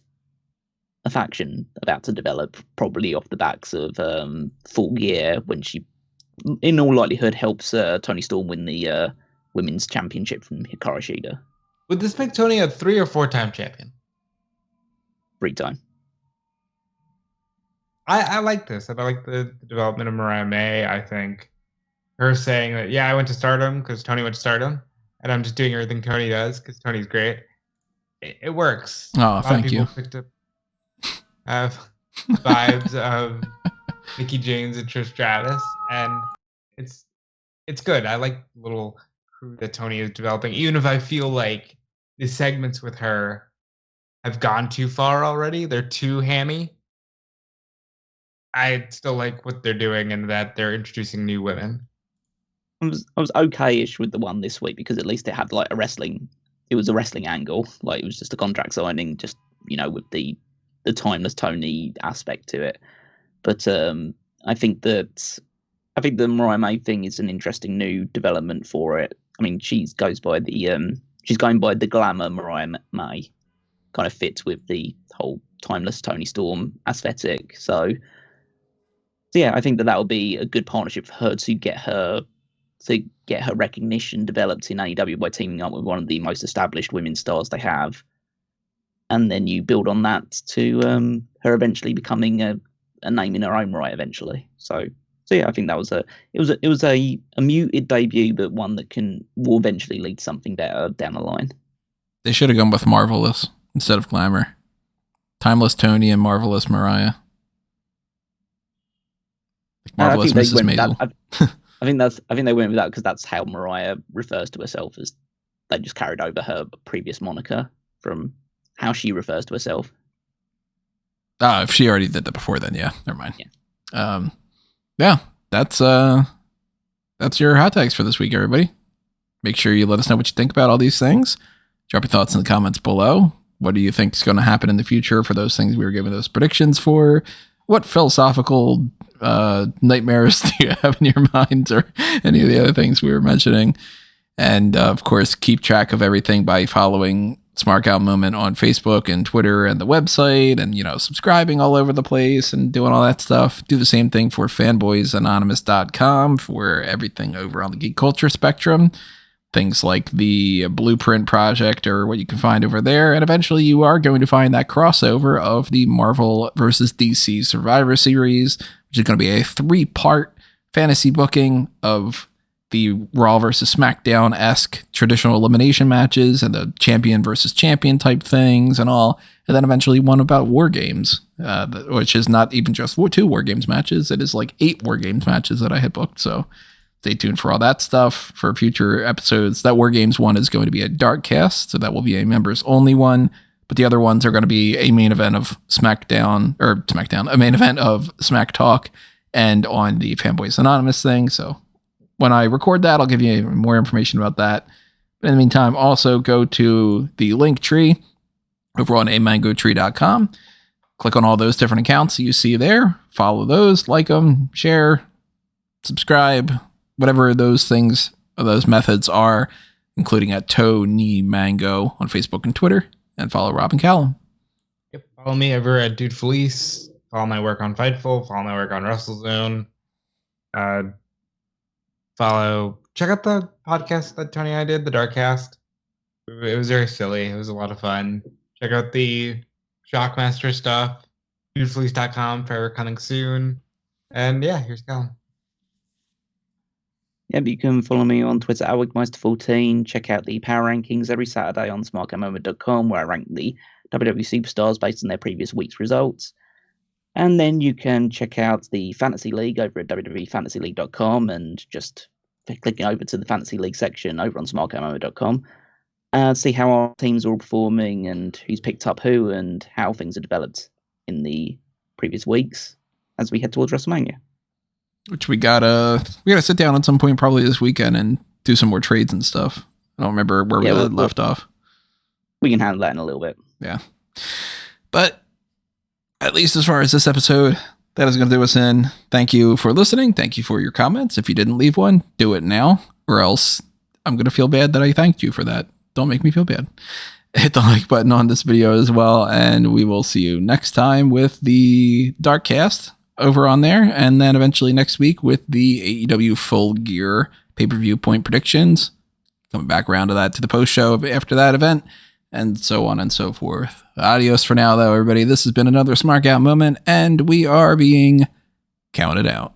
a faction about to develop, probably off the backs of Full Gear, when she, in all likelihood, helps Tony Storm win the women's championship from Hikaru Shida. Would this make Tony a 3 or 4-time champion? 3-time. I like this. I like the development of Mariah May. I think her saying that, I went to Stardom because Tony went to Stardom, and I'm just doing everything Tony does because Tony's great. It works. Oh, thank you. Picked up vibes of Mickie James and Trish Stratus, and it's good. I like the little crew that Tony is developing, even if I feel like the segments with her have gone too far already. They're too hammy. I still like what they're doing and that they're introducing new women. I was okay-ish with the one this week because at least it had like a wrestling angle. Like it was just a contract signing, just, with the timeless Tony aspect to it. But I think the Mariah May thing is an interesting new development for it. I mean, she's going by the glamour Mariah May, kind of fits with the whole timeless Tony Storm aesthetic. So yeah, I think that will be a good partnership for her to get her recognition developed in AEW by teaming up with one of the most established women's stars they have, and then you build on that to her eventually becoming a name in her own right eventually. So yeah, I think that was a muted debut, but one that will eventually lead to something better down the line. They should have gone with Marvelous instead of Glamour. Timeless Tony and Marvelous Mariah. Like Marvelous Mrs. Maisel. I think they went with that because that's how Mariah refers to herself, as they just carried over her previous moniker from how she refers to herself. Oh, if she already did that before, then yeah, never mind. Yeah. That's your hot takes for this week, everybody. Make sure you let us know what you think about all these things. Drop your thoughts in the comments below. What do you think is going to happen in the future for those things we were giving those predictions for? What philosophical nightmares do you have in your minds, or any of the other things we were mentioning? And of course, keep track of everything by following Smark Out Moment on Facebook and Twitter and the website, and subscribing all over the place and doing all that stuff. Do the same thing for fanboysanonymous.com for everything over on the geek culture spectrum. Things like the Blueprint Project or what you can find over there. And eventually you are going to find that crossover of the Marvel versus DC Survivor Series, which is going to be a 3-part fantasy booking of the Raw versus SmackDown-esque traditional elimination matches and the champion versus champion type things and all. And then eventually one about War Games, which is not even just 2 War Games matches. It is like 8 War Games matches that I had booked. So stay tuned for all that stuff for future episodes. That War Games one is going to be a dark cast, so that will be a members only one. But the other ones are going to be a main event of a main event of Smack Talk and on the Fanboys Anonymous thing. So when I record that, I'll give you more information about that. But in the meantime, also go to the link tree over on amangotree.com. Click on all those different accounts you see there. Follow those, like them, share, subscribe, whatever those things, those methods are, including at Toe Knee Mango on Facebook and Twitter. And follow Rob and Callum. Yep. Follow me over at Dude Felice. Follow my work on Fightful. Follow my work on WrestleZone. Check out the podcast that Tony and I did, the Darkcast. It was very silly. It was a lot of fun. Check out the Shockmaster stuff. DudeFelice.com, forever coming soon. And yeah, here's Callum. Yep, you can follow me on Twitter at Wigmeister14. Check out the Power Rankings every Saturday on smarkmoment.com, where I rank the WWE superstars based on their previous week's results. And then you can check out the Fantasy League over at www.fantasyleague.com and just clicking over to the Fantasy League section over on smarkmoment.com. See how our teams are all performing and who's picked up who and how things are developed in the previous weeks as we head towards WrestleMania. Which we gotta sit down at some point probably this weekend and do some more trades and stuff. I don't remember where we left off. We can handle that in a little bit. Yeah. But at least as far as this episode, that is going to do us in. Thank you for listening. Thank you for your comments. If you didn't leave one, do it now, or else I'm going to feel bad that I thanked you for that. Don't make me feel bad. Hit the like button on this video as well, and we will see you next time with the Darkcast over on there, and then eventually next week with the AEW Full Gear pay-per-view point predictions. Coming back around to that, to the post-show after that event, and so on and so forth. Adios for now, though, everybody. This has been another Smark Out moment, and we are being counted out.